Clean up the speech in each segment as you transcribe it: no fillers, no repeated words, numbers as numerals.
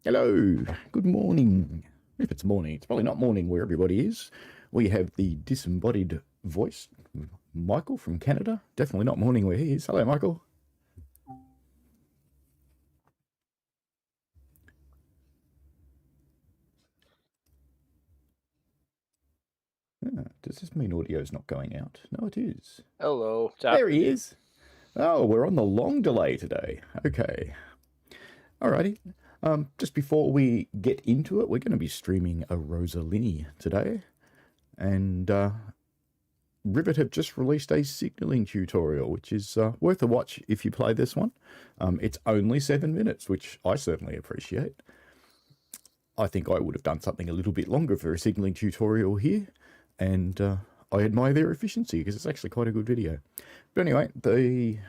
Hello, good morning. If it's morning, it's probably not morning where everybody is. We have the disembodied voice, Michael from Canada. Definitely not morning where he is. Hello, Michael. Does this mean audio's not going out? No, it is. Hello. There he is. Oh, we're on the long delay today. Okay. Alrighty. Just before we get into it, we're going to be streaming Arosa Linie today. And Rivet have just released a signaling tutorial, which is worth a watch if you play this one. It's only 7 minutes, which I certainly appreciate. I think I would have done something a little bit longer for a signaling tutorial here, and I admire their efficiency because it's actually quite a good video. But anyway,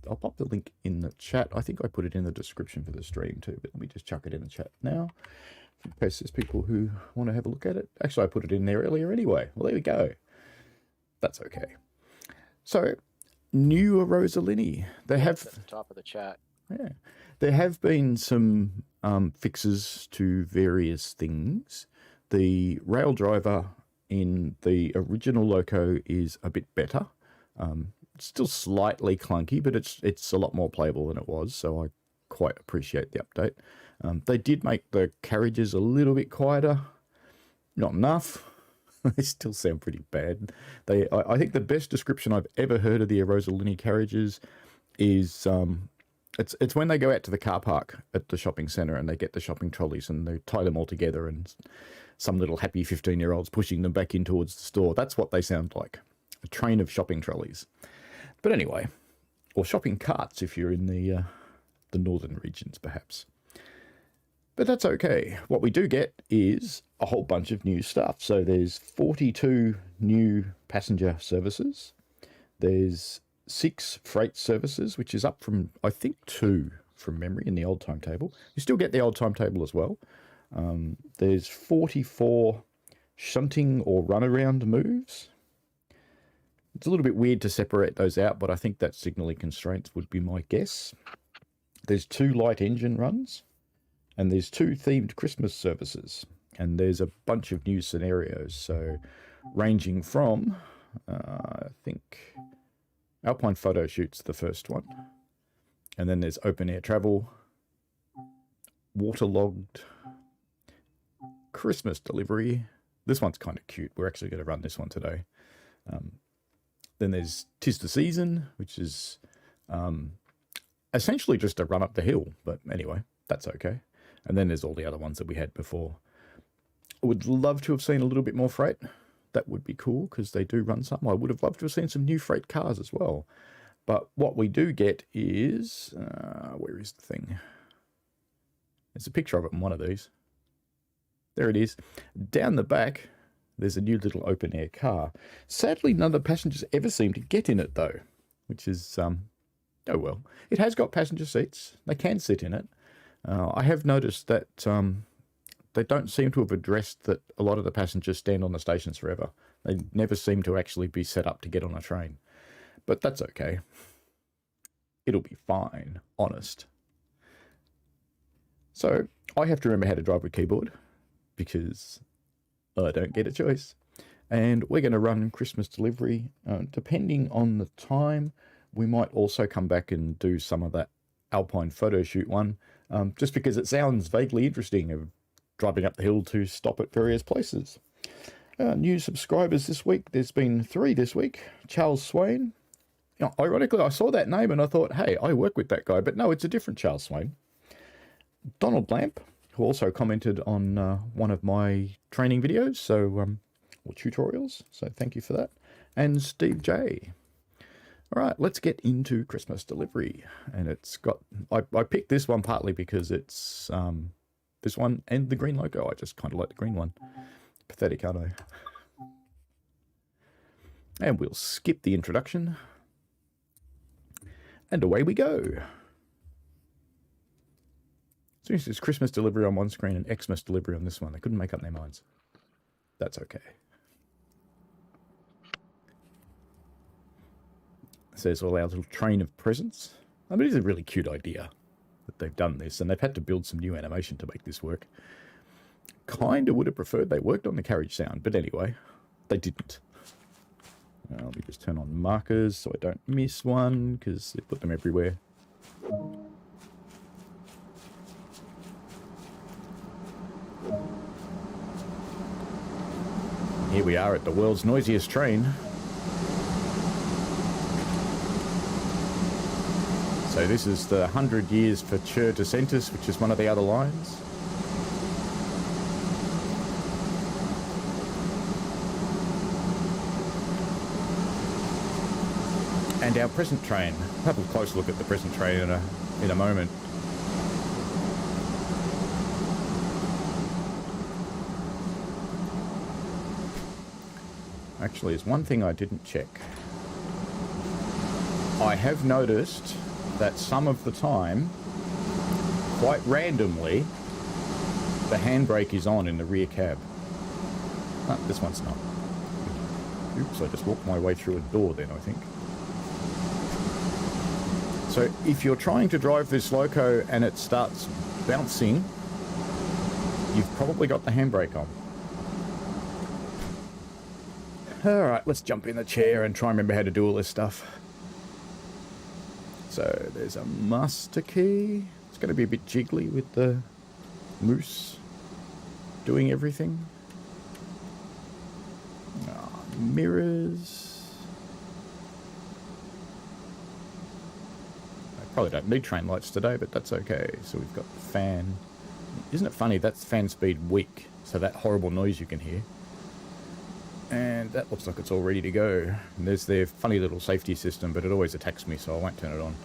I'll pop the link in the chat. I think I put it in the description for the stream too, but let me just chuck it in the chat now, in case there's people who want to have a look at it. Actually, I put it in there earlier anyway. Well, there we go. That's okay. So, new Arosa Linie. They have At the top of the chat. Yeah, there have been some fixes to various things. The rail driver in the original Loco is a bit better. It's still slightly clunky, but it's a lot more playable than it was, so I quite appreciate the update. They did make the carriages a little bit quieter. Not enough. They still sound pretty bad. I think the best description I've ever heard of the Arosa Linie carriages is it's when they go out to the car park at the shopping centre and they get the shopping trolleys and they tie them all together and some little happy 15-year-olds pushing them back in towards the store. That's what they sound like. A train of shopping trolleys. But anyway, or shopping carts if you're in the northern regions perhaps. But that's okay. What we do get is a whole bunch of new stuff. So there's 42 new passenger services. There's 6 freight services, which is up from, I think, 2 from memory in the old timetable. You still get the old timetable as well. There's 44 shunting or runaround moves. It's a little bit weird to separate those out, but I think that signalling constraints would be my guess. There's 2 light engine runs. And there's 2 themed Christmas services. And there's a bunch of new scenarios. So ranging from, I think, Alpine photo shoots the first one. And then there's open air travel, waterlogged, Christmas delivery. This one's kind of cute. We're actually going to run this one today. Then there's 'Tis the Season, which is essentially just a run up the hill. But anyway, that's okay. And then there's all the other ones that we had before. I would love to have seen a little bit more freight. That would be cool because they do run some. I would have loved to have seen some new freight cars as well. But what we do get is, where is the thing? There's a picture of it in one of these. There it is. Down the back, there's a new little open air car. Sadly, none of the passengers ever seem to get in it though, which is, oh well. It has got passenger seats. They can sit in it. I have noticed that they don't seem to have addressed that a lot of the passengers stand on the stations forever. They never seem to actually be set up to get on a train. But that's okay. It'll be fine, honest. So, I have to remember how to drive with keyboard because I don't get a choice. And we're going to run Christmas delivery. Depending on the time, we might also come back and do some of that Alpine photo shoot one. Just because it sounds vaguely interesting of driving up the hill to stop at various places. New subscribers this week. There's been 3 this week. Charles Swain. You know, ironically, I saw that name and I thought, hey, I work with that guy. But no, it's a different Charles Swain. Donald Lamp, who also commented on one of my training videos, or tutorials. So thank you for that. And Steve J. All right, let's get into Christmas delivery. And it's got, I picked this one partly because it's this one and the green logo. I just kind of like the green one. Pathetic, aren't I? And we'll skip the introduction. And away we go. So it's Christmas delivery on one screen and Xmas delivery on this one. They couldn't make up their minds. That's okay. It says all our little train of presents. I mean, it is a really cute idea. that they've done this, and they've had to build some new animation to make this work. Kind of would have preferred they worked on the carriage sound, but anyway, they didn't. Let me just turn on markers so I don't miss one, because they put them everywhere. Here we are at the world's noisiest train. So this is the 100 years for Chur to Centus, which is one of the other lines. And our present train. We'll have a close look at the present train in a moment. Actually, there's one thing I didn't check. I have noticed that some of the time, quite randomly, the handbrake is on in the rear cab. Oh, this one's not. Oops, I just walked my way through a door then, I think. So if you're trying to drive this loco and it starts bouncing, you've probably got the handbrake on. Alright, let's jump in the chair and try and remember how to do all this stuff. So there's a master key. It's going to be a bit jiggly with the moose doing everything. Mirrors. I probably don't need train lights today, but that's okay. So we've got the fan. Isn't it funny? That's fan speed weak, so that horrible noise you can hear. And that looks like it's all ready to go. And there's their funny little safety system, but it always attacks me, so I won't turn it on.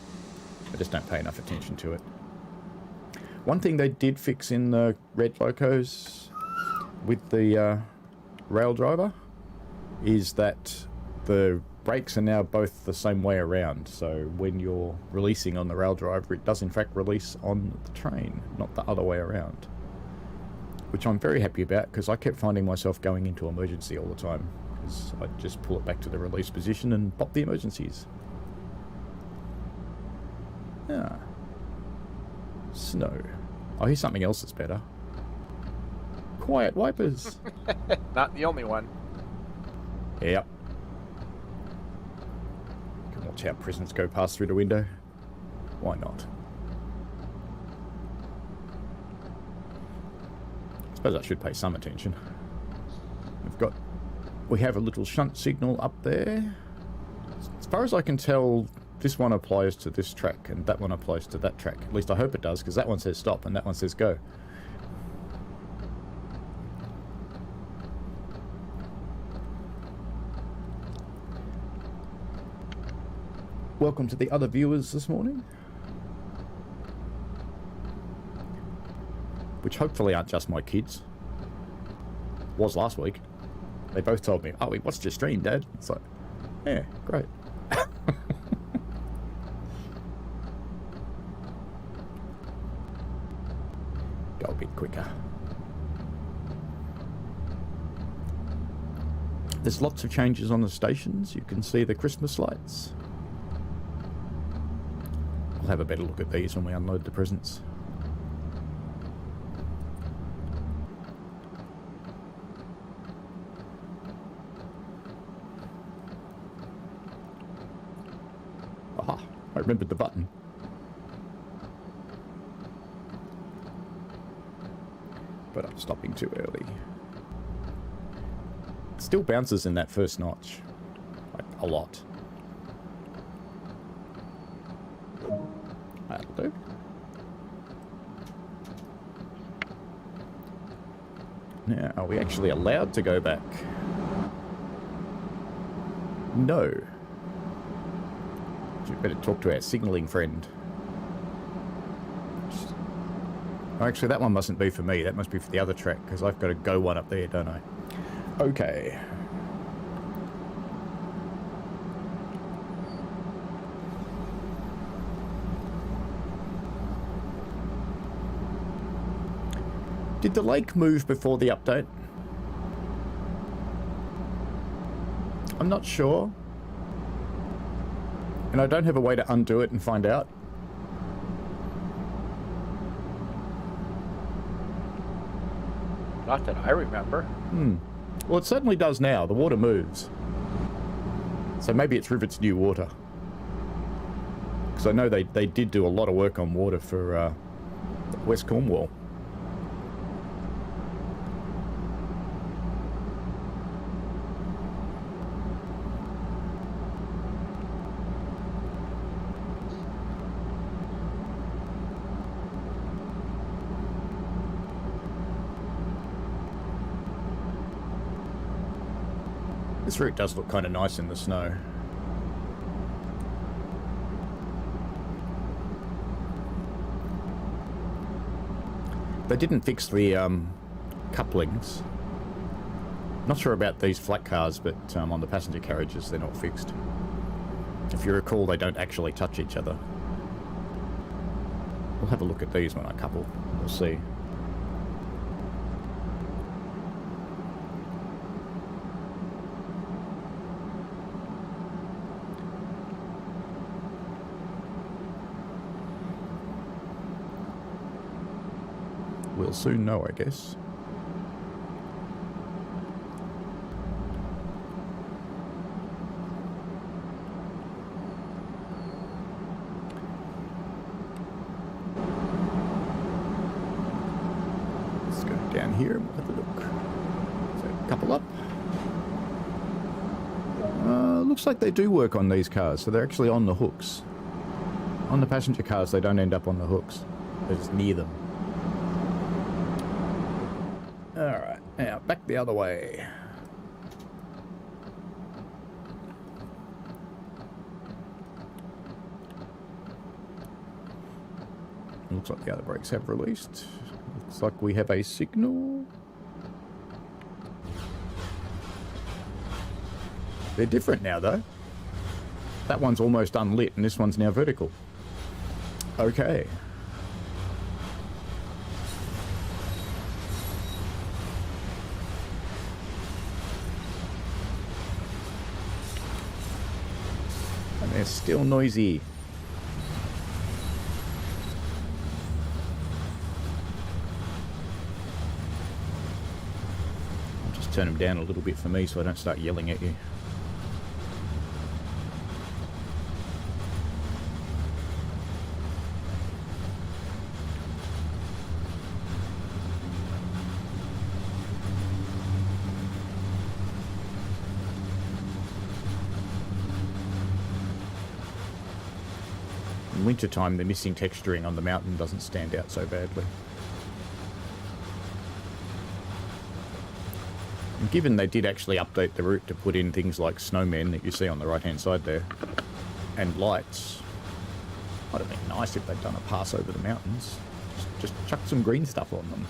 I just don't pay enough attention to it. One thing they did fix in the red locos with the rail driver is that the brakes are now both the same way around. So when you're releasing on the rail driver, it does in fact release on the train, not the other way around. Which I'm very happy about, because I kept finding myself going into emergency all the time, because I'd just pull it back to the release position and pop the emergencies. Ah. Snow. I hear something else that's better. Quiet wipers. Not the only one. Yep. You can watch how prisoners go past through the window. Why not? I suppose I should pay some attention. We have a little shunt signal up there. As far as I can tell, this one applies to this track and that one applies to that track. At least I hope it does, because that one says stop and that one says go. Welcome to the other viewers this morning, which hopefully aren't just my kids. Was last week. They both told me, "Oh, we watched your stream, Dad." It's like, yeah, great. Go a bit quicker. There's lots of changes on the stations. You can see the Christmas lights. We'll have a better look at these when we unload the presents. Aha, I remembered the button. But I'm stopping too early. It still bounces in that first notch. Like, a lot. That'll do. Now, are we actually allowed to go back? No. So we better talk to our signalling friend. Oh, actually, that one mustn't be for me. That must be for the other track, because I've got to go one up there, don't I? Okay. Did the lake move before the update? I'm not sure. And I don't have a way to undo it and find out. Not that I remember. Well, it certainly does now. The water moves. So maybe it's Rivet's new water. Because I know they did do a lot of work on water for West Cornwall. This route does look kind of nice in the snow. They didn't fix the couplings. Not sure about these flat cars, but on the passenger carriages they're not fixed. If you recall, they don't actually touch each other. We'll have a look at these when I couple. We'll see. We'll soon know, I guess. Let's go down here and we'll have a look. So, couple up. Looks like they do work on these cars, so they're actually on the hooks. On the passenger cars, they don't end up on the hooks. They're just near them. Alright, now back the other way. Looks like the other brakes have released. Looks like we have a signal. They're different now though. That one's almost unlit and this one's now vertical. Okay. They're still noisy. I'll just turn them down a little bit for me so I don't start yelling at you. In wintertime, the missing texturing on the mountain doesn't stand out so badly. And given they did actually update the route to put in things like snowmen that you see on the right hand side there, and lights, might have been nice if they'd done a pass over the mountains. Just chuck some green stuff on them.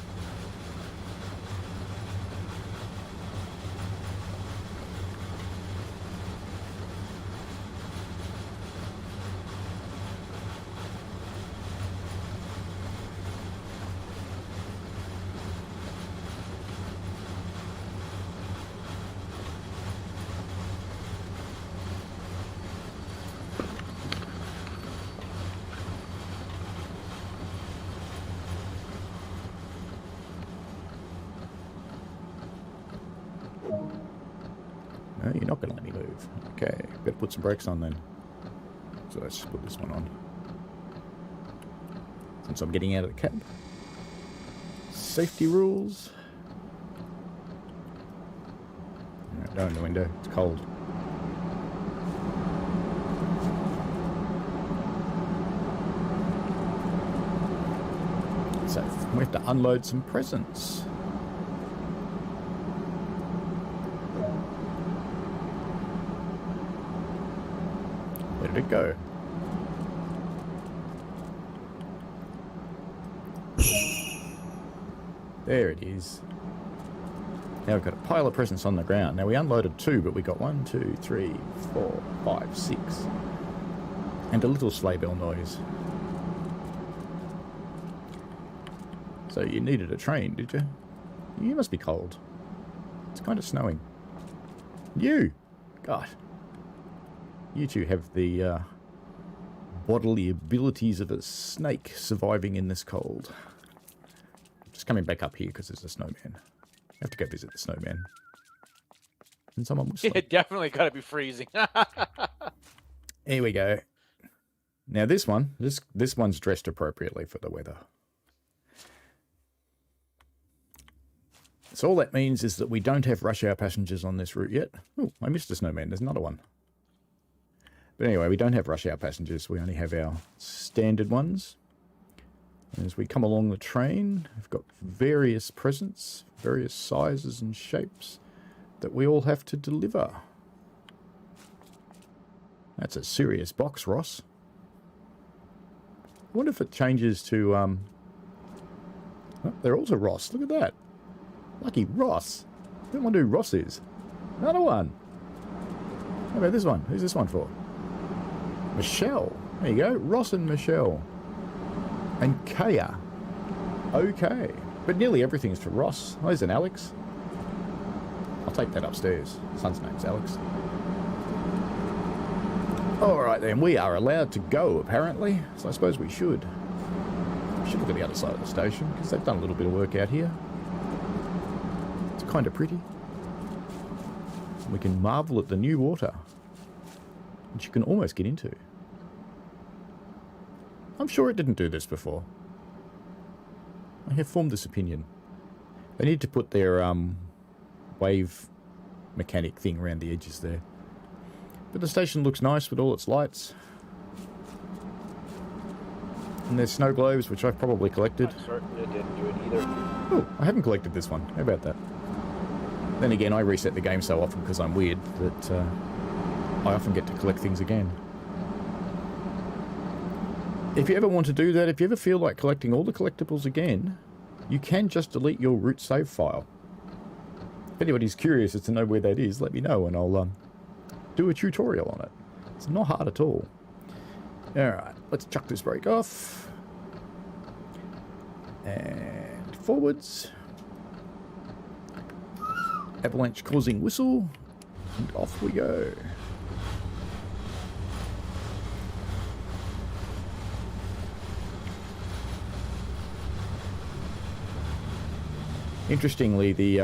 No, you're not going to let me move. Okay, better put some brakes on then. So let's put this one on. Since I'm getting out of the cab. Safety rules. Alright, go in the window. It's cold. So we have to unload some presents. Where did it go? There it is. Now we've got a pile of presents on the ground. Now we unloaded 2, but we got 1, 2, 3, 4, 5, 6. And a little sleigh bell noise. So you needed a train, did you? You must be cold. It's kind of snowing. You! God. You two have the bodily abilities of a snake surviving in this cold. Just coming back up here because there's a snowman. Have to go visit the snowman. And someone was Yeah, definitely got to be freezing. Here we go. Now this one's dressed appropriately for the weather. So all that means is that we don't have rush hour passengers on this route yet. Oh, I missed a snowman. There's another one. But anyway, we don't have rush hour passengers. We only have our standard ones. And as we come along the train, we've got various presents, various sizes and shapes that we all have to deliver. That's a serious box, Ross. I wonder if it changes to... Oh, they're also Ross. Look at that. Lucky Ross. I don't wonder who Ross is. Another one. How about this one? Who's this one for? Michelle. There you go. Ross and Michelle. And Kaya. Okay. But nearly everything's for Ross. Oh, there's an Alex. I'll take that upstairs. Son's name's Alex. Alright then, we are allowed to go, apparently. So I suppose we should. We should look at the other side of the station, because they've done a little bit of work out here. It's kind of pretty. We can marvel at the new water, which you can almost get into. I'm sure it didn't do this before. I have formed this opinion. They need to put their wave mechanic thing around the edges there. But the station looks nice with all its lights. And there's snow globes, which I've probably collected. I'm certain it didn't do it either. Oh, I haven't collected this one. How about that? Then again, I reset the game so often because I'm weird that I often get to collect things again. If you ever want to do that, if you ever feel like collecting all the collectibles again, you can just delete your root save file. If anybody's curious as to know where that is, let me know and I'll do a tutorial on it. It's not hard at all. Alright, let's chuck this brake off. And forwards. Avalanche causing whistle. And off we go. Interestingly, the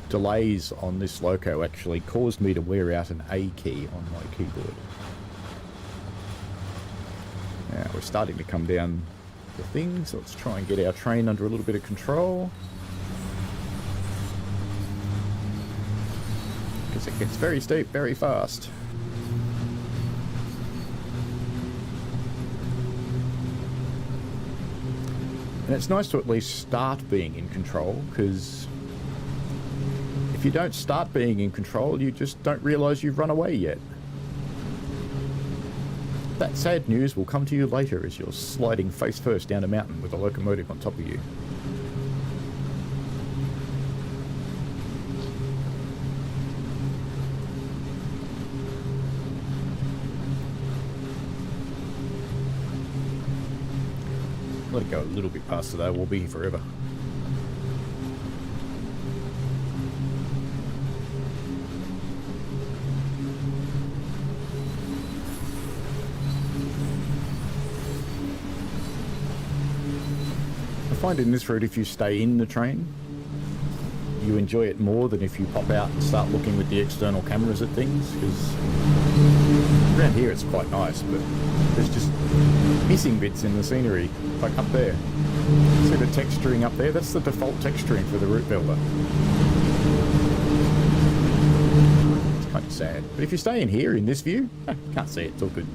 delays on this loco actually caused me to wear out an A key on my keyboard. Now we're starting to come down the thing, so let's try and get our train under a little bit of control. Because it gets very steep very fast. And it's nice to at least start being in control, because if you don't start being in control, you just don't realise you've run away yet. That sad news will come to you later as you're sliding face first down a mountain with a locomotive on top of you. Let it go a little bit past today, we'll be here forever. I find in this route, if you stay in the train, you enjoy it more than if you pop out and start looking with the external cameras at things, because around here it's quite nice, but there's just missing bits in the scenery, like up there. See the texturing up there? That's the default texturing for the route builder. It's kind of sad. But if you stay in here, in this view, can't see it, it's all good.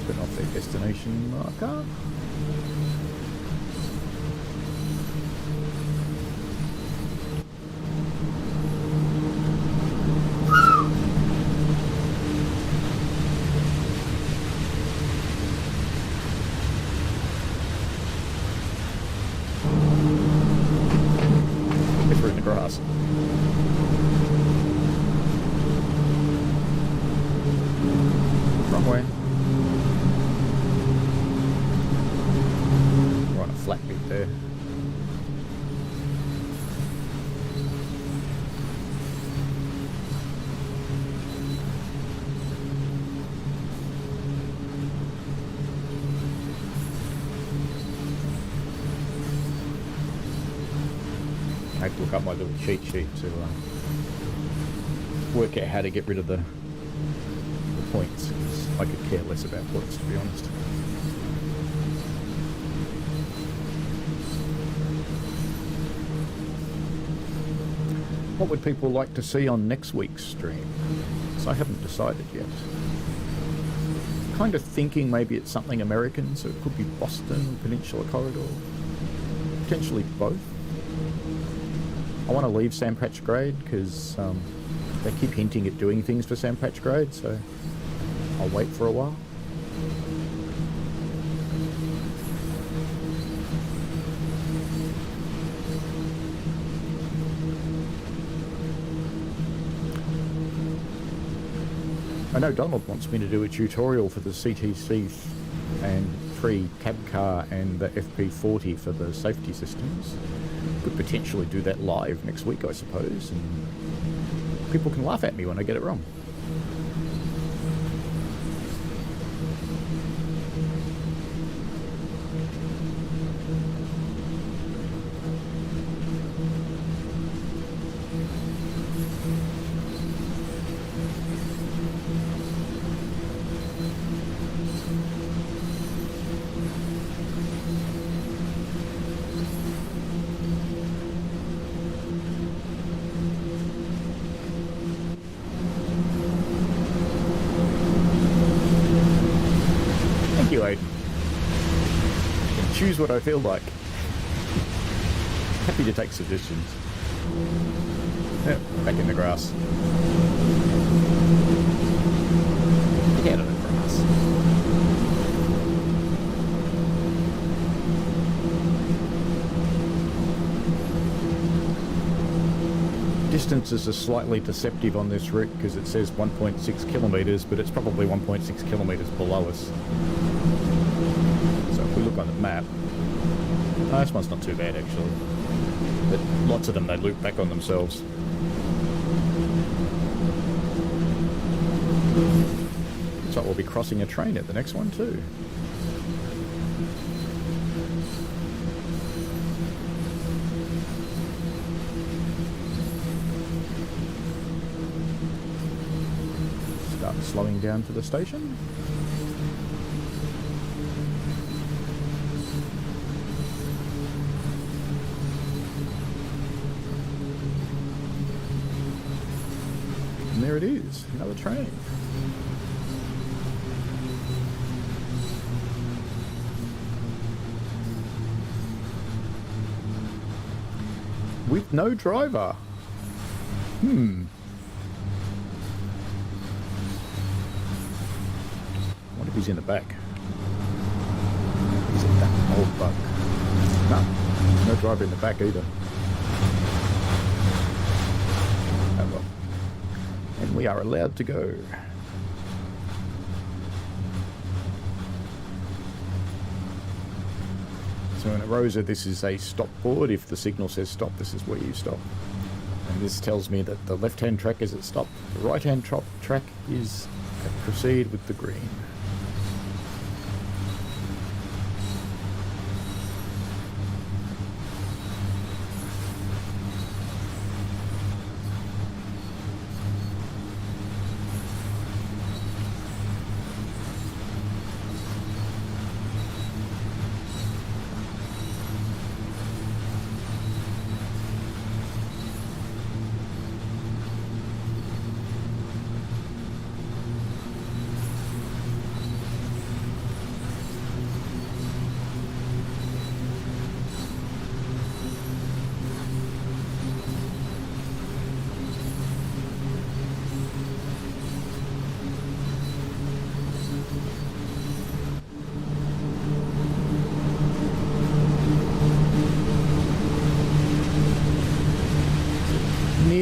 Turn off their destination marker. Grass. Wrong way. We're on a flat bit there. I had to look up my little cheat sheet to work out how to get rid of the points. 'Cause I could care less about points, to be honest. What would people like to see on next week's stream? So I haven't decided yet. Kind of thinking maybe it's something American, so it could be Boston, Peninsula Corridor. Potentially both. I want to leave Sam Patch Grade because they keep hinting at doing things for Sam Patch Grade, so I'll wait for a while. I know Donald wants me to do a tutorial for the CTC and 3 cab car and the FP40 for the safety systems. Could potentially do that live next week, I suppose, and people can laugh at me when I get it wrong. Choose what I feel like. Happy to take suggestions. Yep, back in the grass. Get out of the grass. Distances are slightly deceptive on this route because it says 1.6 kilometres, but it's probably 1.6 kilometres below us. So if we look on the map, this one's not too bad actually, but lots of them they loop back on themselves. Looks like we'll be crossing a train at the next one too. Start slowing down for the station. And there it is, another train. With no driver. What if he's in the back? Is it that old bug? No, no driver in the back either. Oh well. And we are allowed to go. So in Arosa, this is a stop board. If the signal says stop, this is where you stop. And this tells me that the left-hand track is at stop. The right-hand track is at proceed with the green.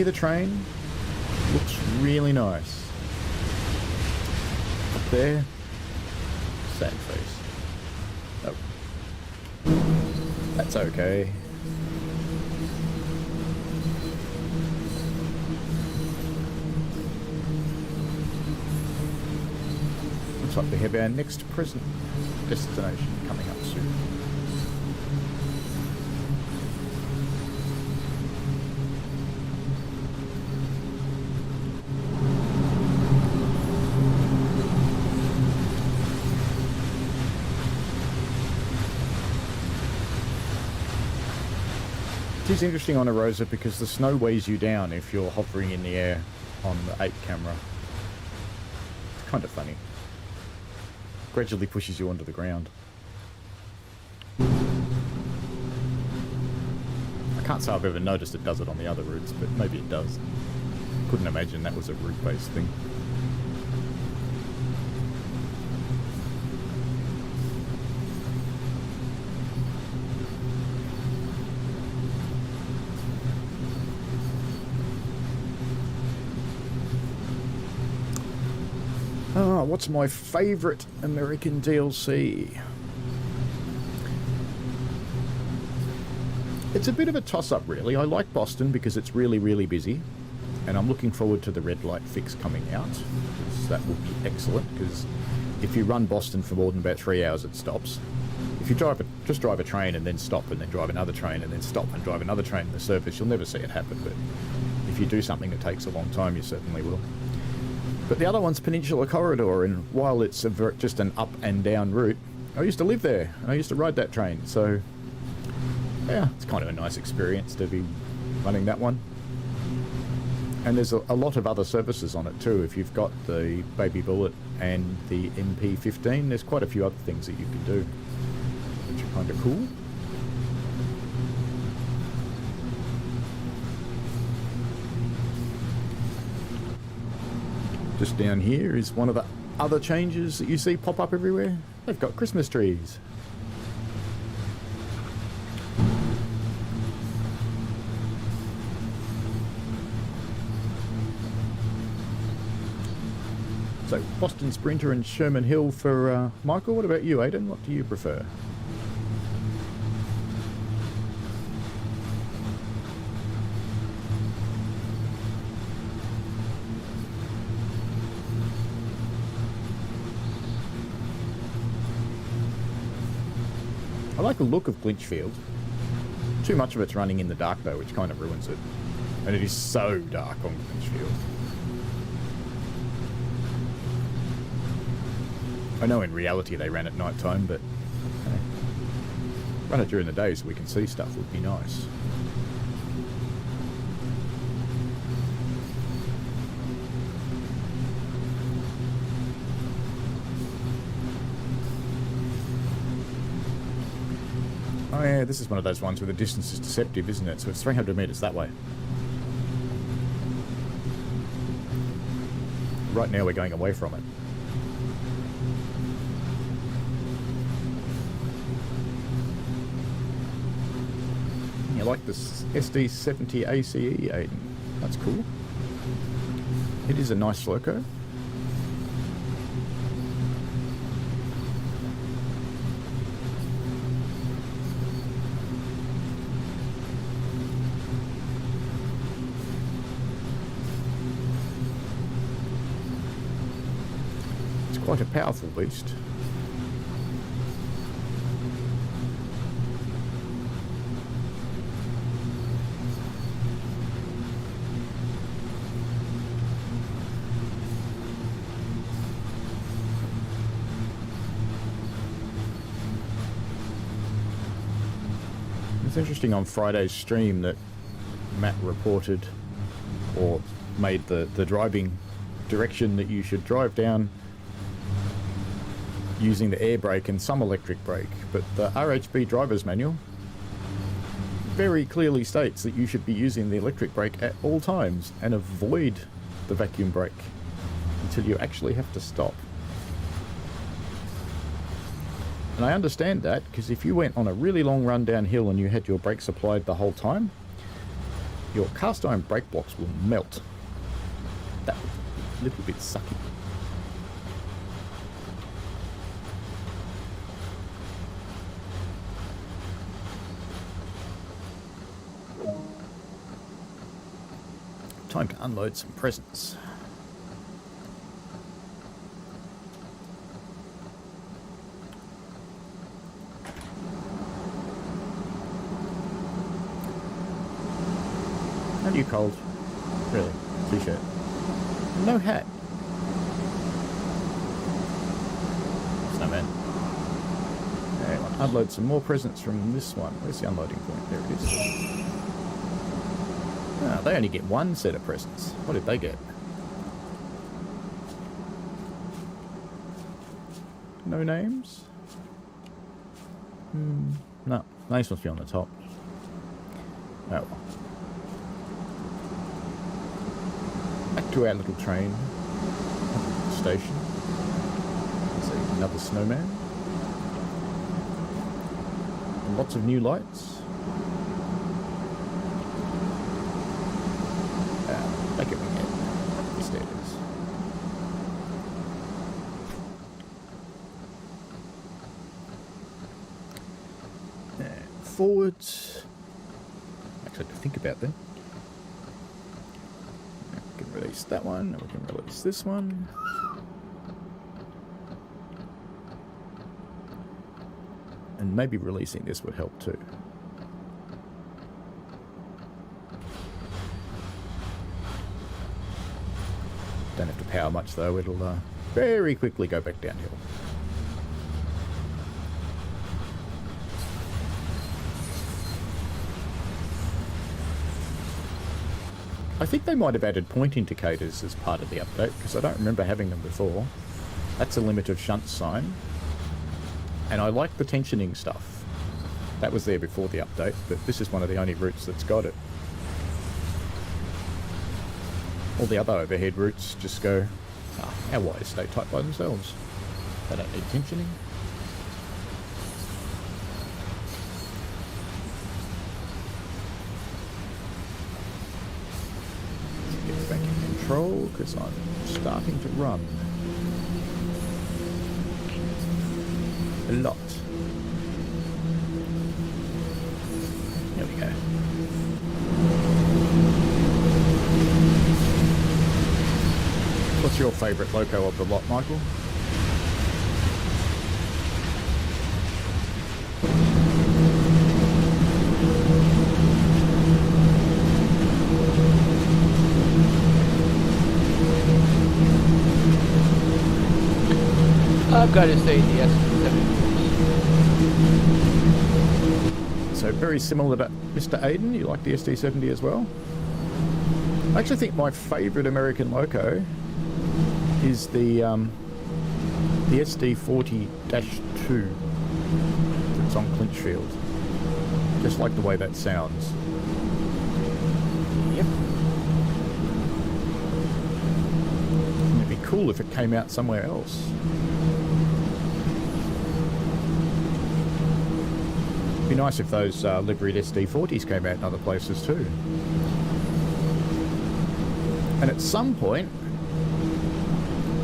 The train looks really nice. Up there, sad face. Oh, that's okay. Looks like we have our next present destination coming up soon. It is interesting on Arosa because the snow weighs you down if you're hovering in the air on the 8 camera. It's kind of funny. Gradually pushes you onto the ground. I can't say I've ever noticed it does it on the other routes, but maybe it does. Couldn't imagine that was a route-based thing. What's my favourite American DLC? It's a bit of a toss-up, really. I like Boston because it's really, really busy. And I'm looking forward to the red light fix coming out. Because that will be excellent, because if you run Boston for more than about 3 hours, it stops. If you just drive a train and then stop, and then drive another train and then stop and drive another train in the surface, you'll never see it happen. But if you do something that takes a long time, you certainly will. But the other one's Peninsula Corridor, and while it's just an up and down route, I used to live there, and I used to ride that train, so yeah, it's kind of a nice experience to be running that one. And there's a lot of other services on it too. If you've got the Baby Bullet and the MP15, there's quite a few other things that you can do, which are kind of cool. Just down here is one of the other changes that you see pop up everywhere. They've got Christmas trees. So, Boston Sprinter and Sherman Hill for Michael. What about you, Aidan? What do you prefer? I like the look of Glitchfield. Too much of it's running in the dark though, which kind of ruins it. And it is so dark on Glitchfield. I know in reality they ran at night time, but hey, run it during the day so we can see stuff would be nice. Oh yeah, this is one of those ones where the distance is deceptive, isn't it? So it's 300 metres that way. Right now we're going away from it. You like this SD70 ACE, Aiden? That's cool. It is a nice loco. Quite a powerful beast. It's interesting on Friday's stream that Matt reported or made the driving direction that you should drive down using the air brake and some electric brake, but the RHB driver's manual very clearly states that you should be using the electric brake at all times and avoid the vacuum brake until you actually have to stop. And I understand that, because if you went on a really long run downhill and you had your brakes applied the whole time, your cast iron brake blocks will melt. That would be a little bit sucky. Time to unload some presents. Aren't you cold? Really? T-shirt. No hat. Snowman. Okay, I'll unload some more presents from this one. Where's the unloading point? There it is. Ah, they only get one set of presents. What did they get? No names? No, names must be on the top. Oh well. Back to our little train station. Let's see, another snowman. And lots of new lights. Back at me head. Stairs. Forwards. Actually, I have to think about that. We can release that one, and we can release this one. And maybe releasing this would help too. Don't have to power much though, it'll very quickly go back downhill. I think they might have added point indicators as part of the update, because I don't remember having them before. That's a limit of shunt sign. And I like the tensioning stuff. That was there before the update, but this is one of the only routes that's got it. All the other overhead routes just go, our wires stay tight by themselves. They don't need tensioning. Let's get back in control, because I'm starting to run. A lot. There we go. What's your favourite loco of the lot, Michael? I've got to say the SD70. So very similar to Mr. Aiden, you like the SD70 as well? I actually think my favourite American loco is the SD40-2 that's on Clinchfield. Just like the way that sounds. Yep. It'd be cool if it came out somewhere else. It'd be nice if those liveried SD40s came out in other places too. And at some point,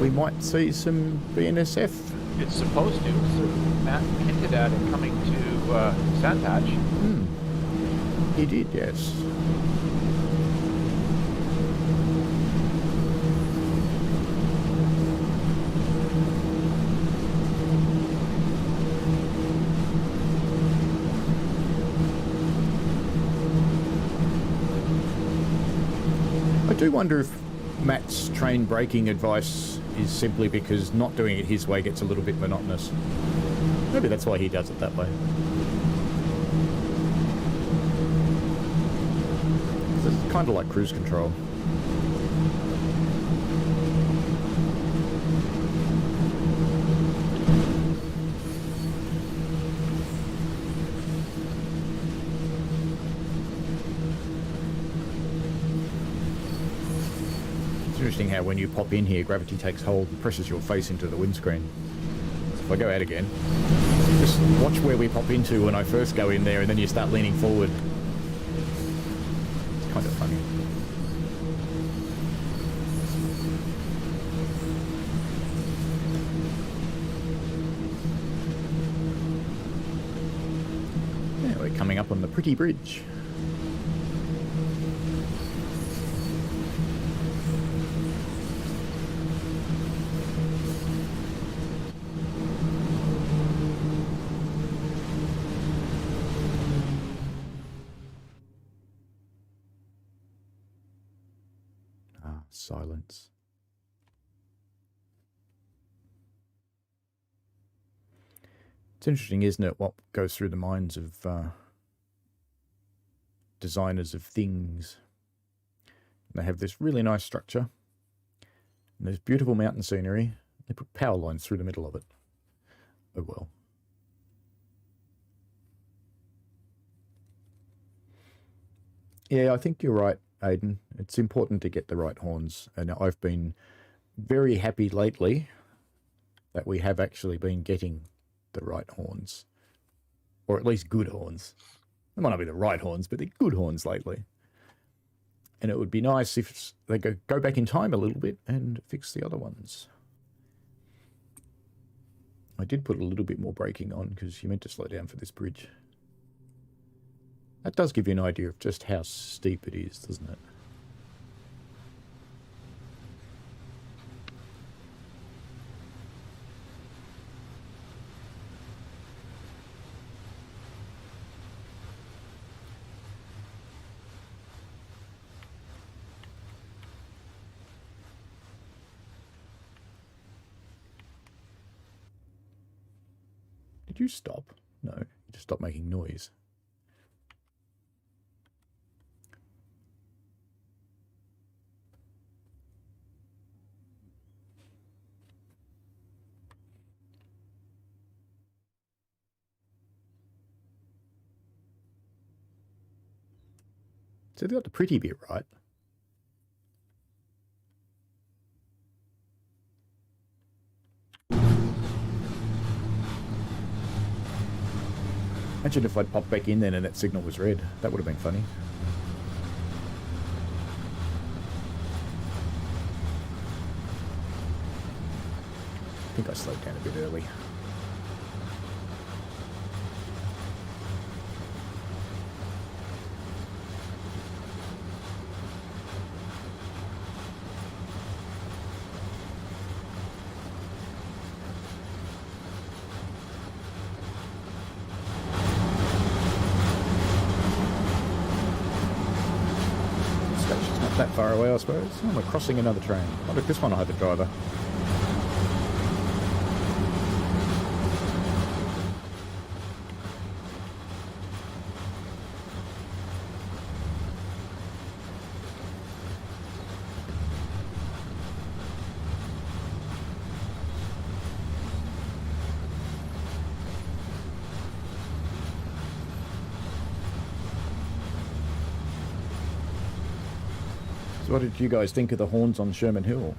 we might see some BNSF. It's supposed to. So Matt hinted at it coming to Sandpatch. He did, yes. I do wonder if Matt's train braking advice is simply because not doing it his way gets a little bit monotonous. Maybe that's why he does it that way. It's kind of like cruise control. Interesting how when you pop in here, gravity takes hold and presses your face into the windscreen. So if I go out again, just watch where we pop into when I first go in there, and then you start leaning forward. It's kind of funny. Yeah, we're coming up on the pretty bridge. Silence. It's interesting, isn't it, what goes through the minds of designers of things. They have this really nice structure. And there's beautiful mountain scenery. They put power lines through the middle of it. Oh well. Yeah, I think you're right, Aidan. It's important to get the right horns. And I've been very happy lately that we have actually been getting the right horns. Or at least good horns. They might not be the right horns, but they're good horns lately. And it would be nice if they go back in time a little bit and fix the other ones. I did put a little bit more braking on because you meant to slow down for this bridge. That does give you an idea of just how steep it is, doesn't it? Did you stop? No, you just stopped making noise. So they got the pretty bit right. Imagine if I'd popped back in then and that signal was red. That would have been funny. I think I slowed down a bit early. That far away, I suppose. Oh, we're crossing another train. Oh, look, this one I had the driver. What did you guys think of the horns on Sherman Hill?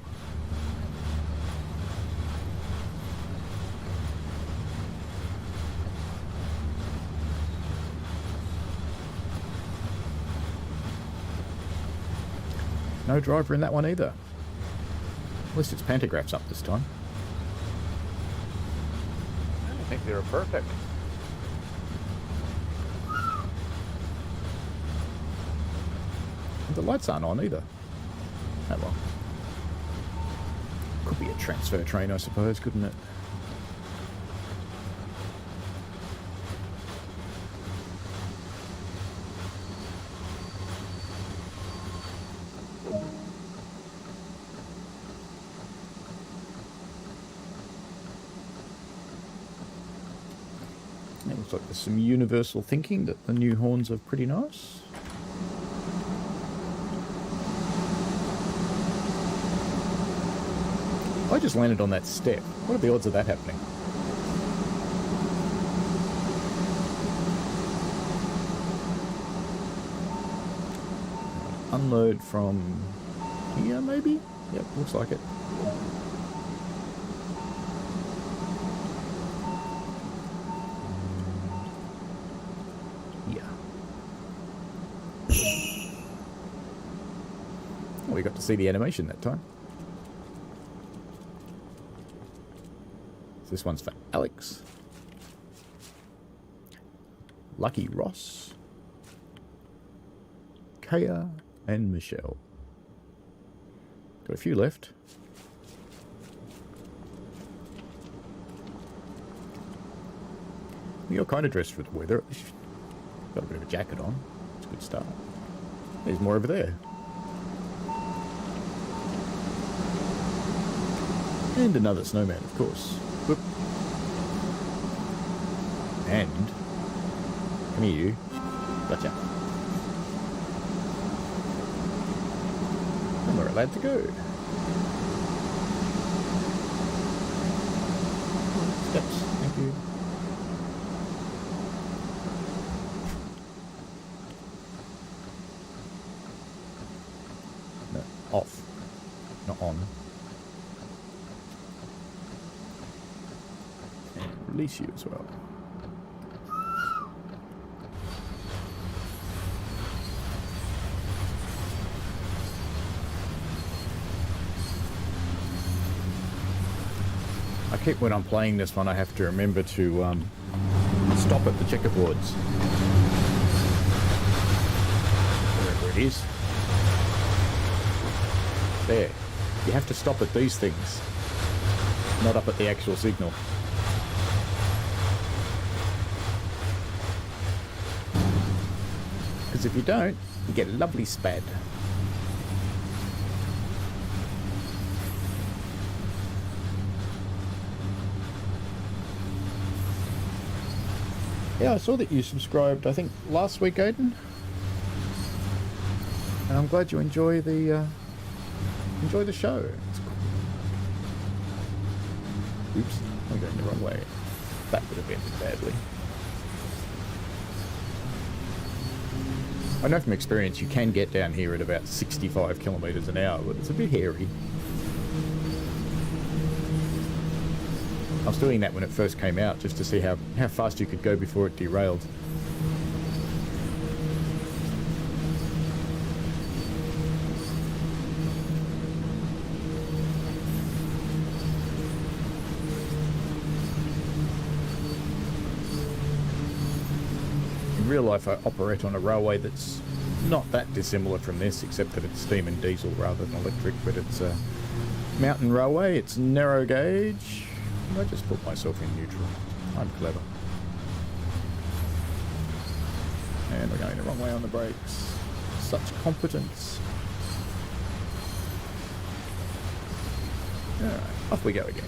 No driver in that one either. At least its pantograph's up this time. I think they were perfect. The lights aren't on either. Oh well. Could be a transfer train, I suppose, couldn't it? It looks like there's some universal thinking that the new horns are pretty nice. I just landed on that step. What are the odds of that happening? Unload from here, maybe? Yep, looks like it. Yeah. Oh, we got to see the animation that time. This one's for Alex. Lucky Ross. Kaya and Michelle. Got a few left. You're kind of dressed for the weather. Got a bit of a jacket on. It's a good start. There's more over there. And another snowman, of course. Whoop. And come here, you. Gotcha. allowed to go. Steps, thank you. No, off, not on. And release you as well. I keep, when I'm playing this one, I have to remember to stop at the checkerboards. Wherever it is. There. You have to stop at these things, not up at the actual signal. Because if you don't, you get a lovely spad. Yeah, I saw that you subscribed, I think, last week, Aidan. And I'm glad you enjoy the show. It's cool. Oops, I'm going the wrong way. That would have ended badly. I know from experience you can get down here at about 65 kilometres an hour, but it's a bit hairy. I was doing that when it first came out, just to see how fast you could go before it derailed. In real life, I operate on a railway that's not that dissimilar from this, except that it's steam and diesel rather than electric, but it's a mountain railway, it's narrow gauge. I just put myself in neutral. I'm clever. And we're going the wrong way on the brakes. Such competence. Alright, off we go again.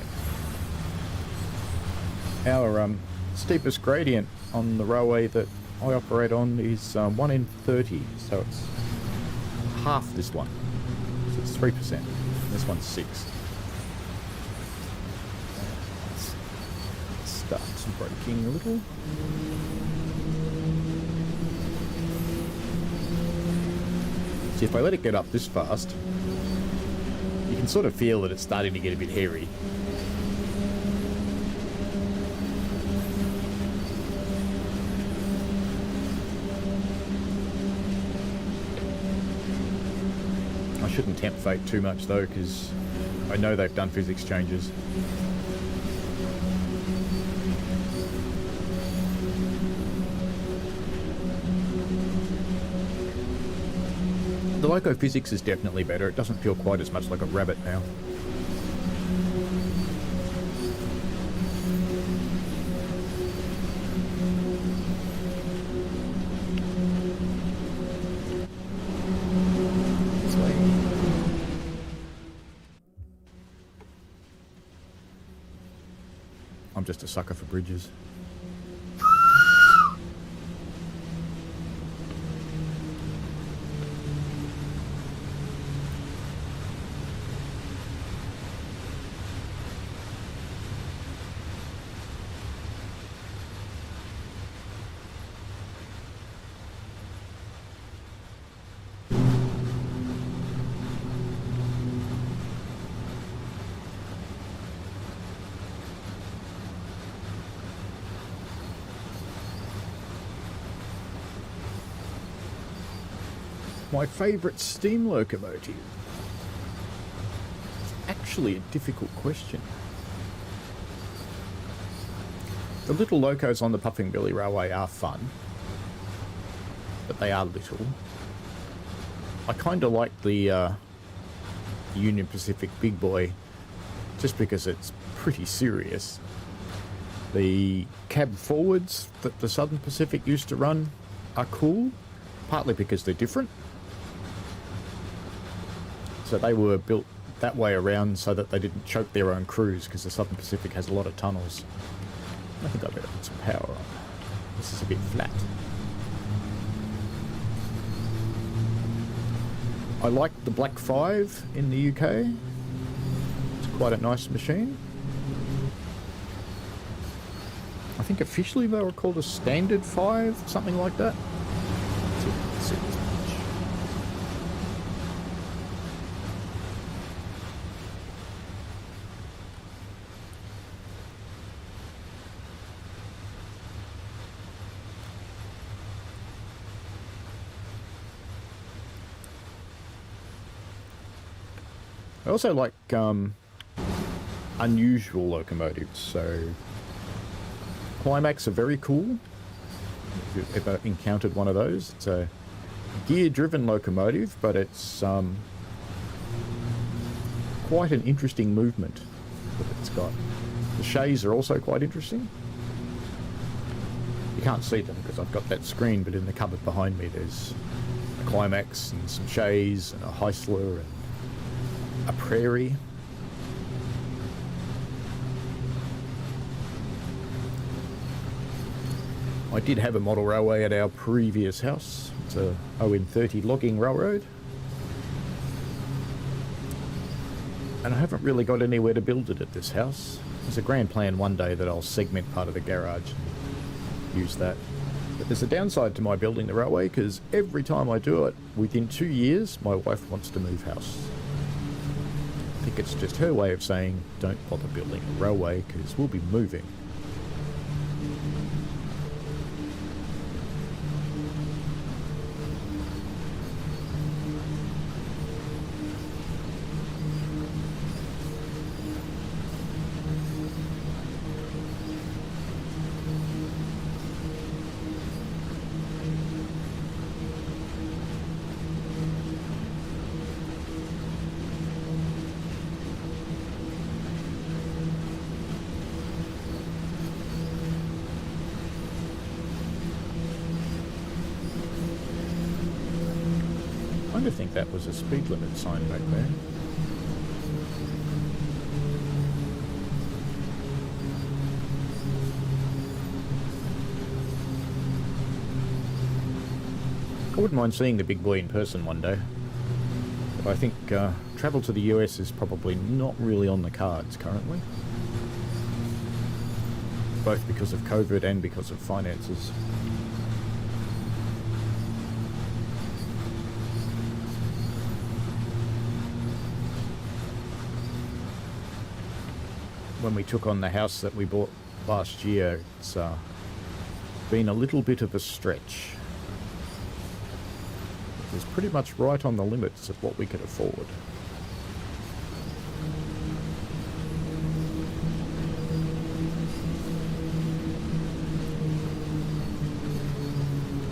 Our steepest gradient on the railway that I operate on is 1 in 30, so it's half this one. So it's 3%. This one's 6. Starts braking a little. See, if I let it get up this fast, you can sort of feel that it's starting to get a bit hairy. I shouldn't tempt fate too much though, because I know they've done physics changes. The loco physics is definitely better. It doesn't feel quite as much like a rabbit now. This way. I'm just a sucker for bridges. My favourite steam locomotive? It's actually a difficult question. The little locos on the Puffing Billy Railway are fun, but they are little. I kind of like the Union Pacific Big Boy just because it's pretty serious. The cab forwards that the Southern Pacific used to run are cool, partly because they're different. So they were built that way around so that they didn't choke their own crews, because the Southern Pacific has a lot of tunnels. I think I better put some power on. This is a bit flat. I like the Black 5 in the UK. It's quite a nice machine. I think officially they were called a Standard 5, something like that. Let's see this much. I also like unusual locomotives, so Climax are very cool. If you've ever encountered one of those, it's a gear-driven locomotive, but it's quite an interesting movement that it's got. The shays are also quite interesting. You can't see them because I've got that screen, but in the cupboard behind me there's a Climax and some shays and a Heisler and a Prairie. I did have a model railway at our previous house. It's a ON30 logging railroad. And I haven't really got anywhere to build it at this house. There's a grand plan one day that I'll segment part of the garage and use that. But there's a downside to my building the railway, because every time I do it, within 2 years, my wife wants to move house. I think it's just her way of saying, don't bother building a railway, because we'll be moving. I think that was a speed limit sign back there. I wouldn't mind seeing the big boy in person one day, but I think travel to the US is probably not really on the cards currently, both because of COVID and because of finances. When we took on the house that we bought last year, it's been a little bit of a stretch. It was pretty much right on the limits of what we could afford.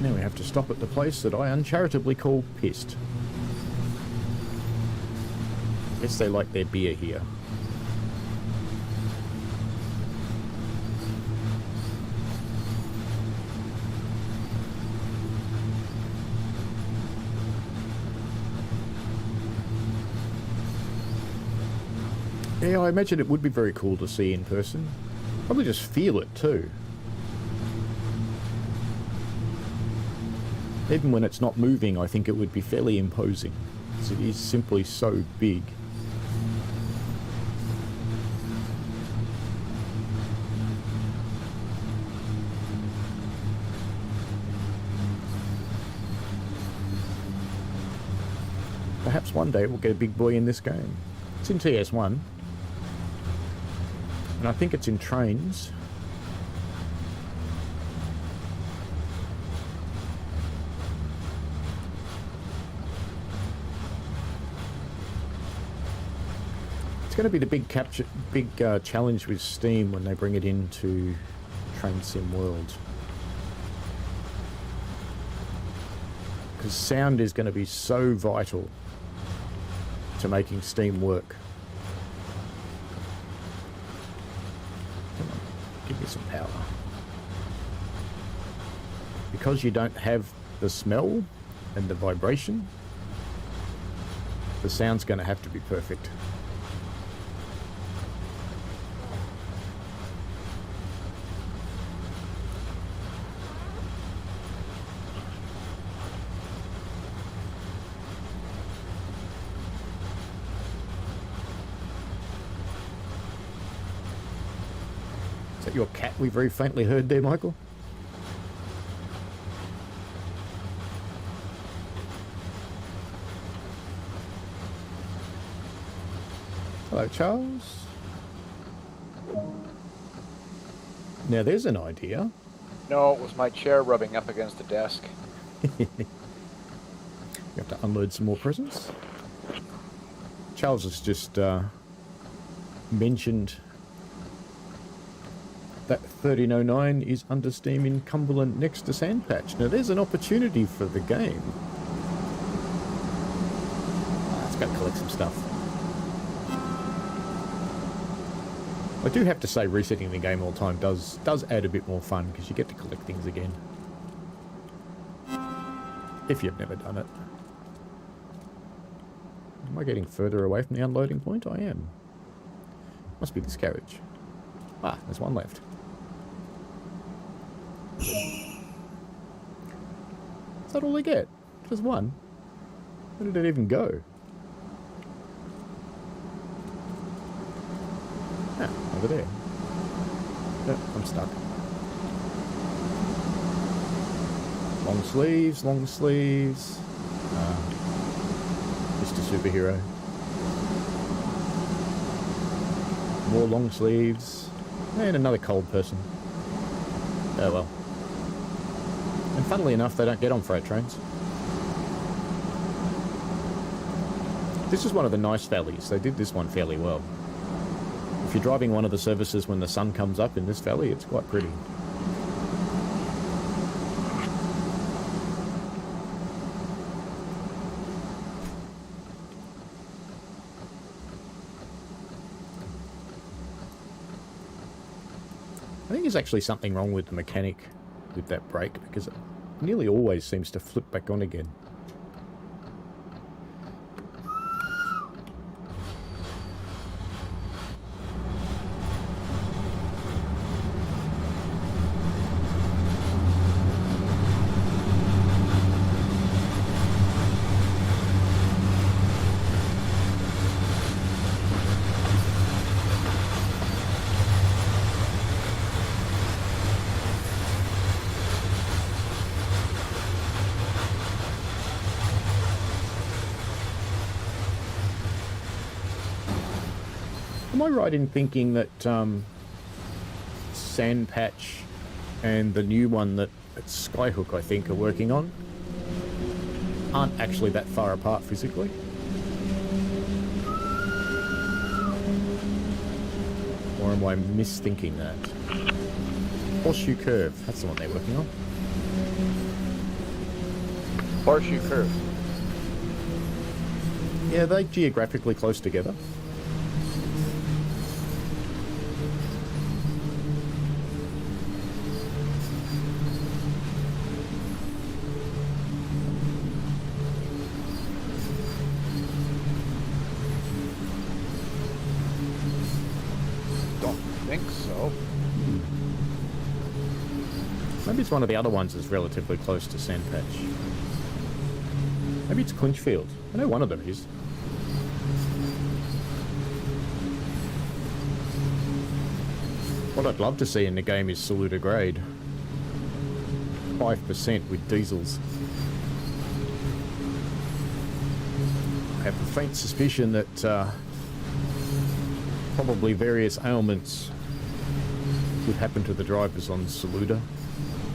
Now we have to stop at the place that I uncharitably call Pissed. I guess they like their beer here. Yeah, I imagine it would be very cool to see in person. Probably just feel it too. Even when it's not moving, I think it would be fairly imposing, because it is simply so big. Perhaps one day we'll get a big boy in this game. It's in TS1. And I think it's in trains. It's going to be the big challenge with Steam when they bring it into Train Sim World. Because sound is going to be so vital to making Steam work. Give me some power. Because you don't have the smell and the vibration, the sound's going to have to be perfect. that your cat we very faintly heard there, Michael? Hello, Charles. Now there's an idea. No, it was my chair rubbing up against the desk. You have to unload some more presents. Charles has just mentioned that 1309 is under steam in Cumberland next to Sandpatch. Now there's an opportunity for the game. Let's go collect some stuff. I do have to say resetting the game all the time does add a bit more fun because you get to collect things again. If you've never done it. Am I getting further away from the unloading point? I am. Must be this carriage. Ah, there's one left. Is that all I get? Just one? Where did it even go? Ah, over there. Oh, I'm stuck. Long sleeves, long sleeves. Mr. Superhero. More long sleeves. And another cold person. Oh well. And funnily enough, they don't get on freight trains. This is one of the nice valleys. They did this one fairly well. If you're driving one of the services when the sun comes up in this valley, it's quite pretty. I think there's actually something wrong with the mechanic with that brake because it nearly always seems to flip back on again. Am I right in thinking that Sandpatch and the new one that Skyhook, I think, are working on aren't actually that far apart physically? Or am I misthinking that? Horseshoe Curve, that's the one they're working on. Horseshoe Curve. Yeah, they're geographically close together. Maybe it's one of the other ones that's relatively close to Sandpatch. Maybe it's Clinchfield. I know one of them is. What I'd love to see in the game is Saluda Grade. 5% with diesels. I have a faint suspicion that probably various ailments would happen to the drivers on Saluda.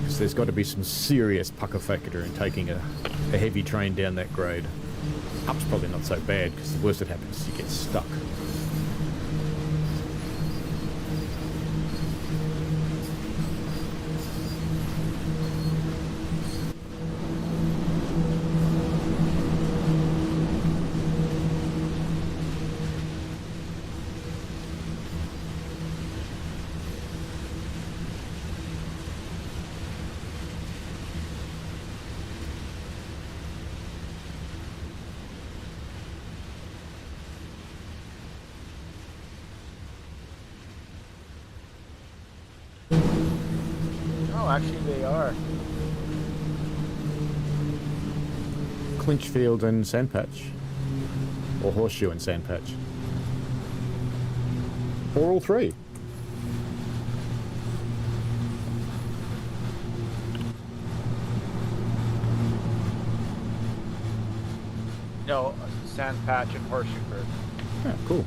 Because there's got to be some serious pucker factor in taking a heavy train down that grade. Up's probably not so bad, because the worst that happens is you get stuck. Actually, they are. Clinchfield and Sandpatch. Or Horseshoe and Sandpatch. Or all three. No, sand patch and horseshoe bird. Ah, cool.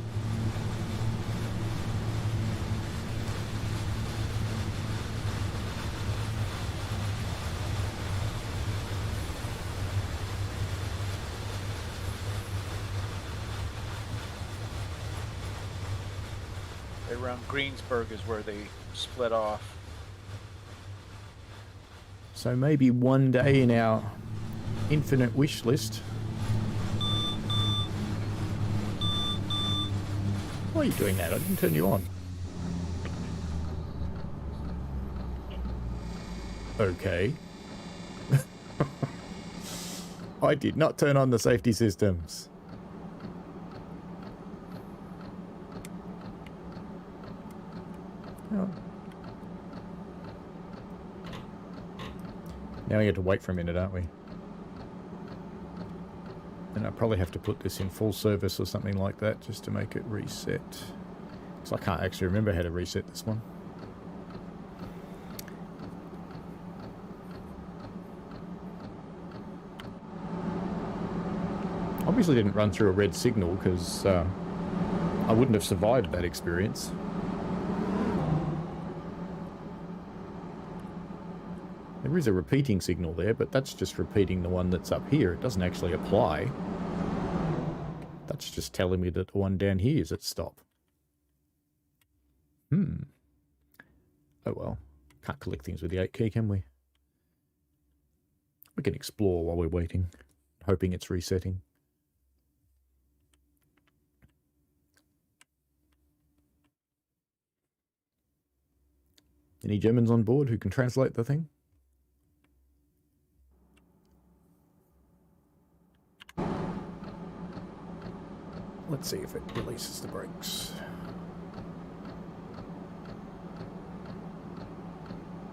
Around Greensburg is where they split off. So maybe one day in our infinite wish list. Why are you doing that? I didn't turn you on. Okay. I did not turn on the safety systems. Oh. Now we get to wait for a minute, aren't we? And I probably have to put this in full service or something like that just to make it reset. Because I can't actually remember how to reset this one. Obviously didn't run through a red signal because I wouldn't have survived that experience. There is a repeating signal there, but that's just repeating the one that's up here. It doesn't actually apply. That's just telling me that the one down here is at stop. Oh well. Can't collect things with the 8 key, can we? We can explore while we're waiting, hoping it's resetting. Any Germans on board who can translate the thing? Let's see if it releases the brakes.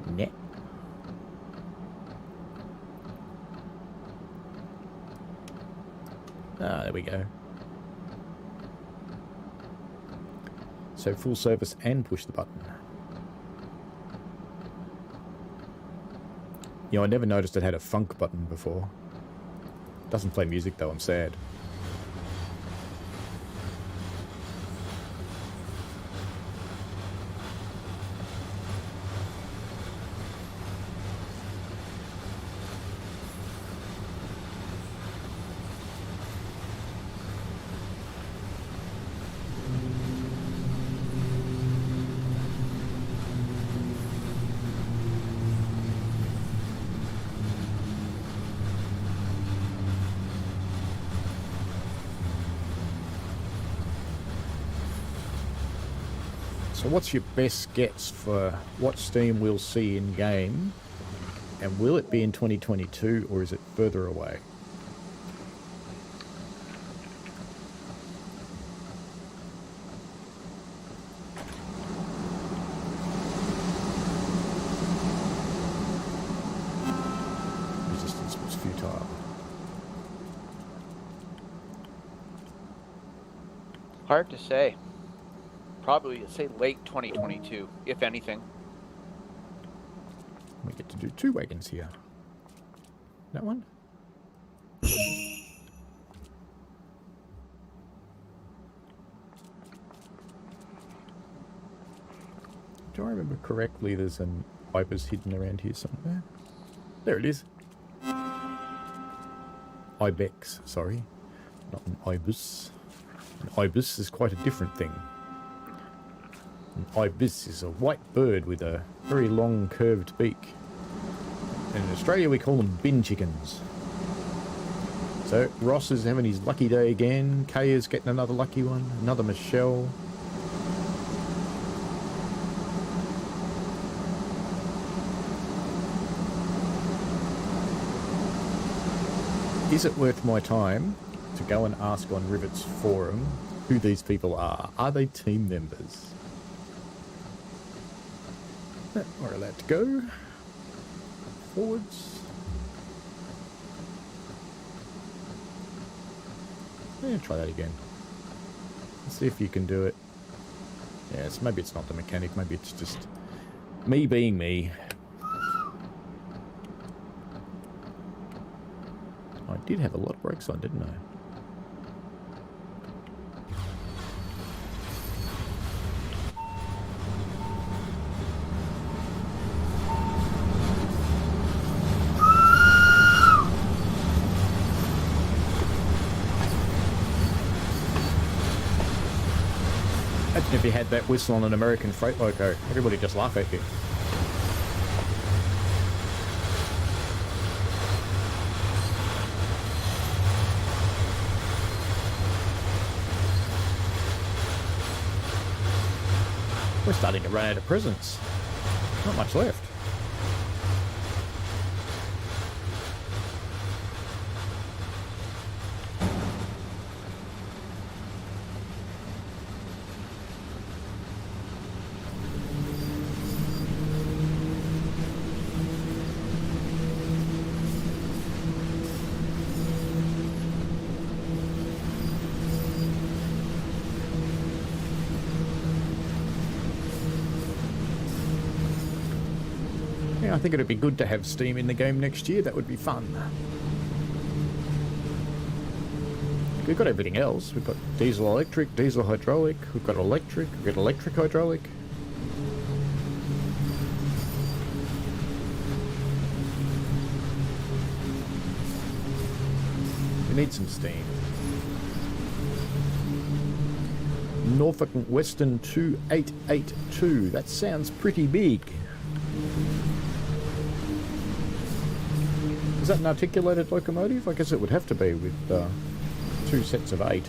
Nah. Ah, there we go. So full service and push the button. You know, I never noticed it had a funk button before. Doesn't play music though, I'm sad. So what's your best guess for what Steam we'll see in game? And will it be in 2022 or is it further away? Resistance was futile. Hard to say. Probably, say, late 2022, if anything. We get to do 2 wagons here. That one? Do I remember correctly there's an ibis hidden around here somewhere? There it is. Ibex, sorry. Not an ibis. An ibis is quite a different thing. An ibis is a white bird with a very long curved beak. And in Australia we call them bin chickens. So Ross is having his lucky day again. Kay is getting another lucky one. Another Michelle. Is it worth my time to go and ask on Rivet's forum who these people are? Are they team members? We're allowed to go. Forwards. Yeah, try that again. Let's see if you can do it. Yes, maybe it's not the mechanic, maybe it's just me being me. I did have a lot of brakes on, didn't I? If you had that whistle on an American freight loco, everybody just laugh at you. We're starting to run out of presents. Not much left. I think it'd be good to have steam in the game next year. That would be fun. We've got everything else. We've got diesel electric, diesel hydraulic, we've got electric, we've got electric hydraulic. We need some steam. Norfolk Western 2882. That sounds pretty big. Is that an articulated locomotive? I guess it would have to be with 2 sets of 8.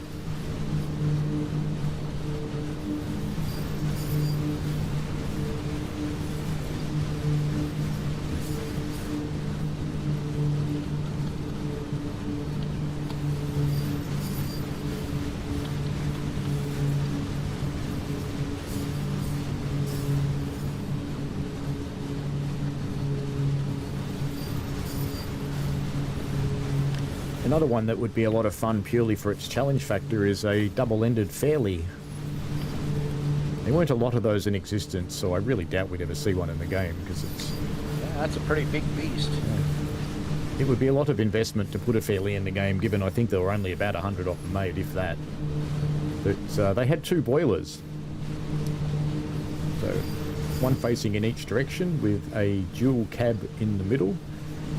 Another one that would be a lot of fun purely for its challenge factor is a double-ended fairly. There weren't a lot of those in existence, so I really doubt we'd ever see one in the game because it's... Yeah, that's a pretty big beast. It would be a lot of investment to put a fairly in the game, given I think there were only about 100 of them made, if that. But they had 2 boilers. So, one facing in each direction with a dual cab in the middle,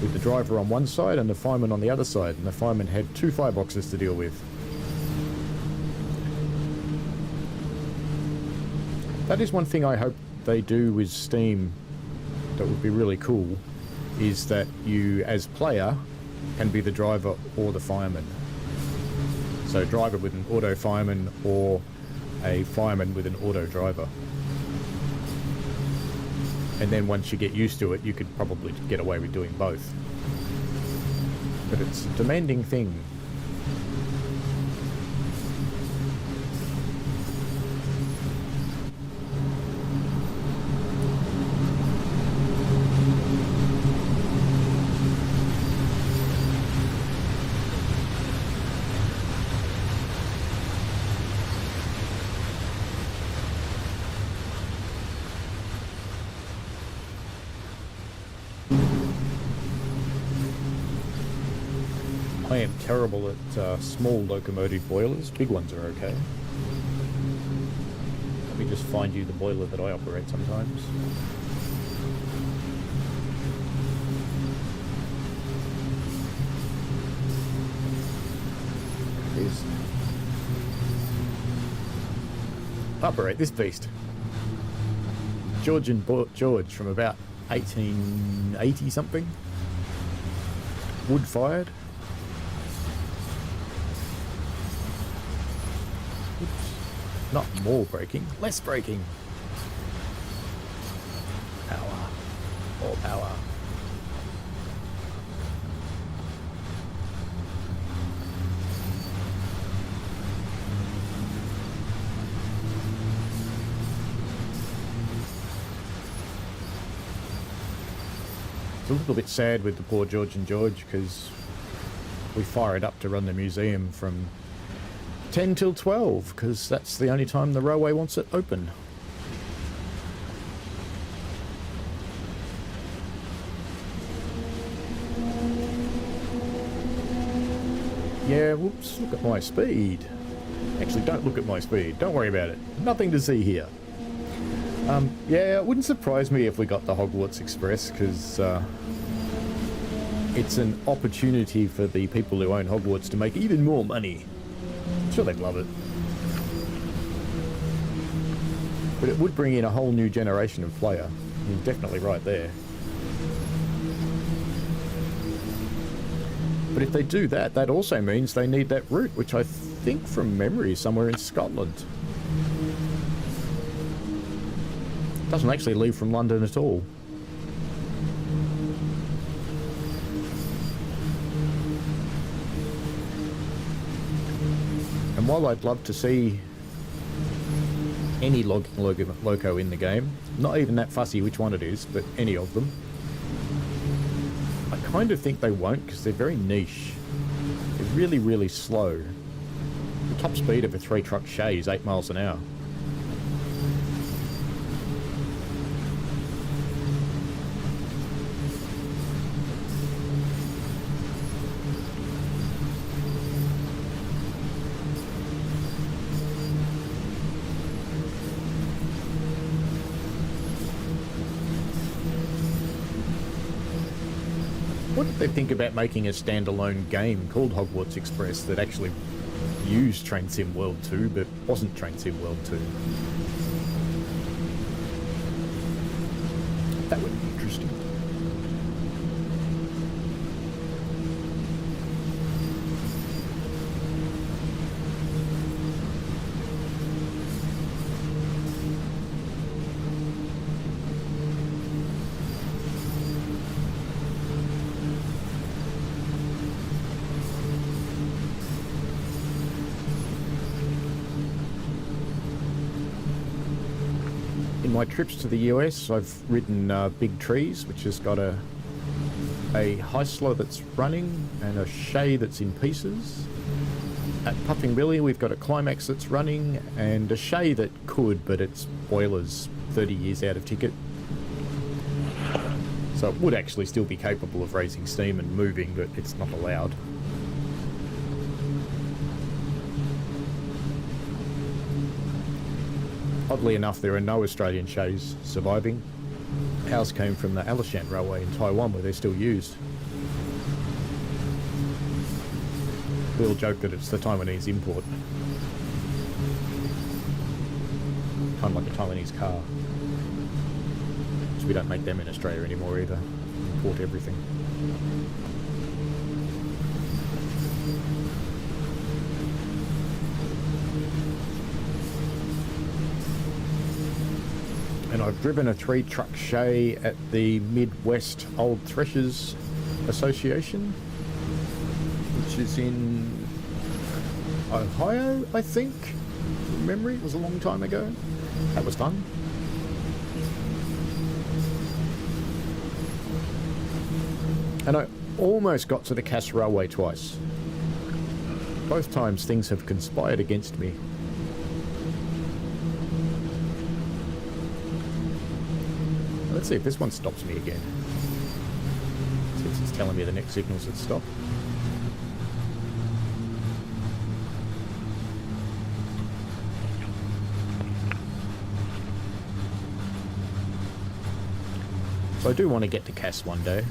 with the driver on one side and the fireman on the other side, and the fireman had 2 fireboxes to deal with. That is one thing I hope they do with Steam that would be really cool, is that you, as player, can be the driver or the fireman. So driver with an auto fireman or a fireman with an auto driver. And then once you get used to it, you could probably get away with doing both. But it's a demanding thing. I am terrible at small locomotive boilers. Big ones are okay. Let me just find you the boiler that I operate sometimes. Is operate this beast. George from about 1880 something. Wood fired. Not more braking, less braking. Power. More power. It's a little bit sad with the poor George because we fire it up to run the museum from 10 till 12, because that's the only time the railway wants it open. Yeah, whoops, look at my speed. Actually, don't look at my speed. Don't worry about it. Nothing to see here. Yeah, it wouldn't surprise me if we got the Hogwarts Express, because it's an opportunity for the people who own Hogwarts to make even more money. I'm sure they'd love it. But it would bring in a whole new generation of player. You're definitely right there. But if they do that, that also means they need that route, which I think from memory is somewhere in Scotland. It doesn't actually leave from London at all. And while I'd love to see any logging loco in the game, not even that fussy which one it is, but any of them, I kind of think they won't because they're very niche. They're really, really slow. The top speed of a 3-truck shay is 8 miles an hour. What did they think about making a standalone game called Hogwarts Express that actually used Train Sim World 2 but wasn't Train Sim World 2? That would be interesting. In my trips to the US, I've ridden Big Trees, which has got a Heisler that's running and a Shay that's in pieces. At Puffing Billy, we've got a Climax that's running and a Shay that could, but its boiler's 30 years out of ticket. So it would actually still be capable of raising steam and moving, but it's not allowed. Oddly enough, there are no Australian Shays surviving. Ours came from the Alishan Railway in Taiwan, where they're still used. We'll joke that it's the Taiwanese import. Kind of like a Taiwanese car. So we don't make them in Australia anymore either. Import everything. And I've driven a 3-truck Shay at the Midwest Old Threshers Association, which is in Ohio, I think. From memory, it was a long time ago. That was fun. And I almost got to the Cass Railway twice. Both times things have conspired against me. Let's see if this one stops me again. Since it's telling me the next signal's at stop. So I do want to get to Cass one day.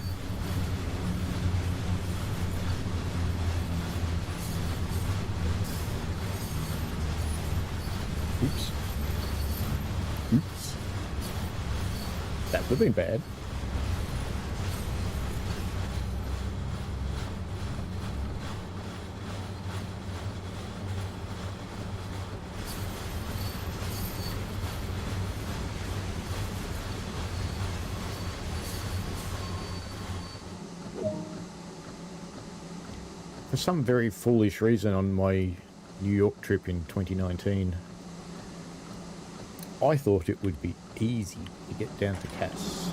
Oops. Oops. That would have been bad. For some very foolish reason on my New York trip in 2019, I thought it would be easy to get down to Cass.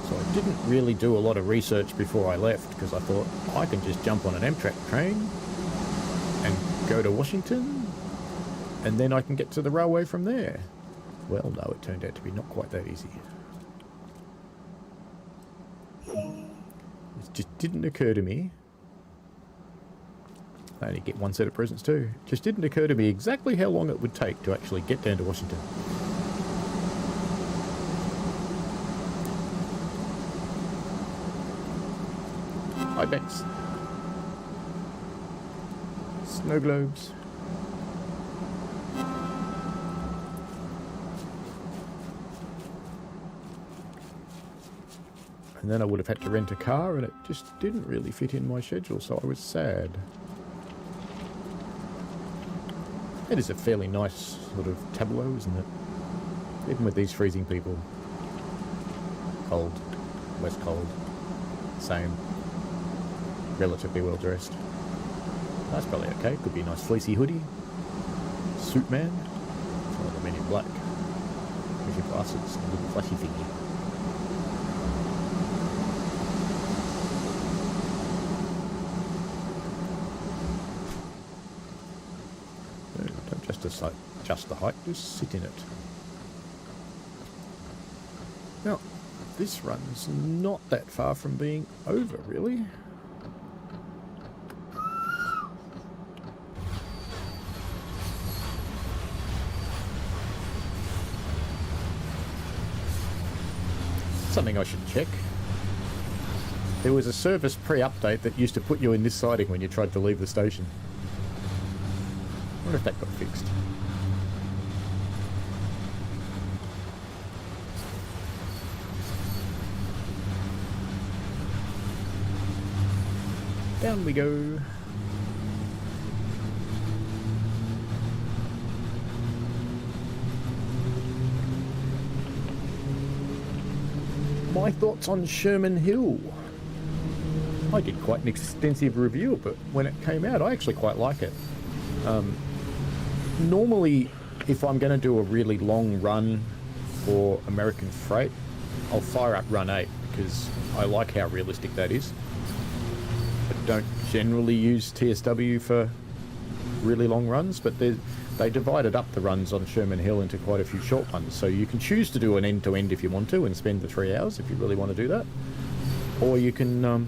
So I didn't really do a lot of research before I left because I thought I can just jump on an Amtrak train and go to Washington and then I can get to the railway from there. Well, no, it turned out to be not quite that easy. It just didn't occur to me. I only get one set of presents too. It just didn't occur to me exactly how long it would take to actually get down to Washington. Hi, Bex. Snow globes. And then I would have had to rent a car, and it just didn't really fit in my schedule, so I was sad. It is a fairly nice sort of tableau, isn't it? Even with these freezing people. Cold. Less cold. Same. Relatively well dressed. That's probably okay. Could be a nice fleecy hoodie. Suit man. It's one of the men in black. With your glasses and a little flashy thingy. Don't just the height, just sit in it. Now, this run's not that far from being over, really. Something I should check. There was a service pre-update that used to put you in this siding when you tried to leave the station. I wonder if that got fixed. Down we go. My thoughts on Sherman Hill. I did quite an extensive review, but when it came out, I actually quite like it. Normally, if I'm going to do a really long run for American freight, I'll fire up Run 8 because I like how realistic that is. I don't generally use TSW for really long runs, but they divided up the runs on Sherman Hill into quite a few short ones. So you can choose to do an end-to-end if you want to and spend the 3 hours if you really want to do that. Or you can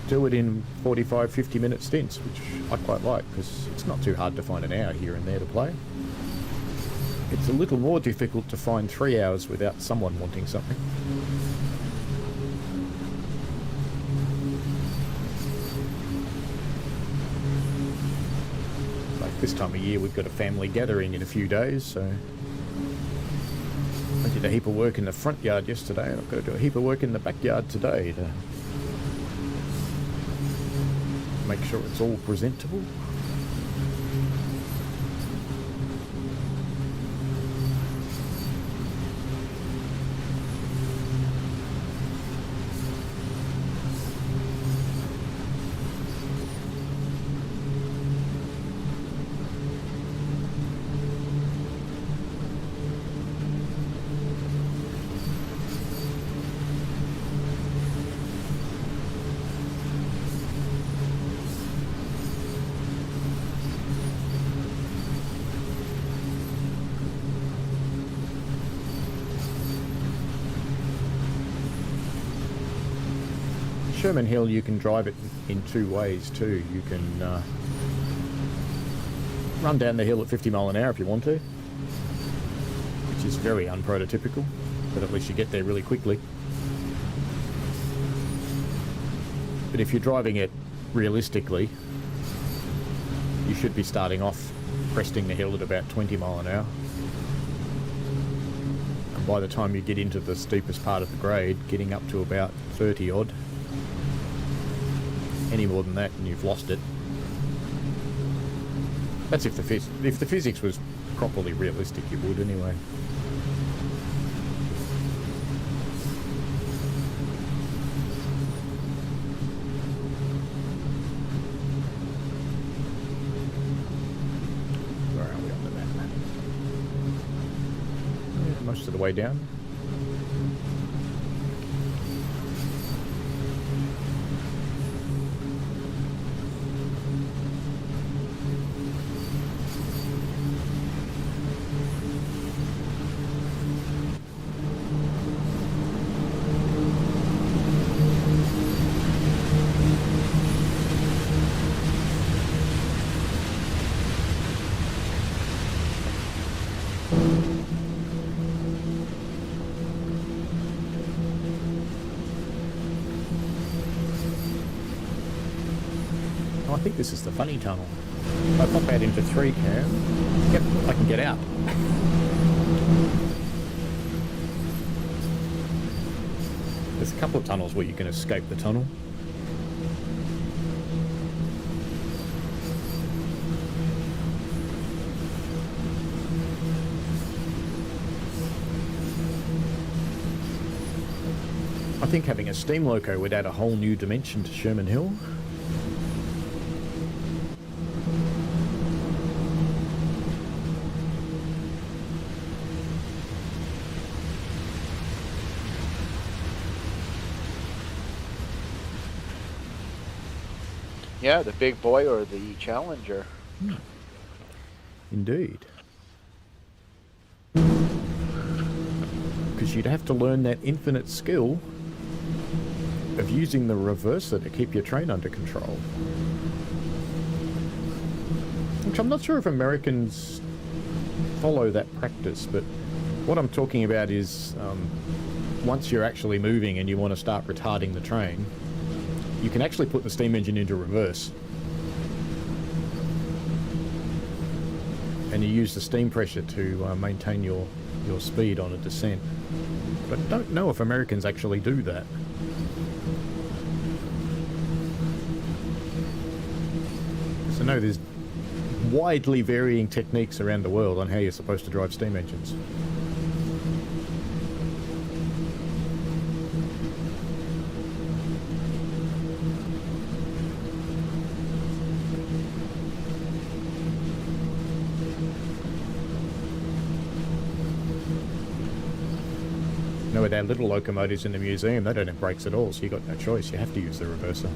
do it in 45, 50-minute stints, which I quite like because it's not too hard to find an hour here and there to play. It's a little more difficult to find 3 hours without someone wanting something. Like this time of year, we've got a family gathering in a few days, so I did a heap of work in the front yard yesterday, and I've got to do a heap of work in the backyard today to make sure it's all presentable. Sherman Hill, you can drive it in two ways too. You can run down the hill at 50 mile an hour if you want to, which is very unprototypical, but at least you get there really quickly. But if you're driving it realistically, you should be starting off cresting the hill at about 20 mile an hour. And by the time you get into the steepest part of the grade, getting up to about 30 odd. Any more than that and you've lost it. That's if the physics was properly realistic, you would anyway. Where are we on the map? Yeah, most of the way down. I think this is the funny tunnel. If I pop out into 3 cam, yep, I can get out. There's a couple of tunnels where you can escape the tunnel. I think having a steam loco would add a whole new dimension to Sherman Hill. Yeah, the big boy or the Challenger. Indeed. Because you'd have to learn that infinite skill of using the reverser to keep your train under control. Which I'm not sure if Americans follow that practice, but what I'm talking about is once you're actually moving and you want to start retarding the train, you can actually put the steam engine into reverse. And you use the steam pressure to maintain your speed on a descent. But I don't know if Americans actually do that. So no, there's widely varying techniques around the world on how you're supposed to drive steam engines. You know, with our little locomotives in the museum, they don't have brakes at all, so you've got no choice. You have to use the reverser.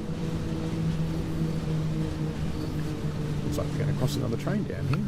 Looks like we're going to cross another train down here.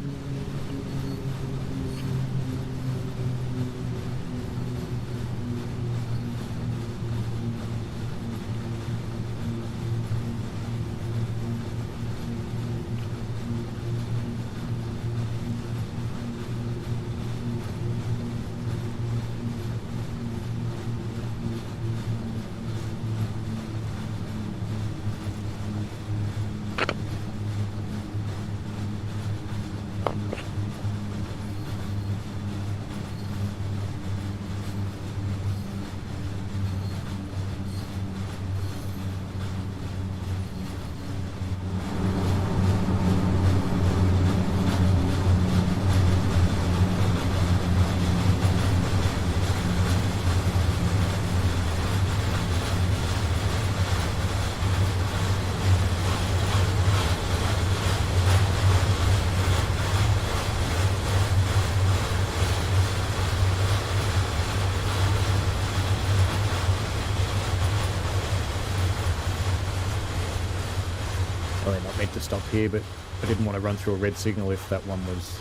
Well, they're not meant to stop here, but I didn't want to run through a red signal if that one was,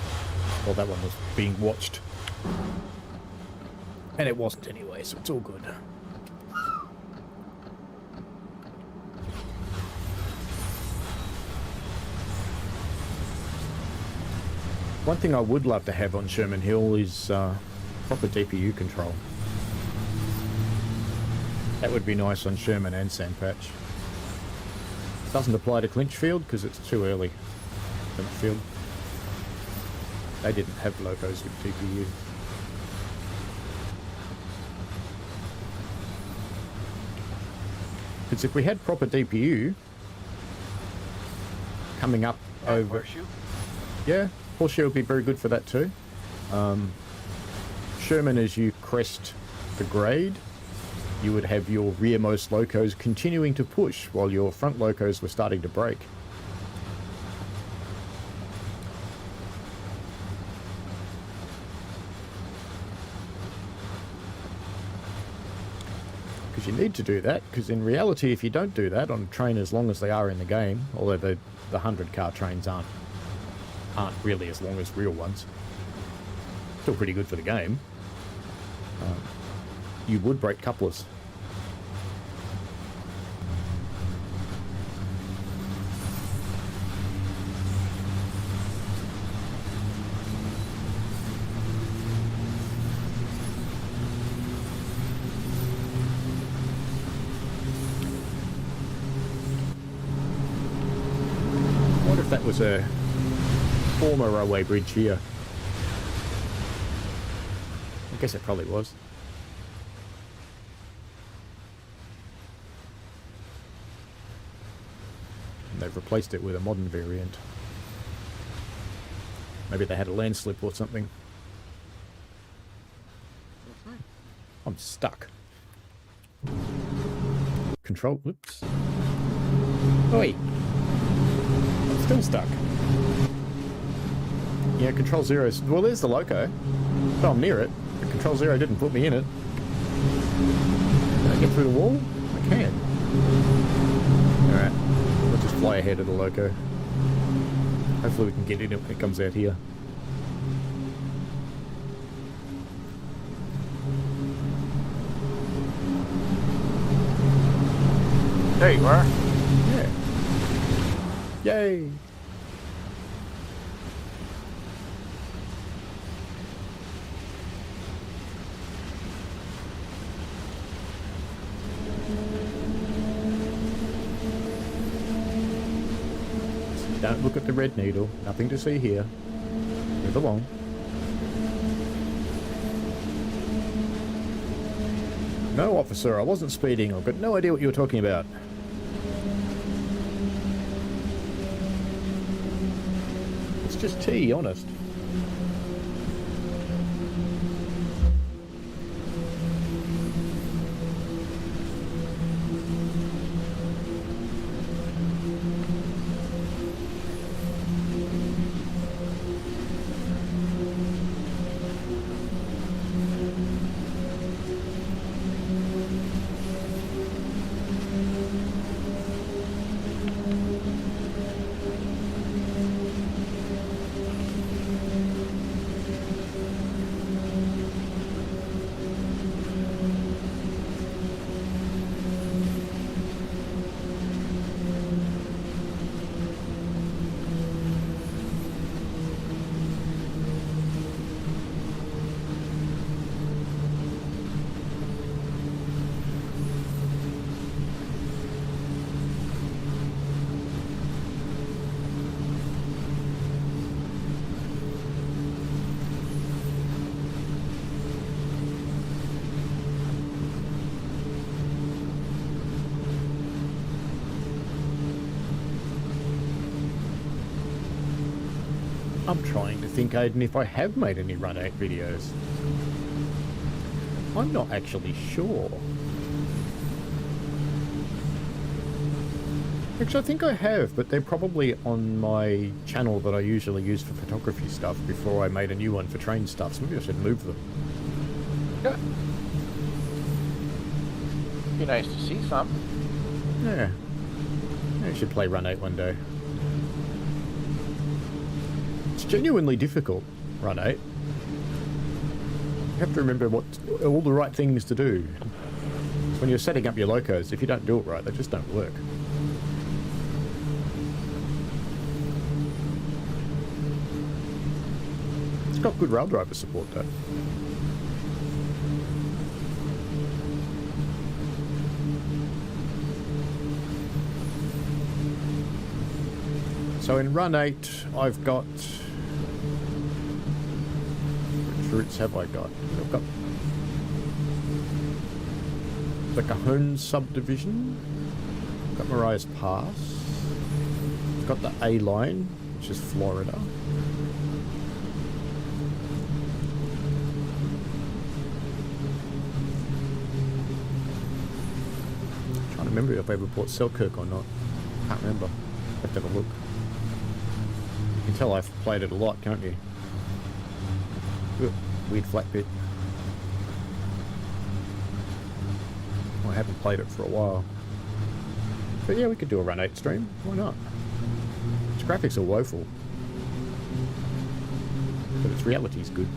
well, that one was being watched. And it wasn't anyway, so it's all good. One thing I would love to have on Sherman Hill is proper DPU control. That would be nice on Sherman and Sandpatch. Doesn't apply to Clinchfield because it's too early. Clinchfield. They didn't have locos with DPU. Because if we had proper DPU coming up over... Horseshoe? Yeah, Horseshoe would be very good for that too. Sherman, as you crest the grade, you would have your rearmost locos continuing to push while your front locos were starting to brake. Because you need to do that, because in reality, if you don't do that on a train as long as they are in the game, although the 100-car trains aren't really as long as real ones, still pretty good for the game, you would break couplers. I wonder if that was a former railway bridge here. I guess it probably was. they've replaced it with a modern variant. Maybe they had a landslip or something. I'm stuck. Control, whoops. Oi! I'm still stuck. Yeah, Control Zero's... Well, there's the loco. Oh, I'm near it. But Control Zero didn't put me in it. Can I get through the wall? I can. Alright. We'll just fly ahead of the loco. Hopefully we can get in it when it comes out here. There you are. Yeah. Yay! Don't look at the red needle. Nothing to see here. Move along. No, officer, I wasn't speeding. I've got no idea what you were talking about. It's just tea, honest. I'm trying to think, Aiden, if I have made any Run 8 videos. I'm not actually sure. Actually, I think I have, but they're probably on my channel that I usually use for photography stuff before I made a new one for train stuff, so maybe I should move them. Yeah. Be nice to see some. Yeah. I should play Run 8 one day. It's genuinely difficult, Run 8. You have to remember all the right things to do. When you're setting up your locos, if you don't do it right, they just don't work. It's got good rail driver support though. So in Run 8, I've got... Which routes have I got? I've got the Cajon subdivision. I've got Mariah's Pass. I've got the A line, which is Florida. I'm trying to remember if I ever bought Selkirk or not. Can't remember. Have to have a look. You can tell I've played it a lot, can't you? Ugh, weird flat bit. I haven't played it for a while. But yeah, we could do a Run 8 stream. Why not? Its graphics are woeful. But its reality's good.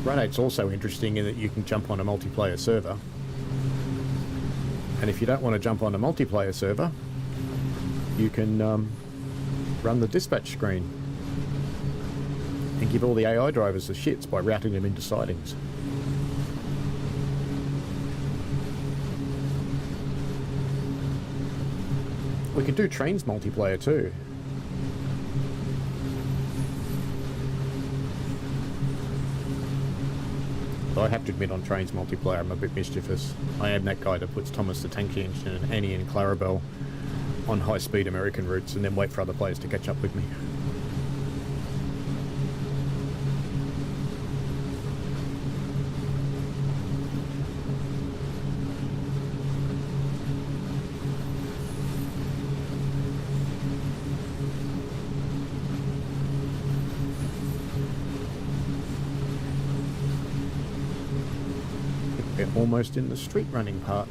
Run 8's also interesting in that you can jump on a multiplayer server. And if you don't want to jump on a multiplayer server, you can run the dispatch screen and give all the AI drivers the shits by routing them into sidings. We can do trains multiplayer too. Although I have to admit, on Trains multiplayer, I'm a bit mischievous. I am that guy that puts Thomas the Tank Engine and Annie and Clarabelle on high-speed American routes and then wait for other players to catch up with me. We're almost in the street running part.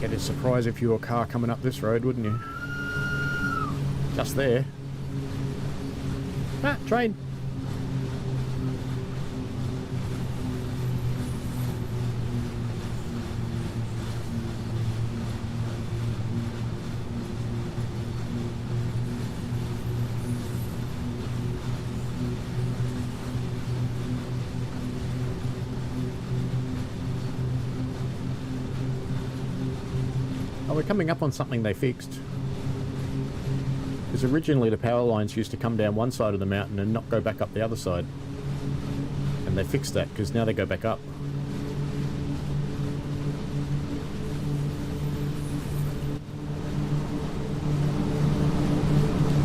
Get a surprise if you were a car coming up this road, wouldn't you? Just there. Ah, train! Oh, we're coming up on something they fixed. Because originally the power lines used to come down one side of the mountain and not go back up the other side. And they fixed that, because now they go back up.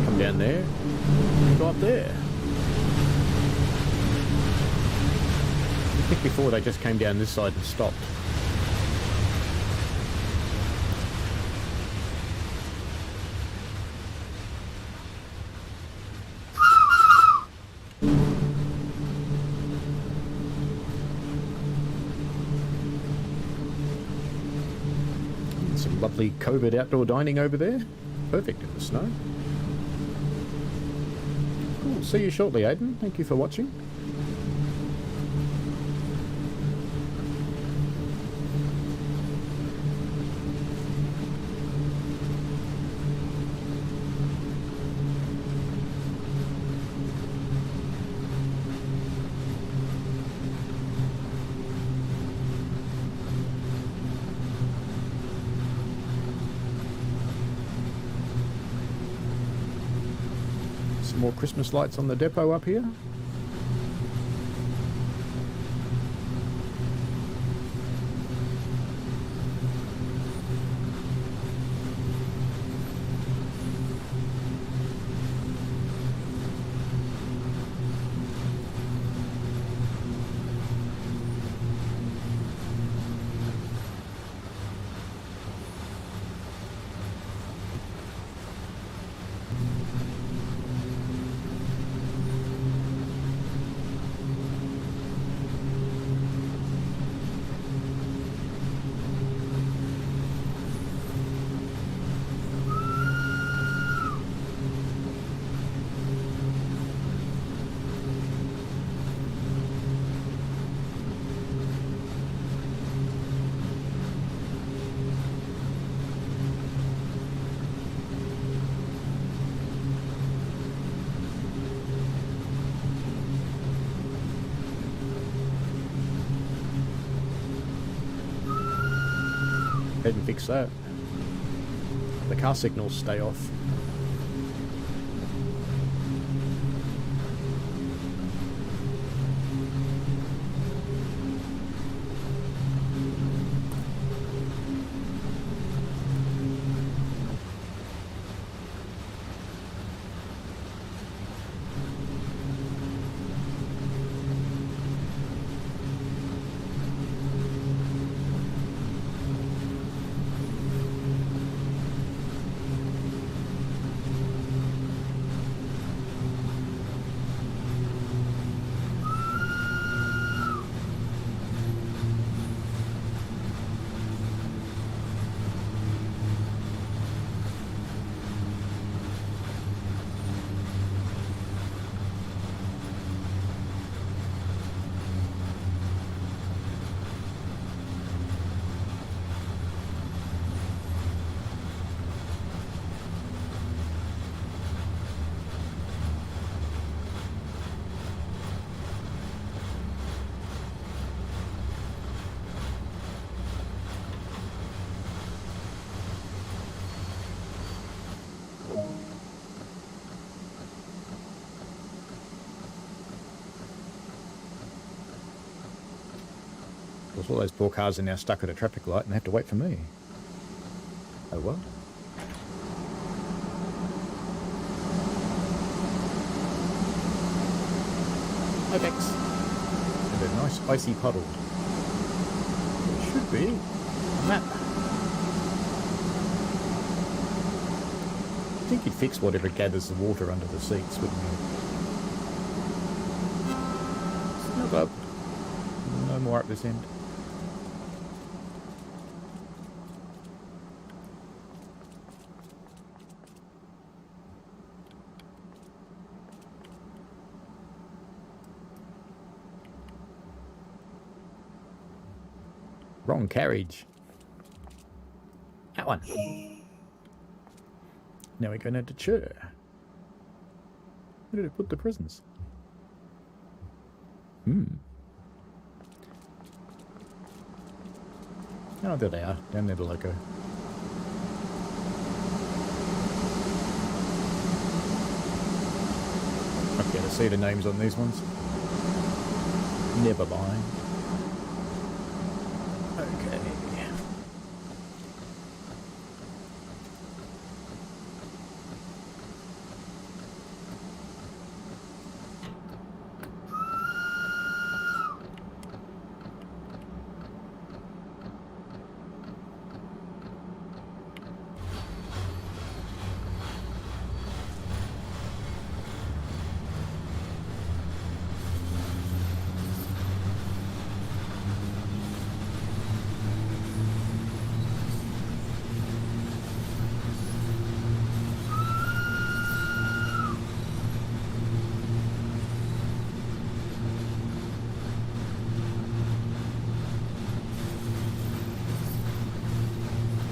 Come down there, go up there. I think before they just came down this side and stopped. Some lovely COVID outdoor dining over there. Perfect in the snow. Cool. See you shortly, Aidan. Thank you for watching. Some more Christmas lights on the depot up here. Didn't fix that. The car signals stay off. course, all those poor cars are now stuck at a traffic light and have to wait for me. Oh well. Hi, Bex. And a nice icy puddle. It should be a map. I think you'd fix whatever gathers the water under the seats, wouldn't you? Snug up. No more up this end. Wrong carriage. That one. Now we're going to church. Where did it put the presents? Oh, there they are. Down there, the loco. Okay, to see the names on these ones. Never mind. Okay.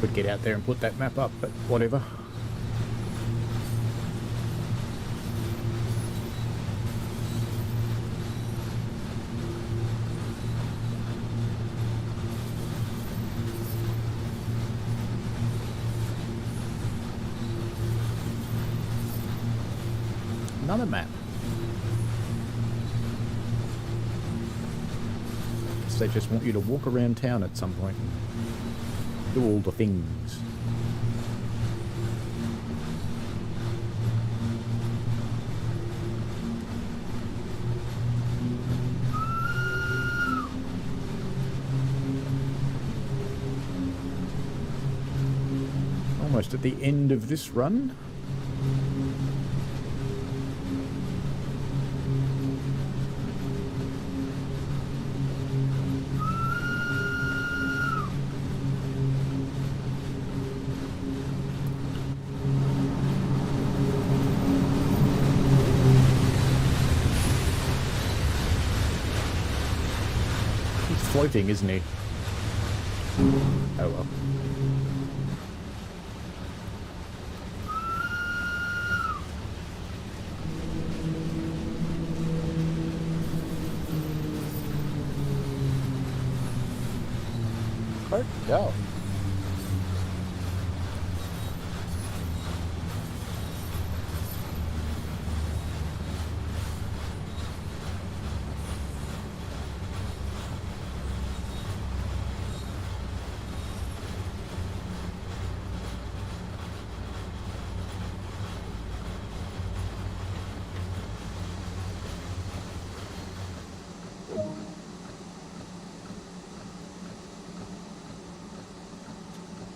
Would get out there and put that map up, but whatever. Another map. So they just want you to walk around town at some point and do all the things. Almost at the end of this run. Floating, isn't he? Oh well. Where'd it go?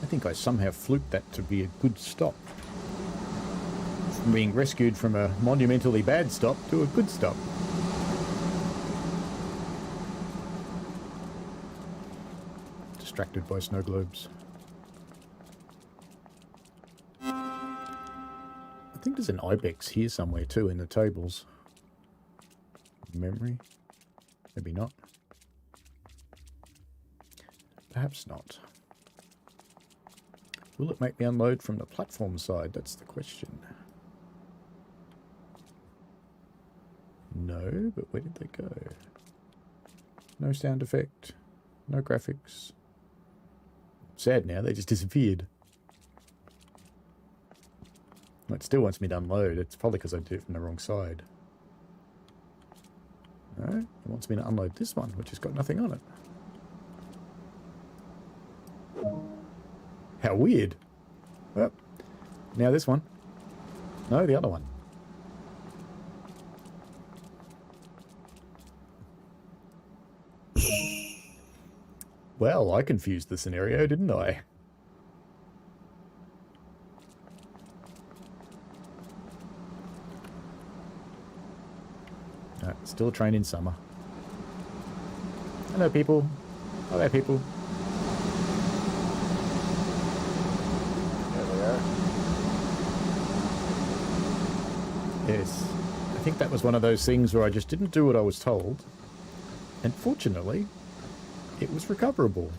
I think I somehow fluked that to be a good stop. From being rescued from a monumentally bad stop to a good stop. Distracted by snow globes. I think there's an ibex here somewhere too in the tables. Memory? Maybe not. Perhaps not. Will it make me unload from the platform side? That's the question. No, but where did they go? No sound effect. No graphics. Sad now, they just disappeared. Well, it still wants me to unload. It's probably because I did it from the wrong side. No, it wants me to unload this one, which has got nothing on it. How weird. Well, now this one. No, the other one. Well, I confused the scenario, didn't I? No, still a train in summer. Hello, people. Hello, people. There we are. Yes. I think that was one of those things where I just didn't do what I was told. And fortunately, it was recoverable.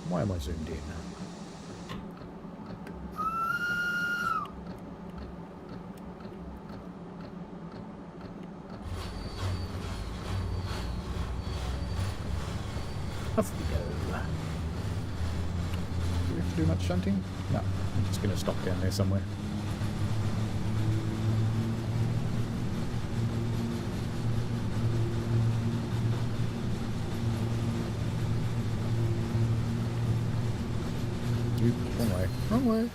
Why am I zoomed in? Off we go. Do we have to do much shunting? No, I'm just going to stop down there somewhere. Oop, wrong way. Wrong way.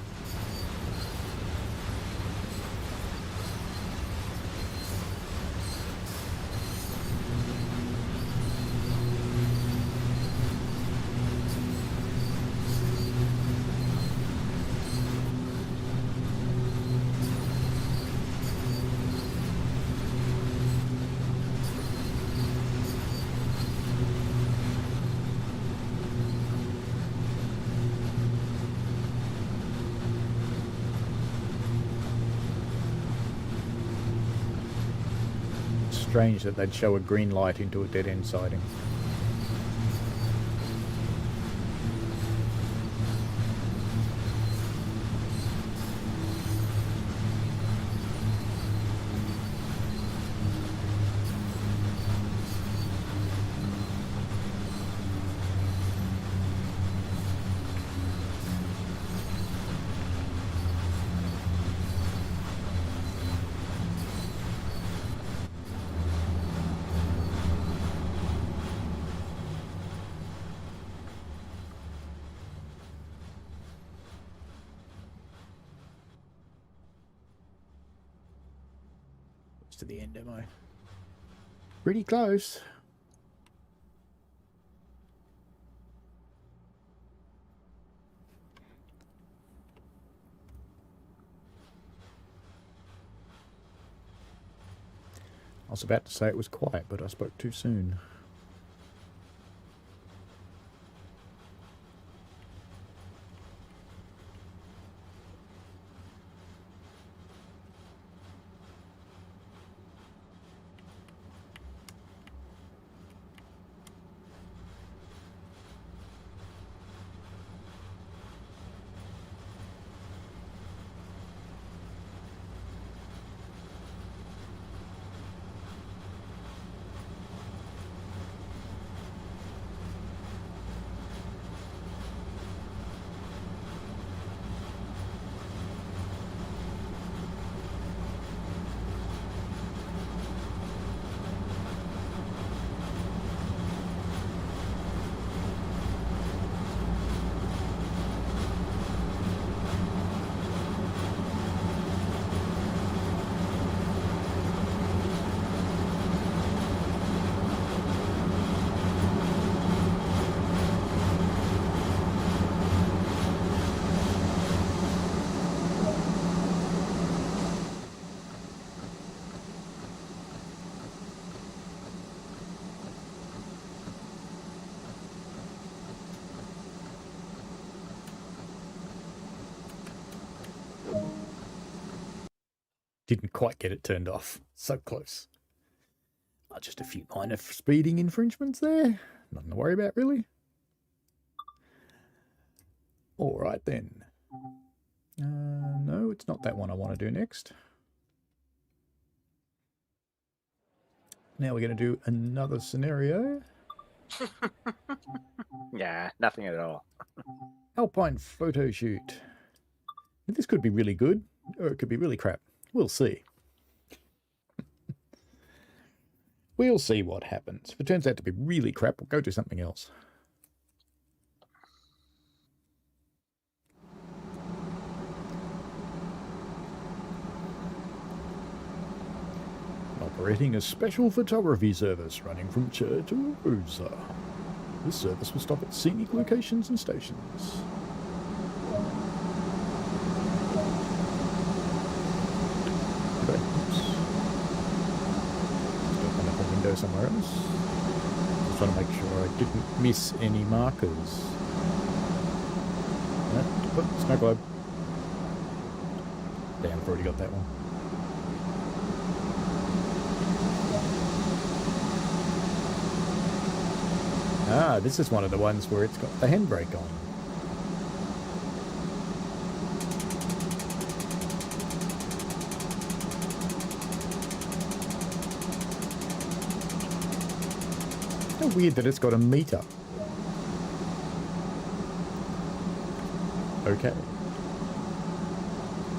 Strange that they'd show a green light into a dead-end siding. To the end, am I? Pretty close. I was about to say it was quiet, but I spoke too soon. Didn't quite get it turned off. So close. Oh, just a few minor speeding infringements there. Nothing to worry about, really. All right, then. No, it's not that one I want to do next. Now we're going to do another scenario. Yeah, nothing at all. Alpine photo shoot. This could be really good, or it could be really crap. We'll see. We'll see what happens. If it turns out to be really crap, we'll go do something else. Operating a special photography service running from Chur to Arosa. This service will stop at scenic locations and stations. Okay, oops. Just open up a window somewhere else. Just trying to make sure I didn't miss any markers. No, oh, snow globe. Damn, I've already got that one. Ah, this is one of the ones where it's got the handbrake on. How weird that it's got a meter. Okay.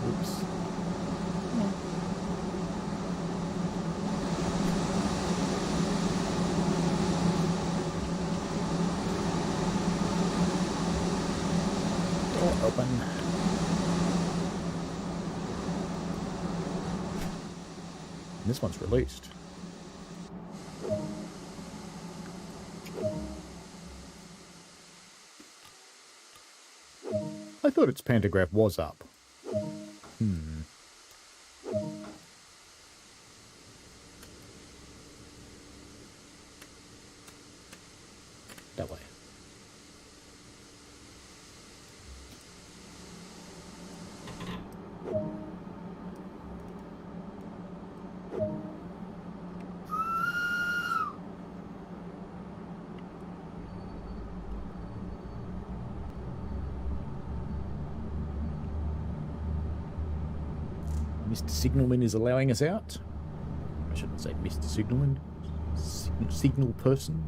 Oops. Door open. This one's released. I thought its pantograph was up. That way. Mr. Signalman is allowing us out. I shouldn't say Mr. Signalman. Signal person.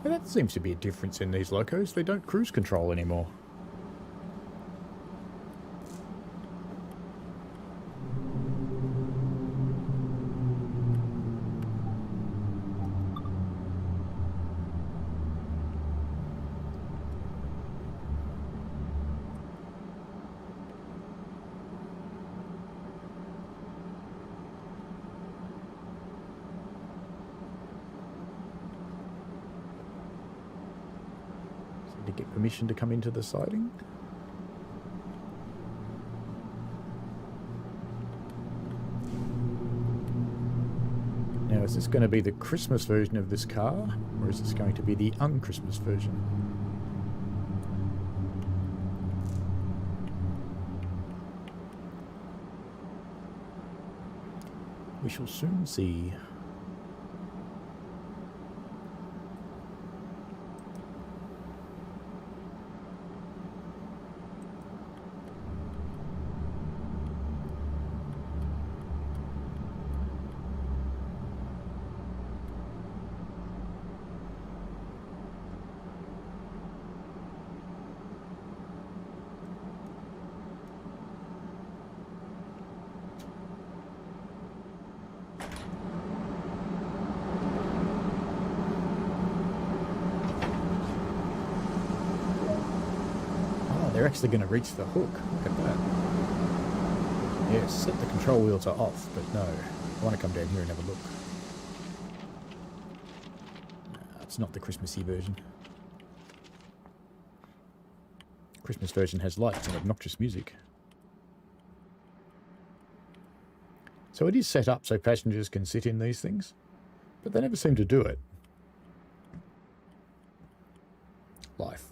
Now that seems to be a difference in these locos. They don't cruise control anymore. To get permission to come into the siding. Now, is this going to be the Christmas version of this car, or is this going to be the un-Christmas version? We shall soon see. They're actually going to reach the hook. Look at that. Yes, set the control wheel to off, but no. I want to come down here and have a look. It's not the Christmassy version. Christmas version has lights and obnoxious music. So it is set up so passengers can sit in these things, but they never seem to do it. Life.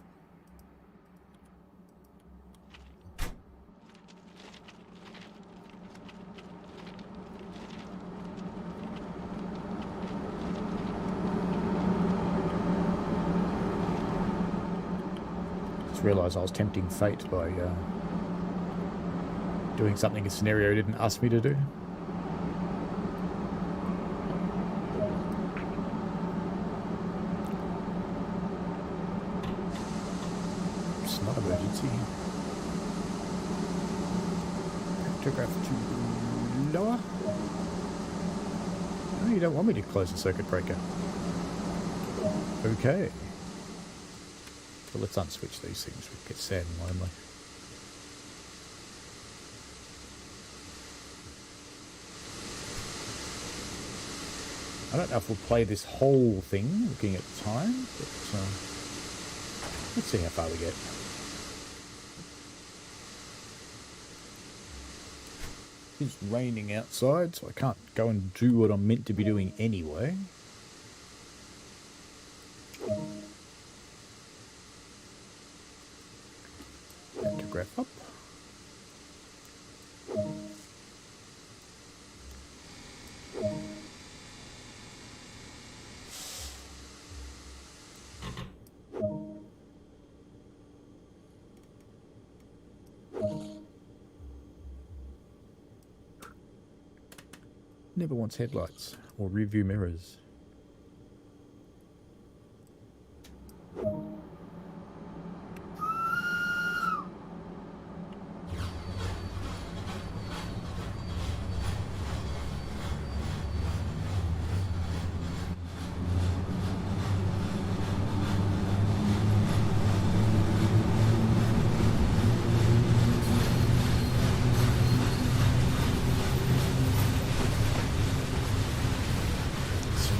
Realised I was tempting fate by Doing something a scenario didn't ask me to do. It's not emergency. Pantograph to lower. No, you don't want me to close the circuit breaker. Okay. Well, let's unswitch these things. We get sad and lonely. I don't know if we'll play this whole thing looking at the time, but let's see how far we get. It's raining outside, so I can't go and do what I'm meant to be doing anyway. Pantograph up. Never wants headlights or rear view mirrors.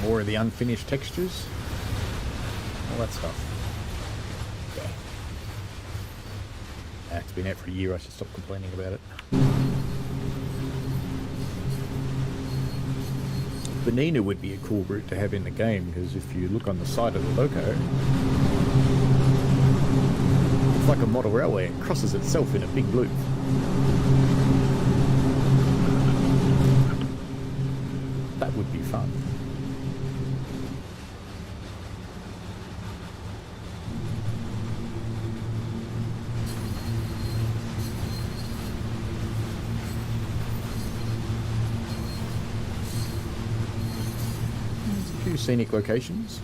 More of the unfinished textures, all that stuff. Okay. It's been out for a year, I should stop complaining about it. Linie would be a cool route to have in the game, because if you look on the side of the loco, it's like a model railway. It crosses itself in a big loop. That would be fun. Few scenic locations.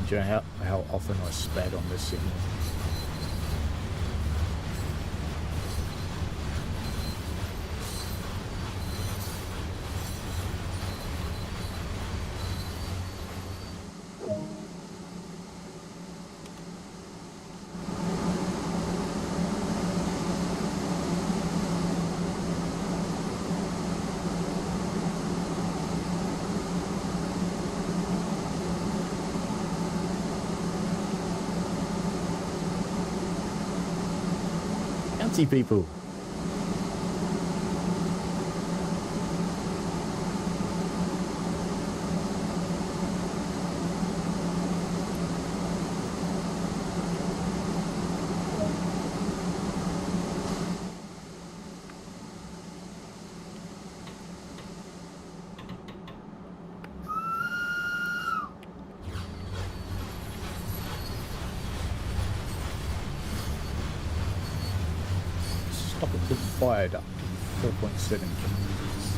Do you know how often I spat on this signal? People. Stop it with fired up to 4.7 kilometers.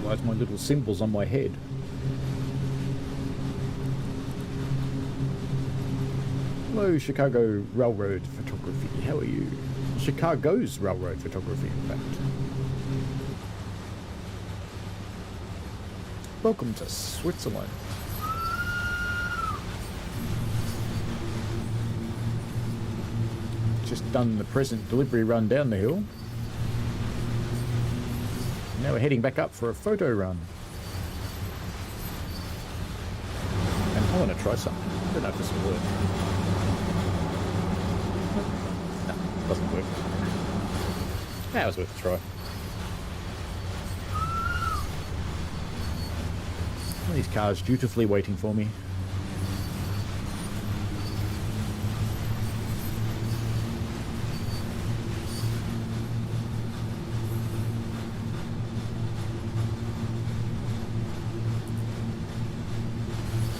realise my little symbols on my head. Hello, Chicago Railroad Photography. How are you? Chicago's Railroad Photography, in fact. Welcome to Switzerland. Just done the present delivery run down the hill. Now we're heading back up for a photo run. And I want to try something. I don't know if this will work. No, doesn't work. That was worth a try. These cars dutifully waiting for me.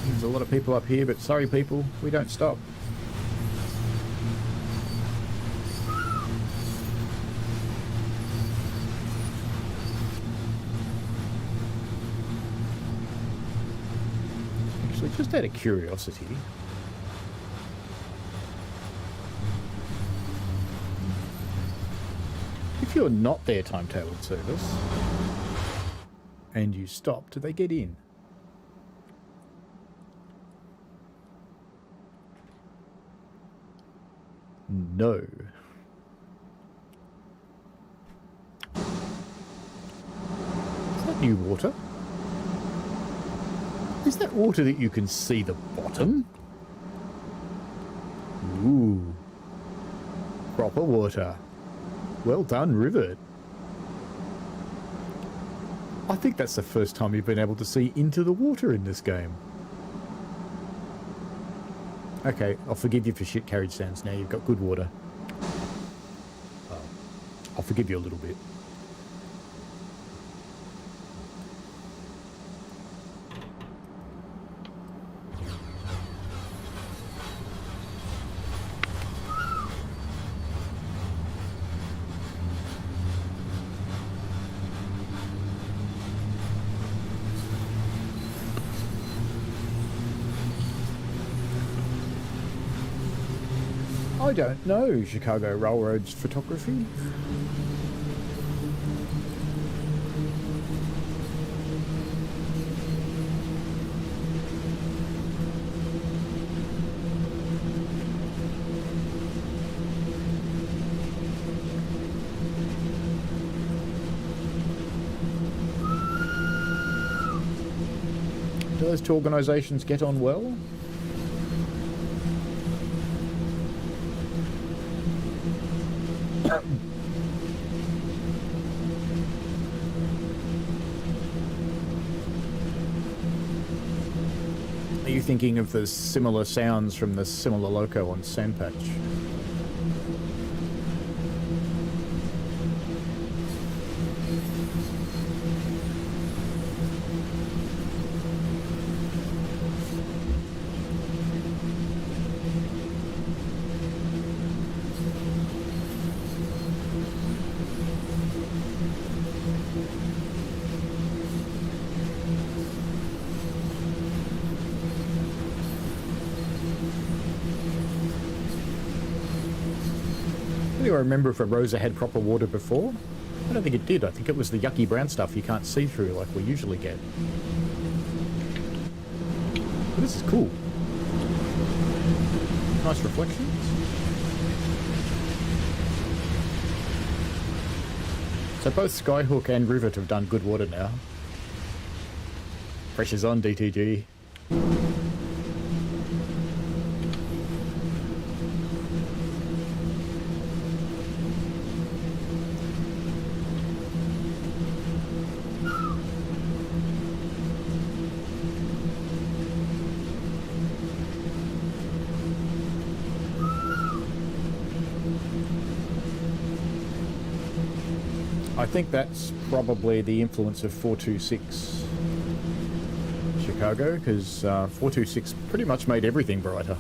There's a lot of people up here, but sorry people, we don't stop. Actually, just out of curiosity, if you're not their timetabled service and you stop, do they get in? No. Is that new water? Is that water that you can see the bottom? Ooh. Proper water. Well done, Rivet. I think that's the first time you've been able to see into the water in this game. Okay, I'll forgive you for shit carriage sounds now. You've got good water. I'll forgive you a little bit. I don't know Chicago Railroad's photography. Do those two organisations get on well? Are you thinking of the similar sounds from the similar loco on Sandpatch? I remember if Arosa had proper water before. I don't think it did. I think it was the yucky brown stuff you can't see through like we usually get. But this is cool. Nice reflections. So both Skyhook and Rivet have done good water now. Pressure's on, DTG. I think that's probably the influence of 426 Chicago, because 426 pretty much made everything brighter.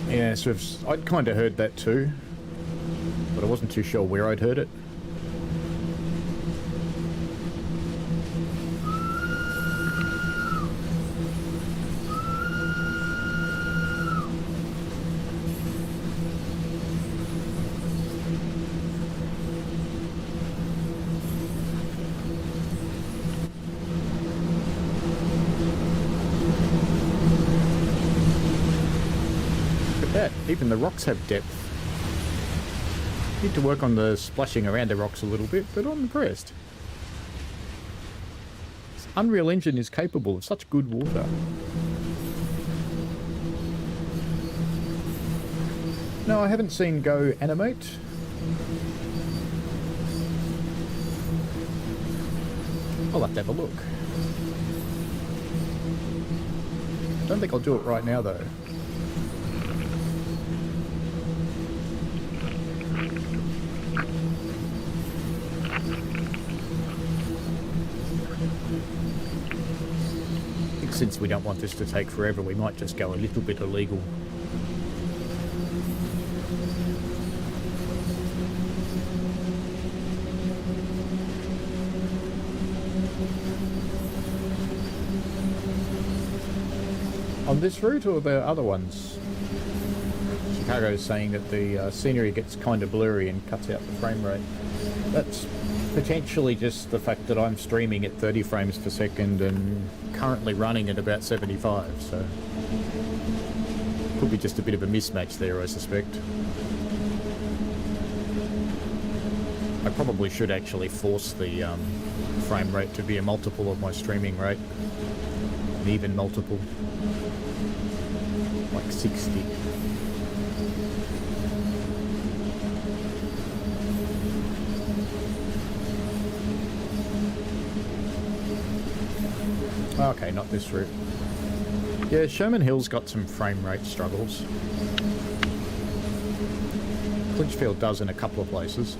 Yeah, so I'd kind of heard that too, but I wasn't too sure where I'd heard it. Even the rocks have depth. Need to work on the splashing around the rocks a little bit, but I'm impressed. This Unreal Engine is capable of such good water. No, I haven't seen Go animate. I'll have to have a look. Don't think I'll do it right now though. Since we don't want this to take forever, we might just go a little bit illegal. On this route or the other ones? Chicago's saying that the scenery gets kind of blurry and cuts out the frame rate. That's potentially just the fact that I'm streaming at 30 frames per second and currently running at about 75, so could be just a bit of a mismatch there, I suspect. I probably should actually force the frame rate to be a multiple of my streaming rate, an even multiple, like 60. Okay, not this route. Yeah, Sherman Hill's got some frame rate struggles. Clinchfield does in a couple of places.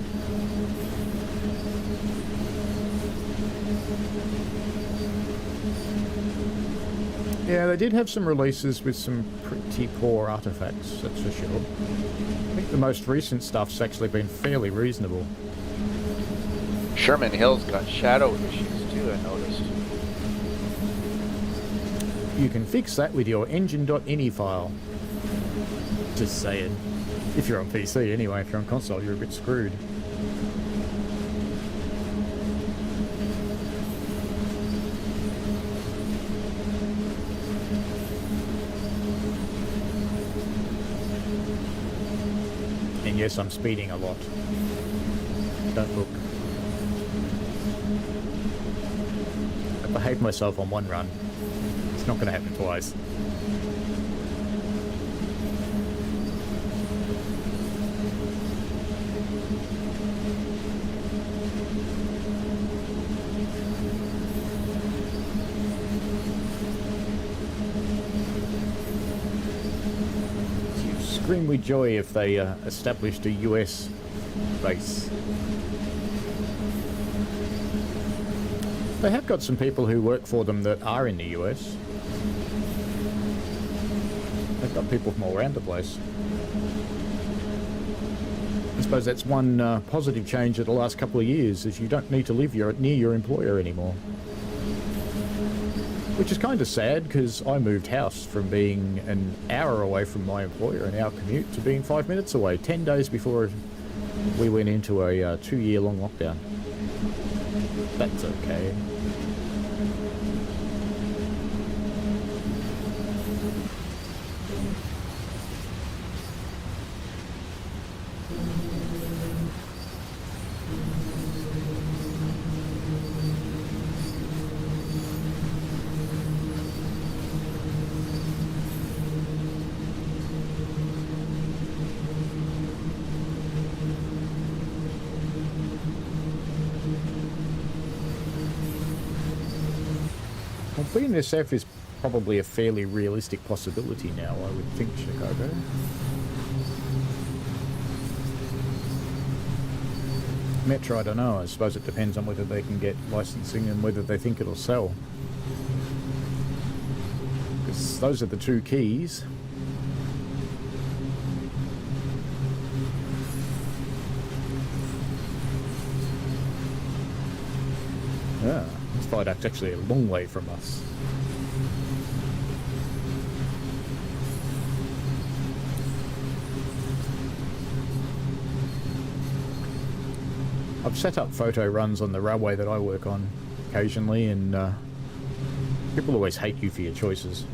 Yeah, they did have some releases with some pretty poor artifacts, that's for sure. I think the most recent stuff's actually been fairly reasonable. Sherman Hill's got shadow issues too, I noticed. You can fix that with your engine.ini file. Just saying. If you're on PC anyway, if you're on console, you're a bit screwed. And yes, I'm speeding a lot. Don't look. I behaved myself on one run. It's not going to happen twice. You'd scream with joy if they established a US base. They have got some people who work for them that are in the US. They've got people from all around the place. I suppose that's one positive change of the last couple of years, is you don't need to live near your employer anymore. Which is kind of sad, because I moved house from being an hour away from my employer, an hour commute, to being 5 minutes away, 10 days before we went into a 2-year-long lockdown. That's okay. Being SF is probably a fairly realistic possibility now, I would think, Chicago. Metro, I don't know. I suppose it depends on whether they can get licensing and whether they think it'll sell. Because those are the two keys. Yeah, this viaduct's actually a long way from us. I've set up photo runs on the railway that I work on occasionally, and people always hate you for your choices.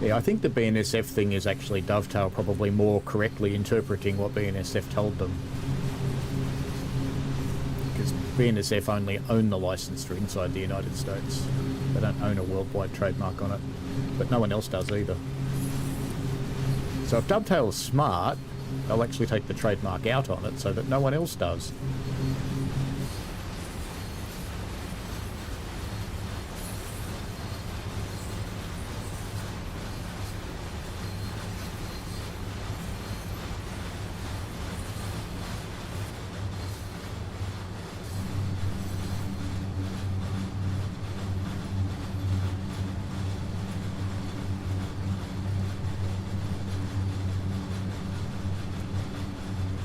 Yeah, I think the BNSF thing is actually Dovetail probably more correctly interpreting what BNSF told them. Because BNSF only own the license for inside the United States. They don't own a worldwide trademark on it. But no one else does either. So if Dovetail is smart, they'll actually take the trademark out on it so that no one else does.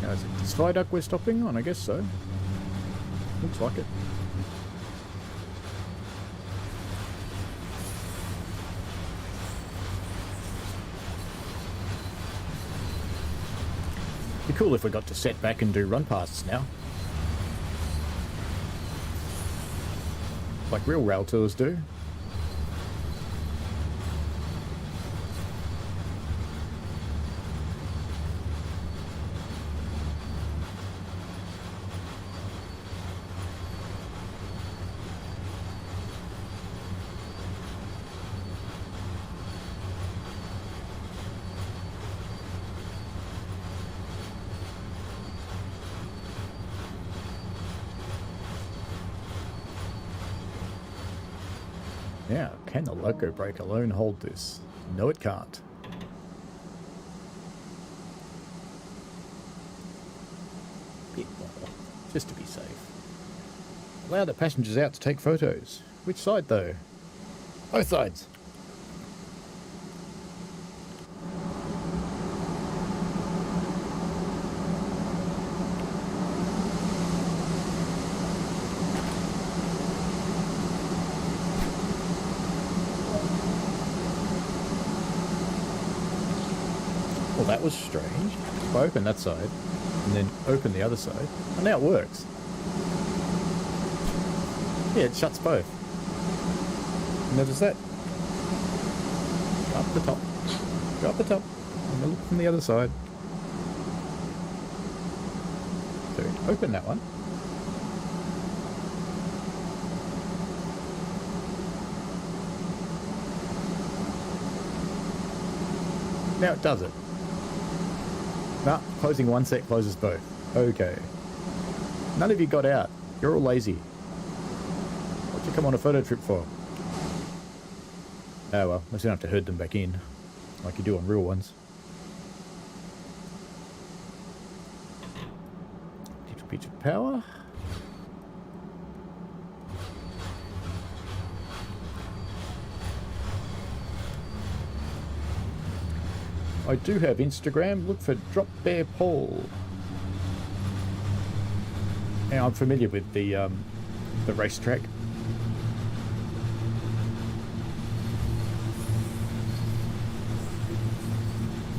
Now, is it this viaduct we're stopping on? I guess so. Looks like it. Be cool if we got to set back and do run pasts now. Like real rail tours do. Yeah, can the loco brake alone hold this? No, it can't. Bit more, just to be safe. Allow the passengers out to take photos. Which side, though? Both sides. Well, that was strange. If I open that side, and then open the other side, and now it works. Yeah, it shuts both. Notice that? Go up the top. Go up the top. And then look from the other side. So, open that one. Now it does it. Nah, closing one set closes both. Okay. None of you got out. You're all lazy. What'd you come on a photo trip for? Oh well, I just don't have to herd them back in, like you do on real ones. Little bit of power. I do have Instagram. Look for Drop Bear Paul. Now I'm familiar with the racetrack.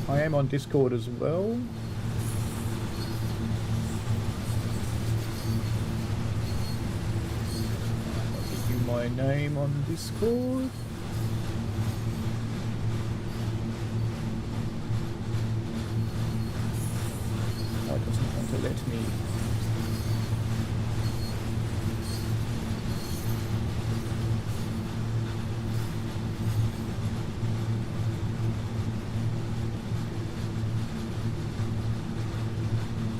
I am on Discord as well. I'll give you my name on Discord. Why doesn't it want to let me?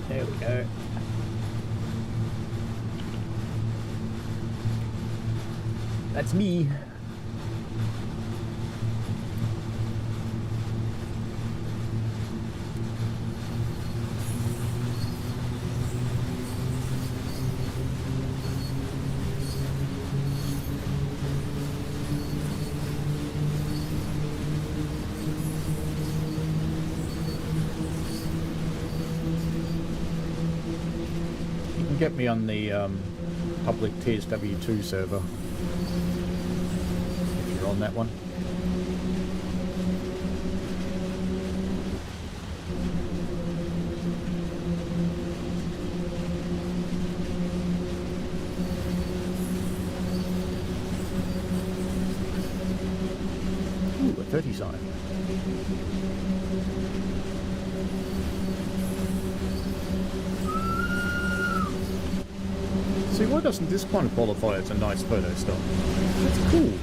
There we go. That's me. get me on the public TSW2 server if you're on that one. Ooh, a 30 sign. See, why doesn't this kind of qualify as a nice photo stop? That's cool.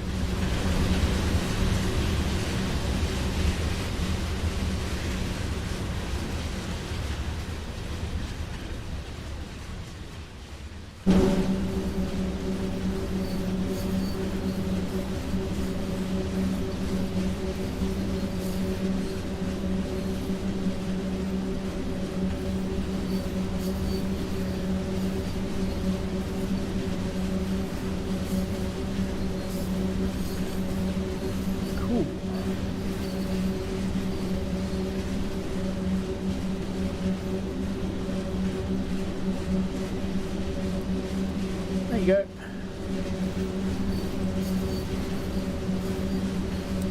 There you go.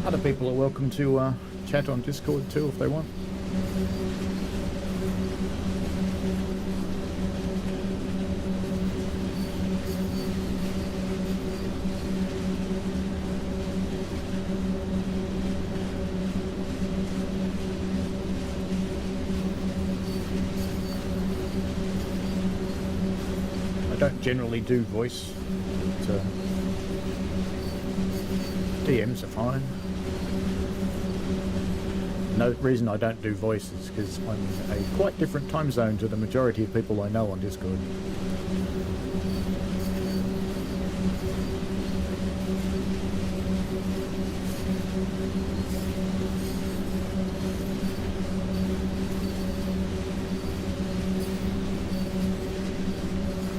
Other people are welcome to chat on Discord too if they want. I don't generally do voice, but DMs are fine. No reason I don't do voice is because I'm in a quite different time zone to the majority of people I know on Discord.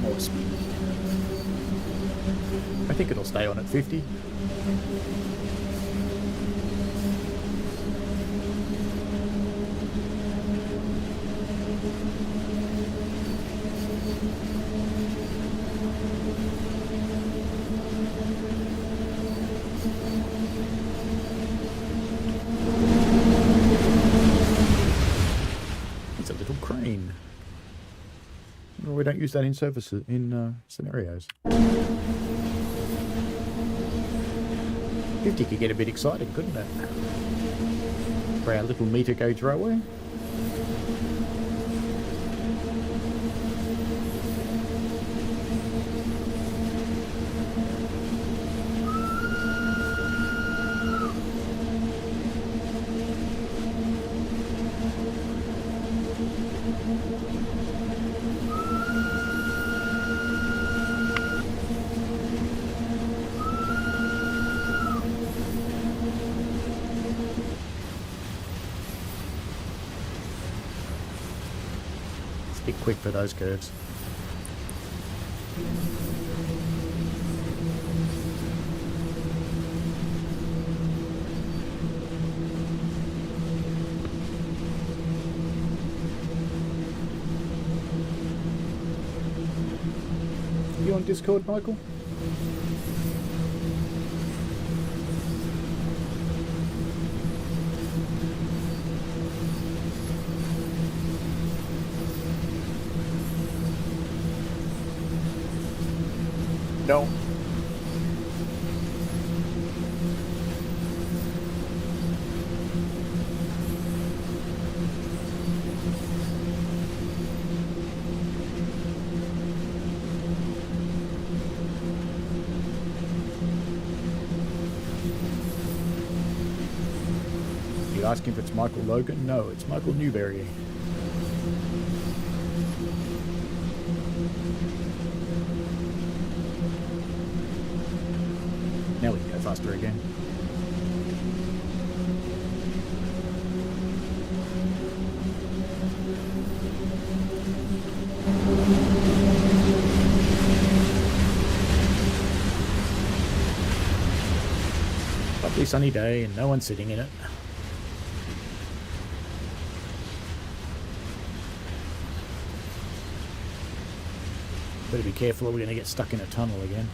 More speed. I think it'll stay on at 50. It's a little crane. Well, we don't use that in services, in scenarios. 50 could get a bit exciting, couldn't it? For our little meter gauge railway. Bit quick for those curves. You on Discord, Michael? No. You asking if it's Michael Logan? No, it's Michael Newberry. Now we can go faster again. Lovely sunny day and no one sitting in it. Better be careful or we're going to get stuck in a tunnel again.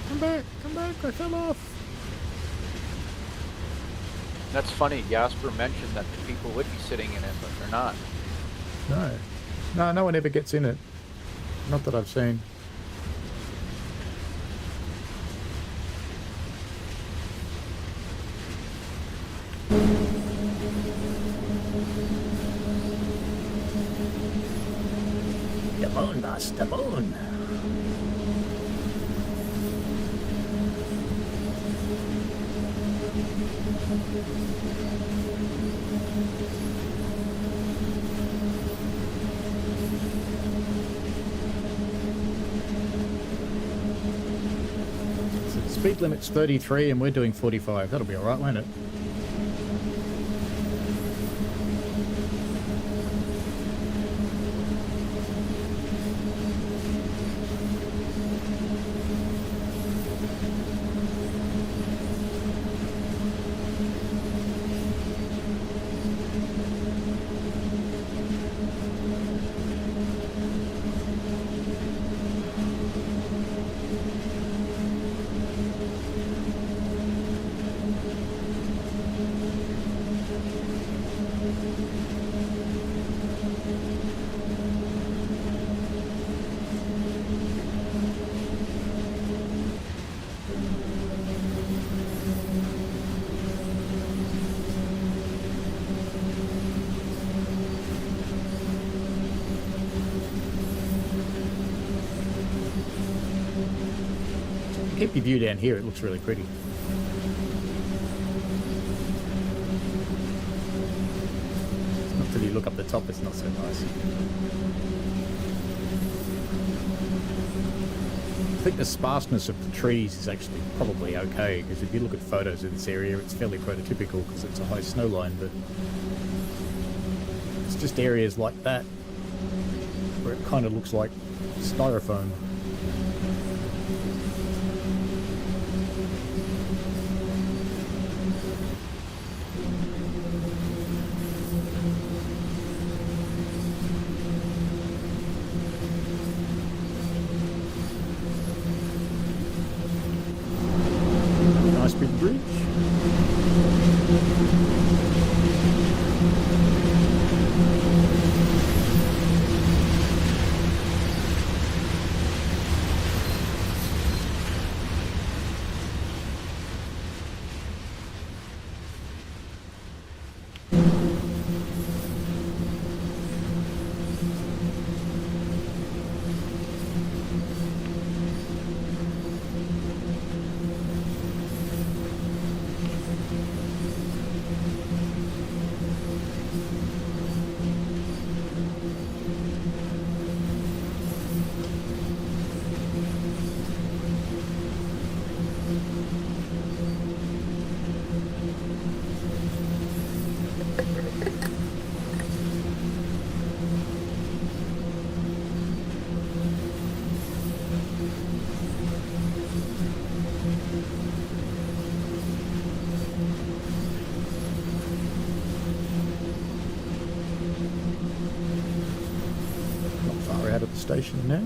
Come back, I fell off. That's funny. Jasper mentioned that the people would be sitting in it, but they're not. No one ever gets in it. Not that I've seen. The moon, boss, the moon. So the speed limit's 33 and we're doing 45. That'll be alright, won't it? Keep your view down here, it looks really pretty. Not till you look up the top, it's not so nice. I think the sparseness of the trees is actually probably okay, because if you look at photos of this area, it's fairly prototypical because it's a high snow line, but it's just areas like that where it kind of looks like styrofoam. Nice big bridge. Not far out of the station now.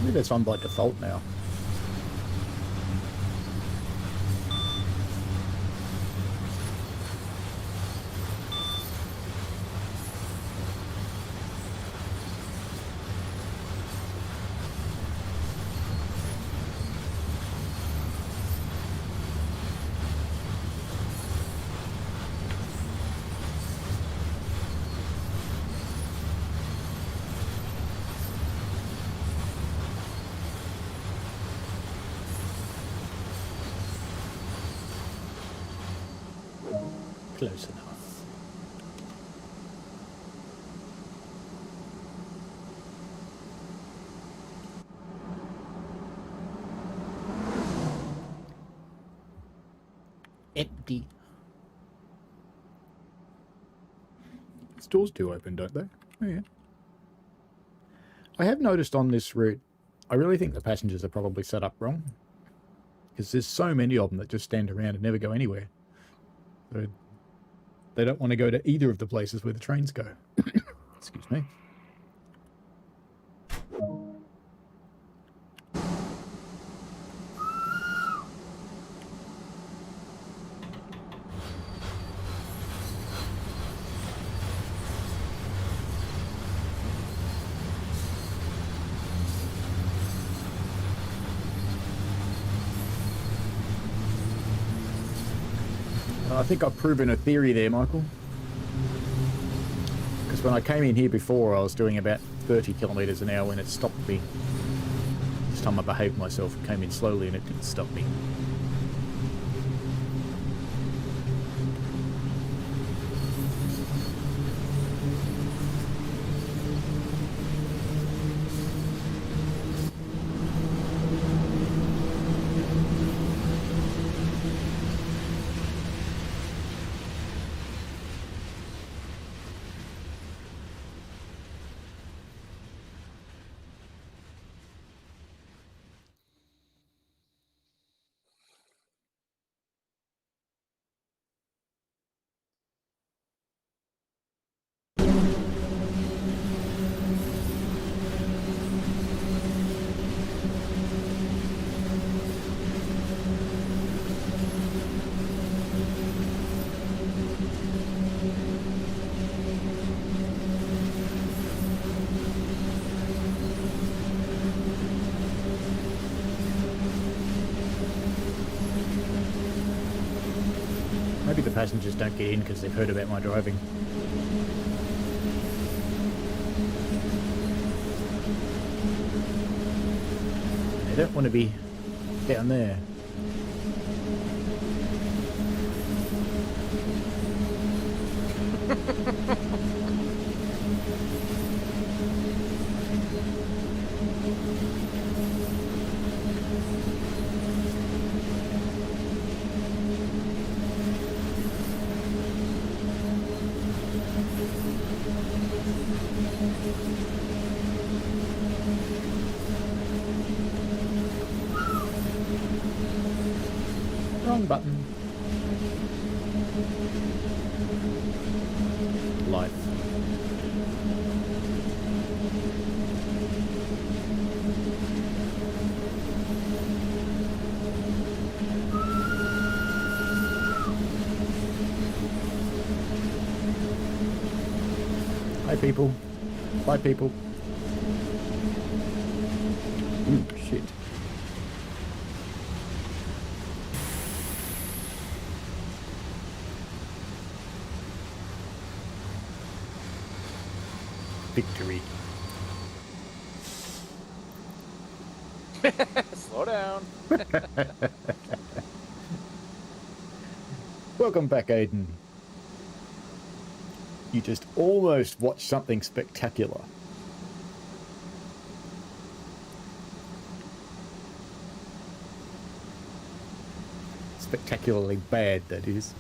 Maybe that's on by default now. Close enough. Empty. Stores do open, don't they? Oh, yeah. I have noticed on this route, I really think the passengers are probably set up wrong. Because there's so many of them that just stand around and never go anywhere. So they don't want to go to either of the places where the trains go. Excuse me. I think I've proven a theory there, Michael. Because when I came in here before, I was doing about 30 kilometres an hour when it stopped me. This time I behaved myself and came in slowly and it didn't stop me. Maybe the passengers don't get in because they've heard about my driving. They don't want to be down there. Wrong button. Life. Hi people. Bye people. Ooh, shit. Victory. Slow down. Welcome back, Aiden. You just almost watched something spectacular. Spectacularly bad, that is.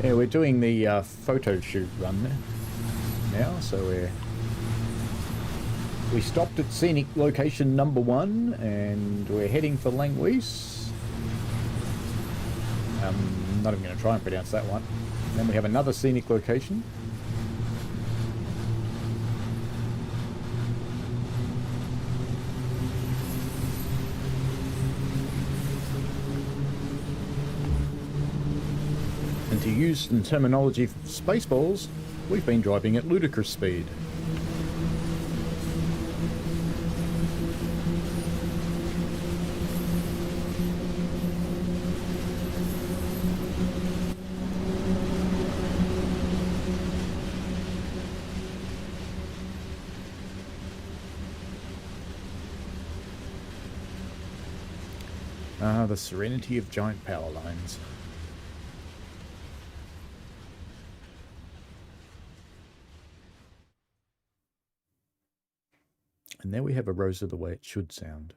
Yeah, we're doing the photo shoot run now, so we stopped at scenic location number 1 and we're heading for Langwys. Not even going to try and pronounce that one. And then we have another scenic location. To use the terminology of Spaceballs, we've been driving at ludicrous speed. The serenity of giant power lines. And there we have Arosa the way it should sound.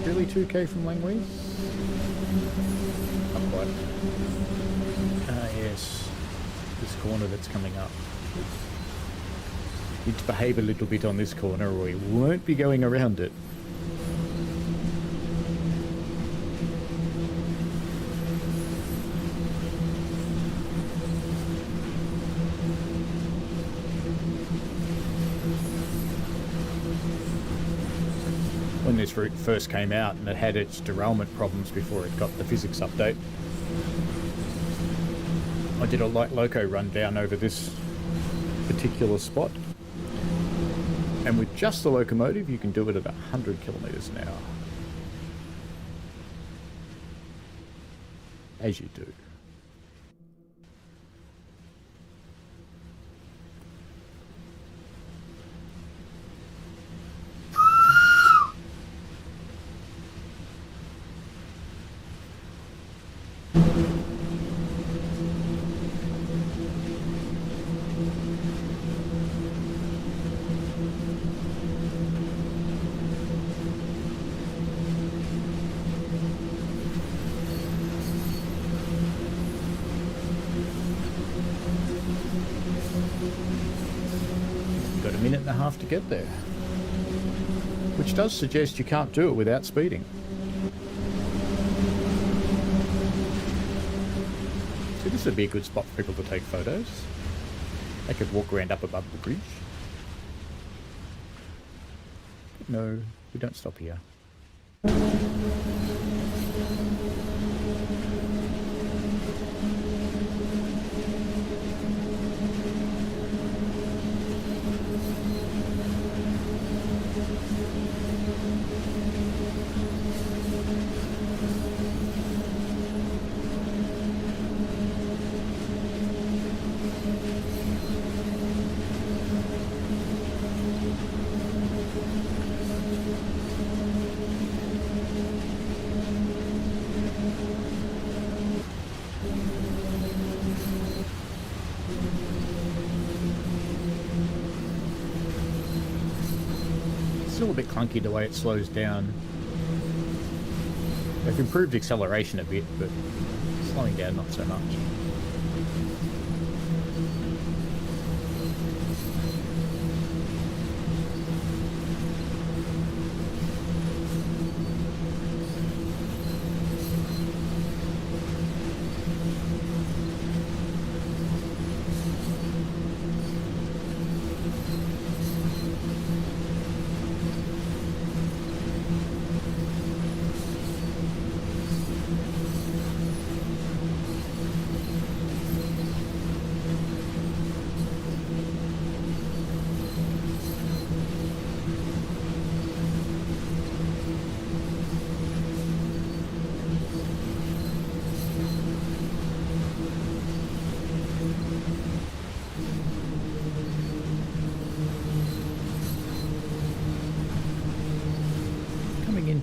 Really 2k from Langley? Not quite. Ah yes, this corner that's coming up. Need to behave a little bit on this corner or we won't be going around it. When this route first came out and it had its derailment problems before it got the physics update, I did a light loco run down over this particular spot, and with just the locomotive you can do it at 100 kilometers an hour. As you do. Got a minute and a half to get there, which does suggest you can't do it without speeding. So this would be a good spot for people to take photos. They could walk around up above the bridge. But no, we don't stop here. Still a bit clunky the way it slows down. They've improved acceleration a bit, but slowing down not so much.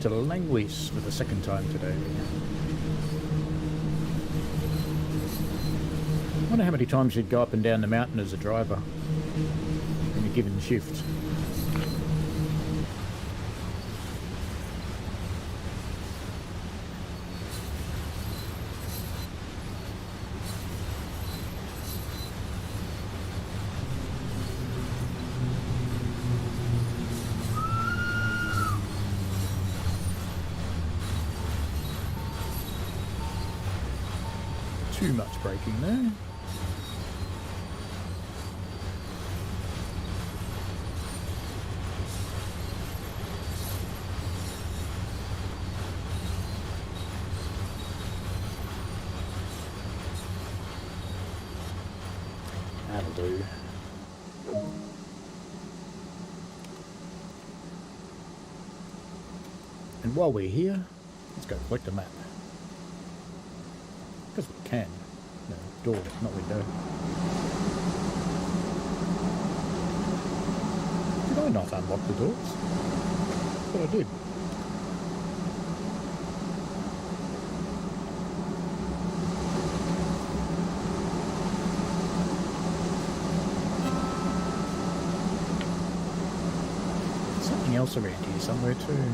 To Langley's for the second time today. I wonder how many times you'd go up and down the mountain as a driver. How many given shift. Too much braking there. That'll do. And while we're here, let's go collect a map. Because we can. No, door, not window. Did I not unlock the doors? But I did. There's something else around here somewhere too.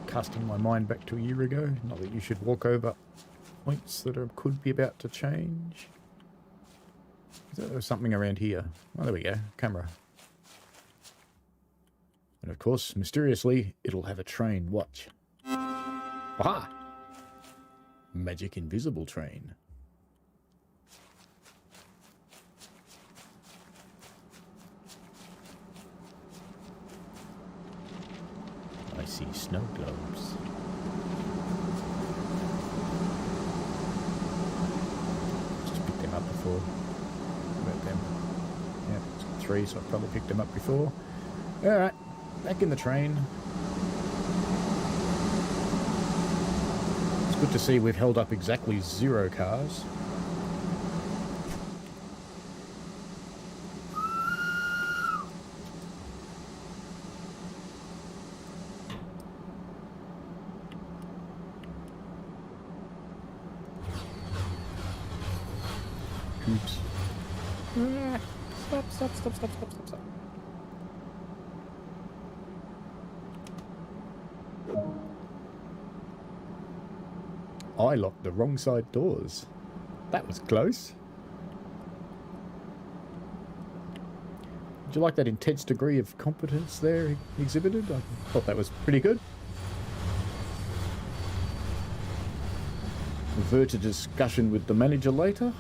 Casting my mind back to a year ago. Not that you should walk over points that could be about to change. There was something around here. Oh, there we go. Camera. And of course, mysteriously, it'll have a train. Watch. Aha! Magic invisible train. I see snow globes. Just picked them up before. About them. Yeah, it's 3, so I probably picked them up before. Alright, back in the train. It's good to see we've held up exactly 0 cars. Oops. Stop. I locked the wrong side doors. That was close. Did you like that intense degree of competence there exhibited? I thought that was pretty good. Refer to discussion with the manager later.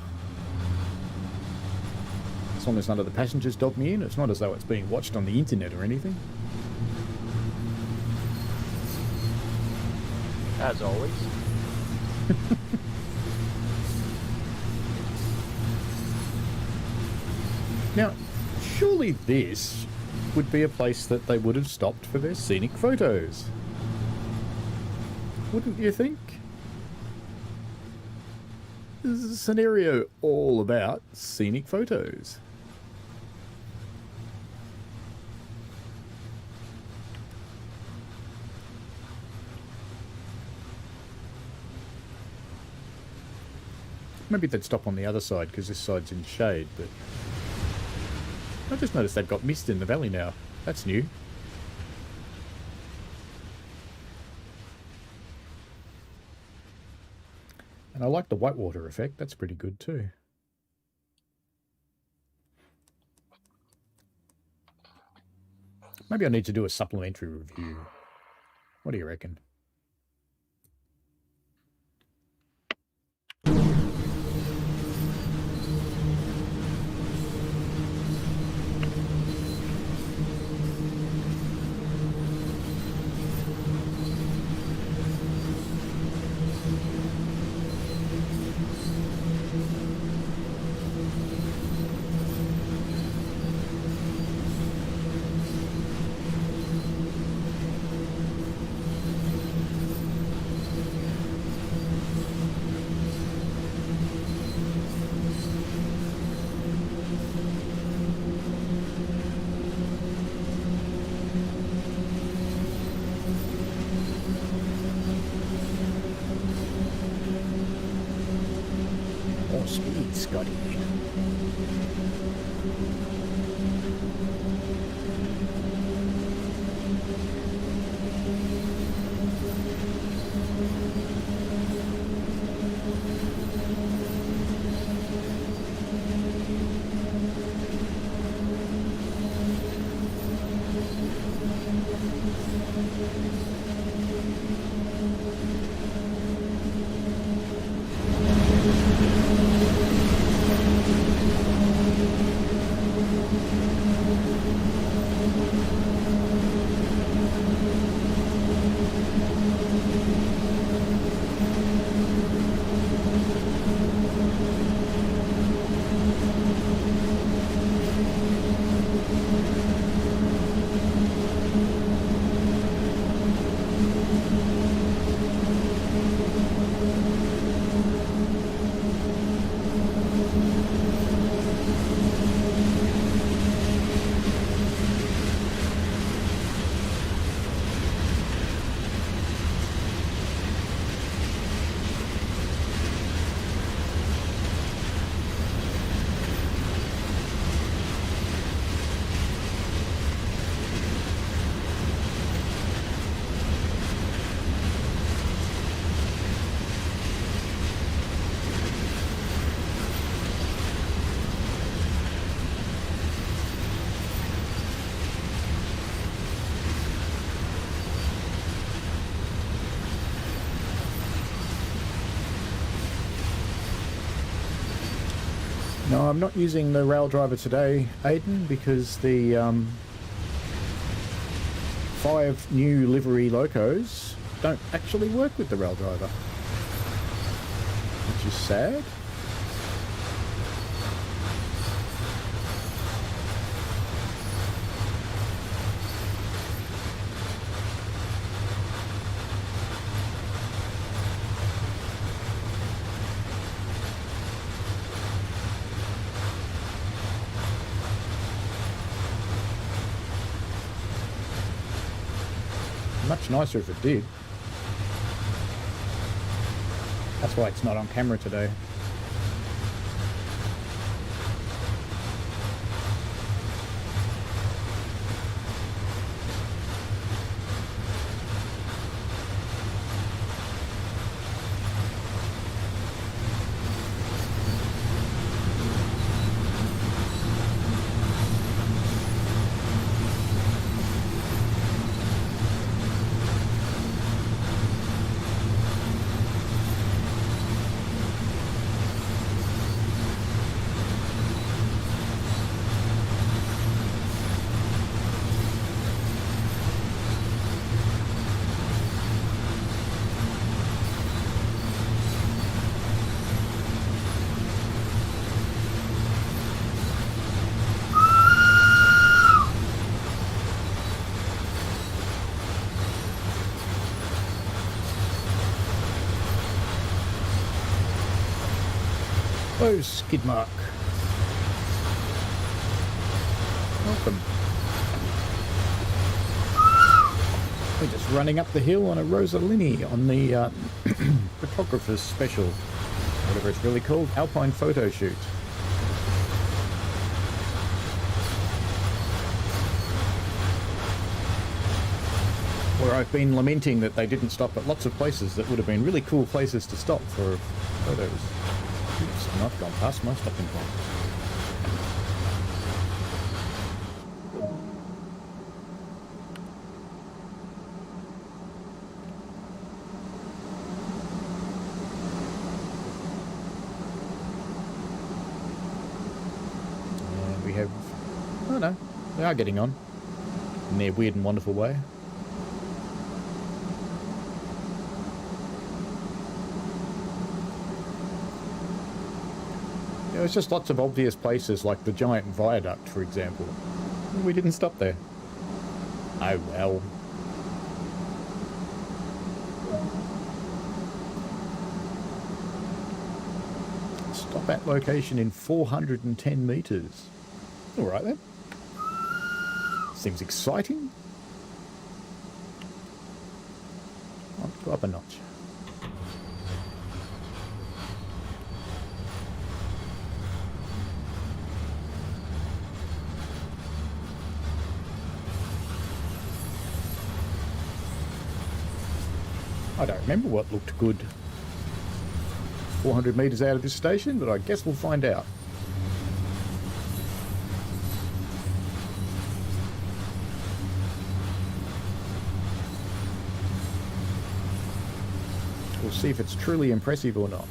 As long as none of the passengers dob me in, it's not as though it's being watched on the internet or anything. As always. Now, surely this would be a place that they would have stopped for their scenic photos. Wouldn't you think? This is a scenario all about scenic photos. Maybe they'd stop on the other side because this side's in shade, but I just noticed they've got mist in the valley now. That's new. And I like the whitewater effect. That's pretty good too. Maybe I need to do a supplementary review. What do you reckon? More speed, Scotty. No, I'm not using the rail driver today, Aidan, because the 5 new livery locos don't actually work with the rail driver, which is sad. Much nicer if it did. That's why it's not on camera today. Hello, Skidmark. Welcome. We're just running up the hill on Arosa Linie on the photographer's special, whatever it's really called, Alpine photo shoot. Where I've been lamenting that they didn't stop at lots of places that would have been really cool places to stop for photos. Oops, and I've gone past my stopping point. And we have... oh no, they are getting on in their weird and wonderful way. There's just lots of obvious places like the giant viaduct, for example. We didn't stop there. Oh well. Stop at location in 410 meters. All right then. Seems exciting. I'll go up a notch. I don't remember what looked good 400 metres out of this station, but I guess we'll find out. We'll see if it's truly impressive or not.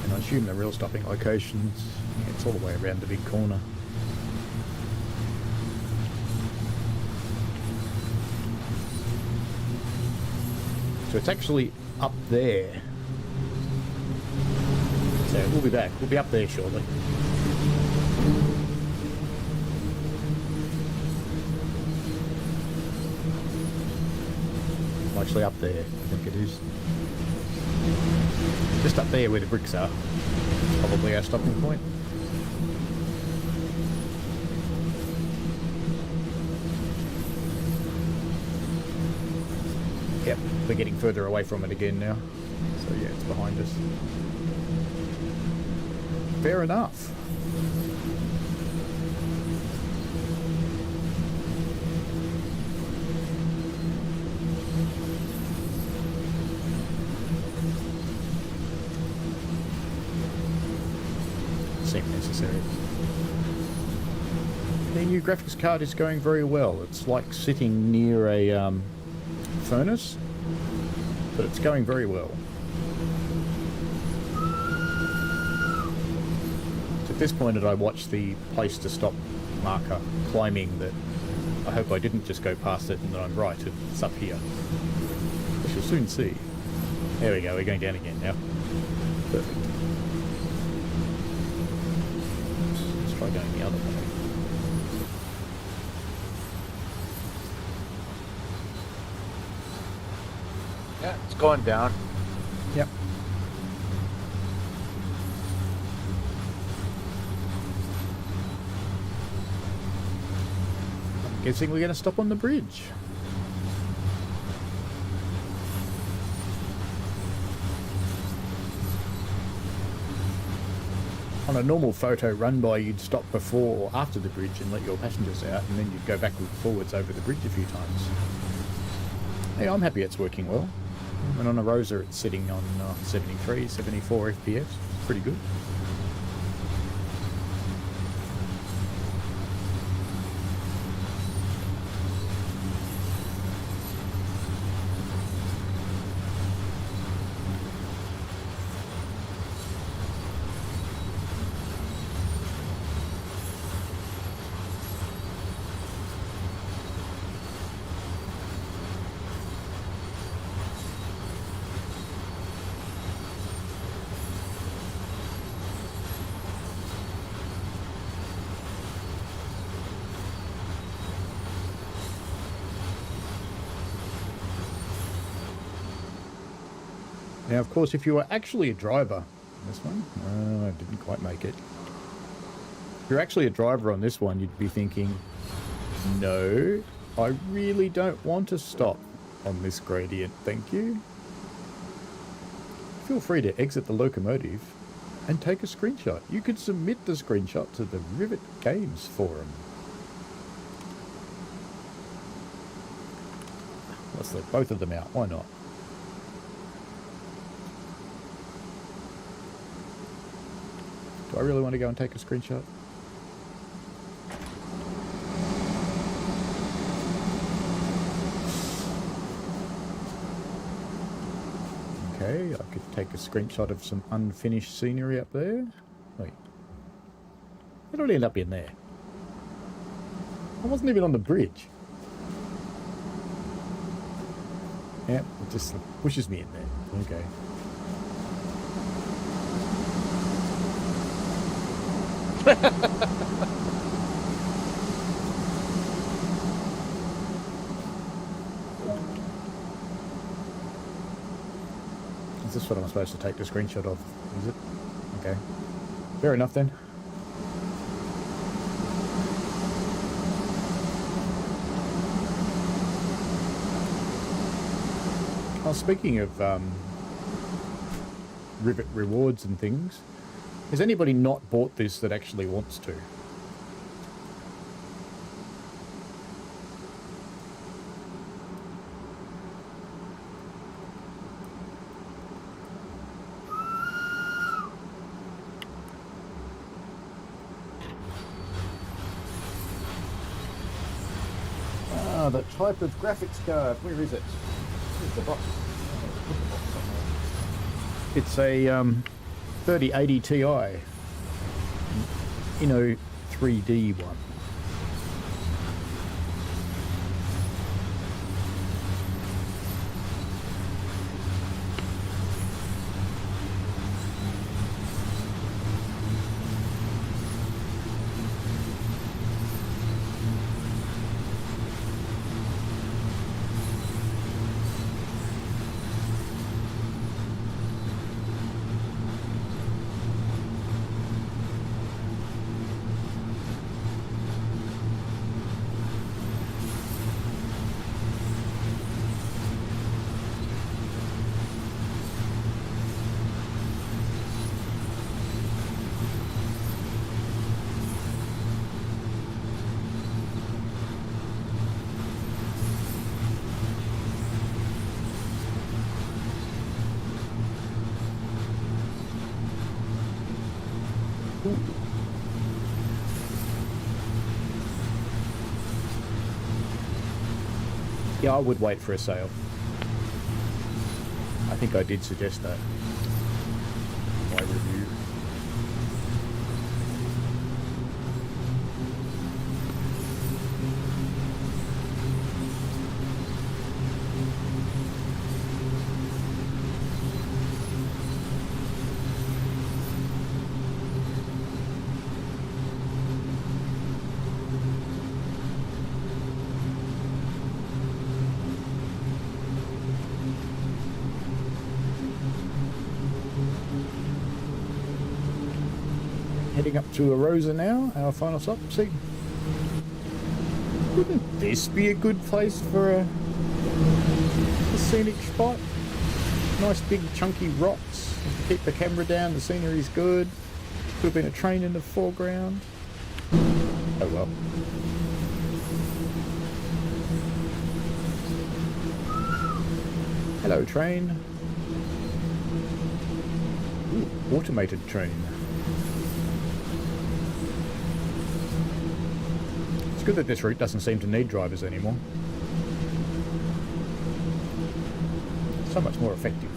And I assume the real stopping locations, it's all the way around the big corner. So it's actually up there. So we'll be back. We'll be up there shortly. Actually up there, I think it is. Just up there where the bricks are. Probably our stopping point. Yep, we're getting further away from it again now. So yeah, it's behind us. Fair enough. Seemed necessary. The new graphics card is going very well. It's like sitting near a furnace, but it's going very well. At this point, I watched the place to stop marker climbing that I hope I didn't just go past it and that I'm right. It's up here. We shall soon see. There we go. We're going down again now. Perfect. Let's try going the other way. Yeah, it's going down. Yep. I'm guessing we're going to stop on the bridge. On a normal photo run by, you'd stop before or after the bridge and let your passengers out, and then you'd go backwards and forwards over the bridge a few times. Hey, I'm happy it's working well. And on Arosa it's sitting on 73, 74 FPS. Pretty good. Now, of course, if you were actually a driver, this one, I didn't quite make it. If you're actually a driver on this one, you'd be thinking, no, I really don't want to stop on this gradient, thank you. Feel free to exit the locomotive and take a screenshot. You could submit the screenshot to the Rivet Games forum. Let's let both of them out, why not? Do I really want to go and take a screenshot? Okay, I could take a screenshot of some unfinished scenery up there. Wait. How did I end up in there? I wasn't even on the bridge. Yeah, it just pushes me in there. Okay. Is this what I'm supposed to take the screenshot of? Is it? Okay. Fair enough then. Oh, speaking of Rivet rewards and things, Has anybody not bought this that actually wants to? Ah, the type of graphics card. Where is it? Where's the box? It's a 3080 Ti, Inno 3D one. Yeah, I would wait for a sale. I think I did suggest that in my review. Heading up to Arosa now, our final stop. See, wouldn't this be a good place for a scenic spot? Nice big chunky rocks. Keep the camera down, the scenery's good. Could have been a train in the foreground. Oh well. Hello, train. Ooh, automated train. It's good that this route doesn't seem to need drivers anymore. So much more effective.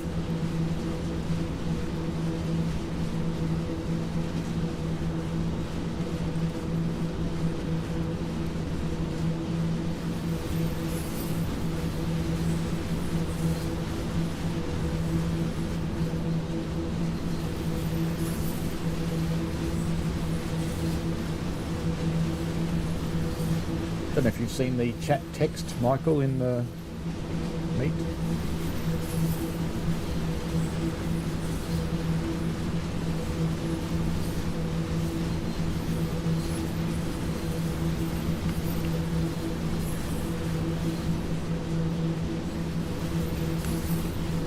Don't know if you've seen the chat text, Michael, in the meet.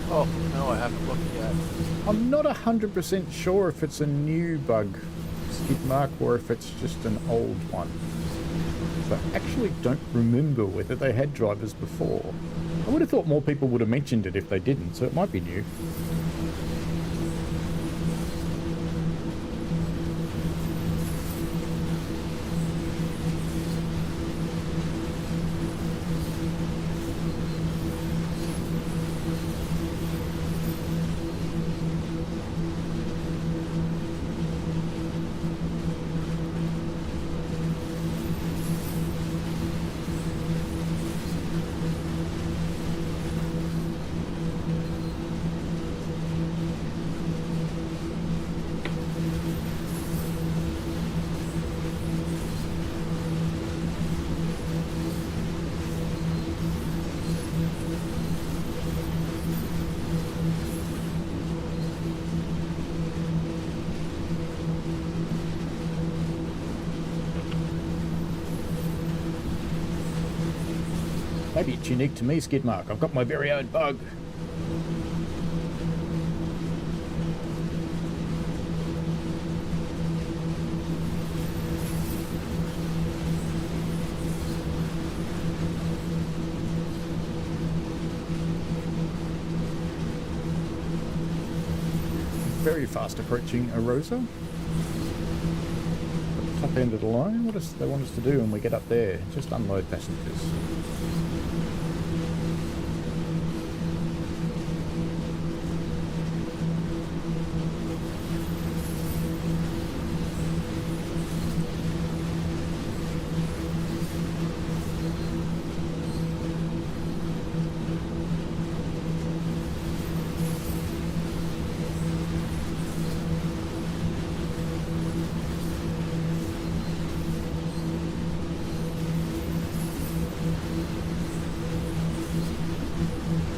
Oh, no, I haven't looked yet. I'm not 100% sure if it's a new bug, skid mark, or if it's just an old one. I actually don't remember whether they had drivers before. I would have thought more people would have mentioned it if they didn't, so it might be new. Maybe it's unique to me, Skidmark. I've got my very own bug. very fast approaching Arosa. Top end of the line. What does they want us to do when we get up there? Just unload passengers.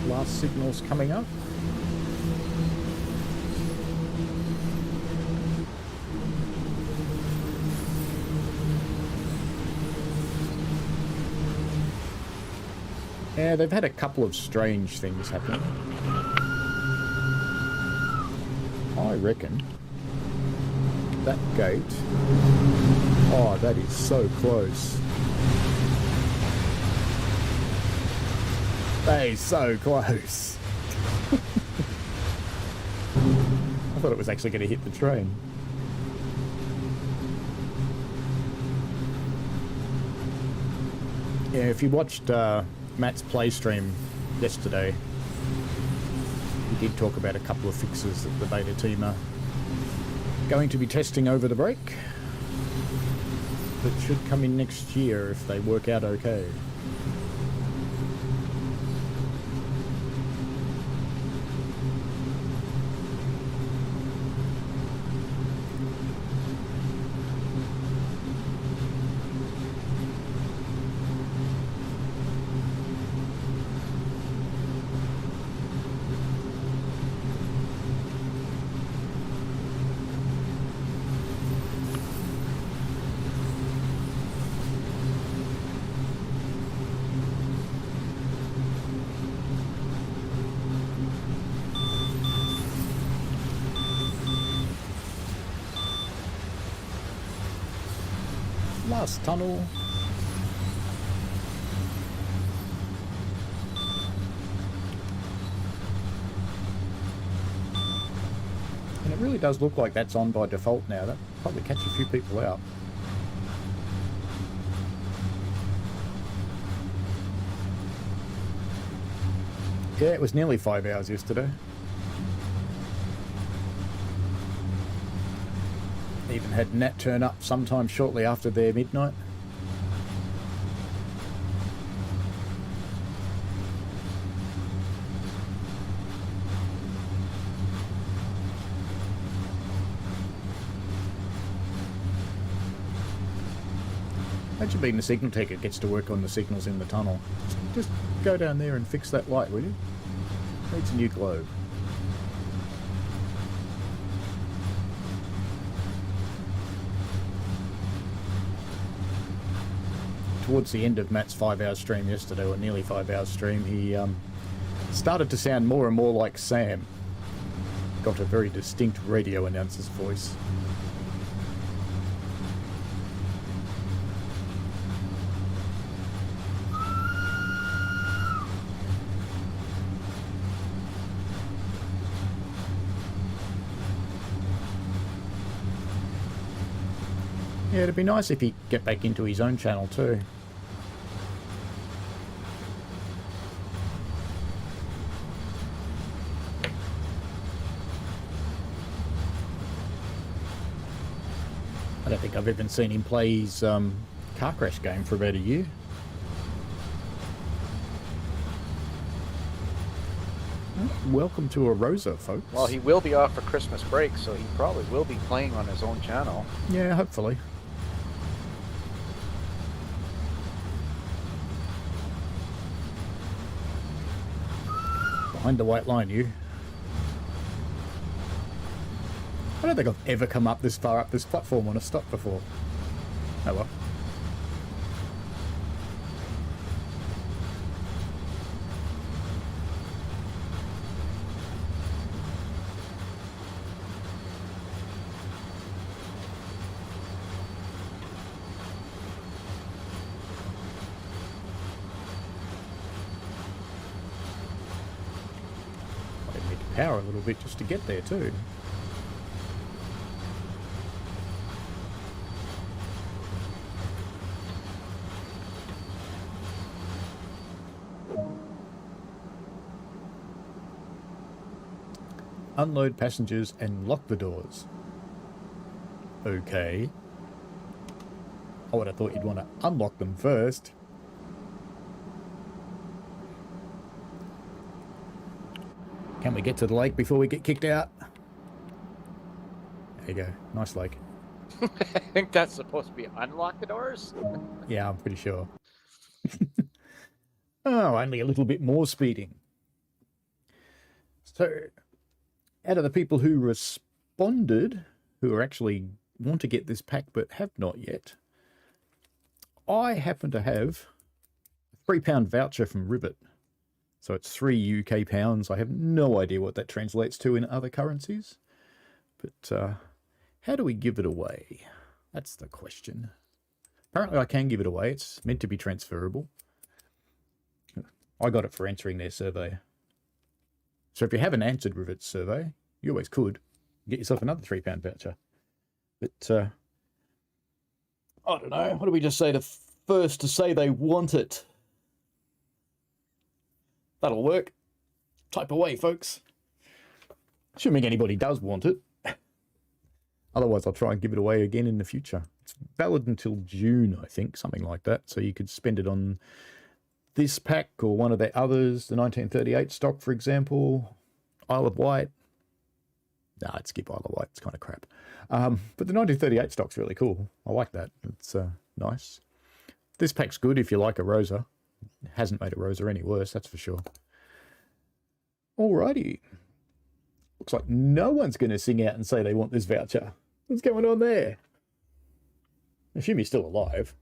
Last signals coming up. Yeah, they've had a couple of strange things happen. I reckon that gate... Oh, that is so close. That is so close. I thought it was actually going to hit the train. Yeah, if you watched Matt's play stream yesterday, he did talk about a couple of fixes that the beta team are going to be testing over the break. That should come in next year if they work out okay. Last tunnel. And it really does look like that's on by default now. That'll probably catch a few people out. Yeah, it was nearly 5 hours yesterday. Even had Nat turn up sometime shortly after their midnight. Imagine being the signal tech that gets to work on the signals in the tunnel. Just go down there and fix that light, will you? Needs a new globe. Towards the end of Matt's 5-hour stream yesterday, or nearly 5-hour stream, he started to sound more and more like Sam. Got a very distinct radio announcer's voice. Yeah, it'd be nice if he'd get back into his own channel too. I don't think I've even seen him play his car crash game for about a year. Welcome to Arosa, folks. Well, he will be off for Christmas break, so he probably will be playing on his own channel. Yeah, hopefully. Behind the white line, you. I don't think I've ever come up this far up this platform on a stop before. Oh well. I need to power a little bit just to get there too. unload passengers and lock the doors. Okay. I would have thought you'd want to unlock them first. Can we get to the lake before we get kicked out? There you go. Nice lake. I think that's supposed to be unlock the doors. Yeah, I'm pretty sure. Oh, only a little bit more speeding. So, out of the people who responded, who are actually want to get this pack but have not yet, I happen to have a £3 voucher from Rivet. So it's 3 UK pounds. I have no idea what that translates to in other currencies. But how do we give it away? That's the question. Apparently I can give it away. It's meant to be transferable. I got it for answering their survey. So if you haven't answered Rivet's survey, you always could get yourself another £3 voucher. But I don't know. What do we just say to first to say they want it? That'll work. Type away, folks. Assuming anybody does want it. Otherwise, I'll try and give it away again in the future. It's valid until June, I think, something like that. So you could spend it on this pack or one of their others, the 1938 stock, for example, Isle of Wight. Nah, I'd skip Isle of Wight. It's kind of crap. But the 1938 stock's really cool. I like that. It's nice. This pack's good if you like Arosa. It hasn't made Arosa any worse, that's for sure. Alrighty. Looks like no one's going to sing out and say they want this voucher. What's going on there? I assume he's still alive.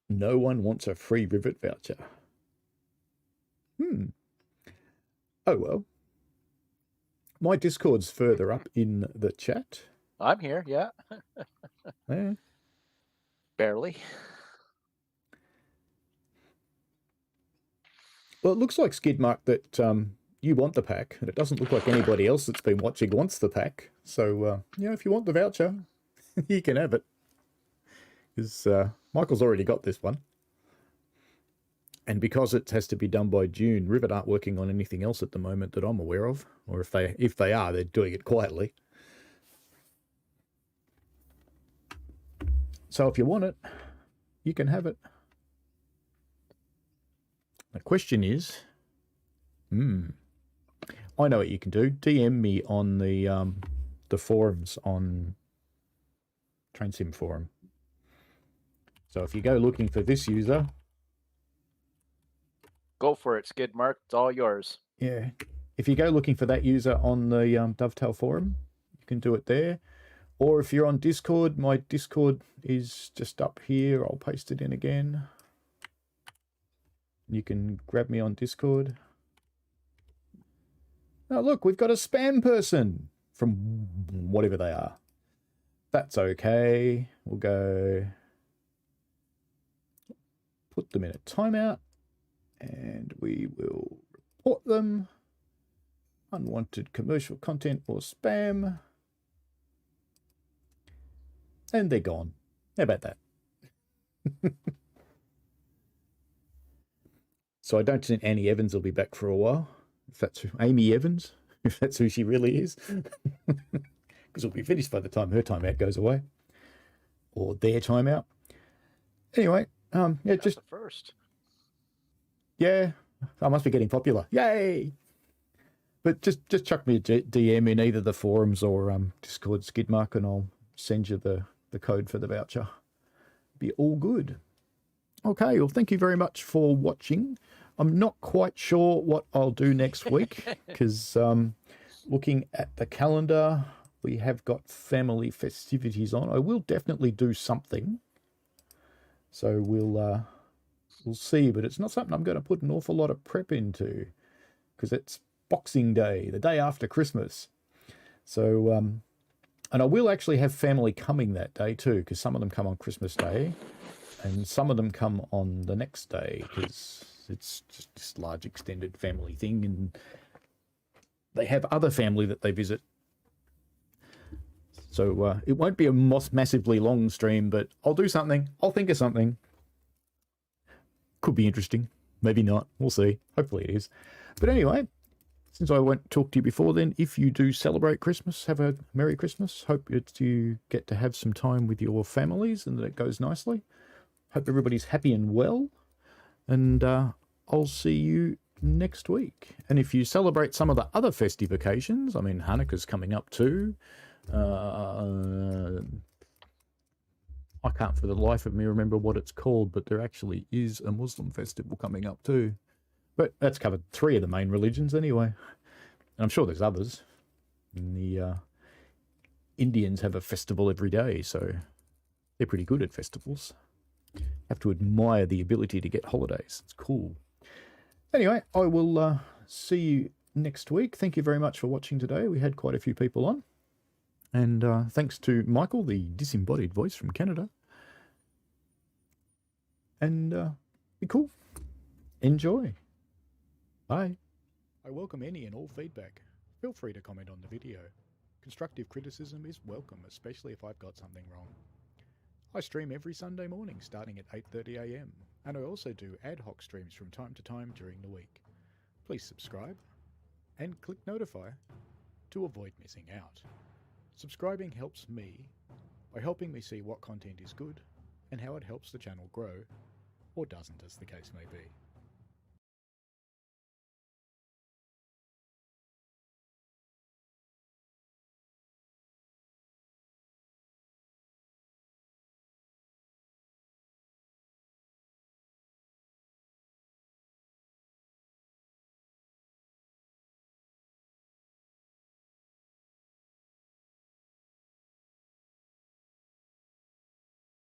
No one wants a free Rivet voucher. Oh well. My Discord's further up in the chat. I'm here, yeah. Yeah. Barely. Well, it looks like Skidmark that you want the pack, and it doesn't look like anybody else that's been watching wants the pack. So, if you want the voucher, you can have it. Because Michael's already got this one. And because it has to be done by June, Rivet aren't working on anything else at the moment that I'm aware of. Or if they are, they're doing it quietly. So if you want it, you can have it. The question is, I know what you can do. DM me on the forums on TrainSim forum. So if you go looking for this user, Go for it, Skidmark. It's all yours. yeah, if you go looking for that user on the Dovetail forum, you can do it there. Or if you're on Discord, my Discord is just up here. I'll paste it in again. You can grab me on Discord. Oh, look, we've got a spam person from whatever they are. That's okay. We'll go put them in a timeout and we will report them. Unwanted commercial content or spam. And they're gone. How about that? So I don't think Annie Evans will be back for a while. If that's who, Amy Evans, if that's who she really is. Because it'll be finished by the time her timeout goes away. Or their timeout. Anyway, That's just the first. yeah, I must be getting popular. Yay! But just chuck me a DM in either the forums or Discord Skidmark and I'll send you the code for the voucher. Be all good. Okay, well, thank you very much for watching. I'm not quite sure what I'll do next week because looking at the calendar, we have got family festivities on. I will definitely do something. So we'll see, but it's not something I'm going to put an awful lot of prep into because it's Boxing Day, the day after Christmas. So, and I will actually have family coming that day too, because some of them come on Christmas Day and some of them come on the next day because it's just this large extended family thing and they have other family that they visit. So it won't be a massively long stream, but I'll do something. I'll think of something. Could be interesting. Maybe not. We'll see. Hopefully it is. But anyway, since I won't talk to you before then, if you do celebrate Christmas, have a Merry Christmas. Hope that you get to have some time with your families and that it goes nicely. Hope everybody's happy and well. And I'll see you next week. And if you celebrate some of the other festive occasions, I mean, Hanukkah's coming up too. I can't for the life of me remember what it's called, but there actually is a Muslim festival coming up too. But that's covered 3 of the main religions anyway. And I'm sure there's others. And the Indians have a festival every day, so they're pretty good at festivals. Have to admire the ability to get holidays. It's cool. Anyway, I will see you next week. Thank you very much for watching today. We had quite a few people on. And thanks to Michael, the disembodied voice from Canada. And be cool. Enjoy. Bye. I welcome any and all feedback. Feel free to comment on the video. Constructive criticism is welcome, especially if I've got something wrong. I stream every Sunday morning starting at 8:30 AM, and I also do ad hoc streams from time to time during the week. Please subscribe and click notify to avoid missing out. Subscribing helps me by helping me see what content is good and how it helps the channel grow, or doesn't as the case may be.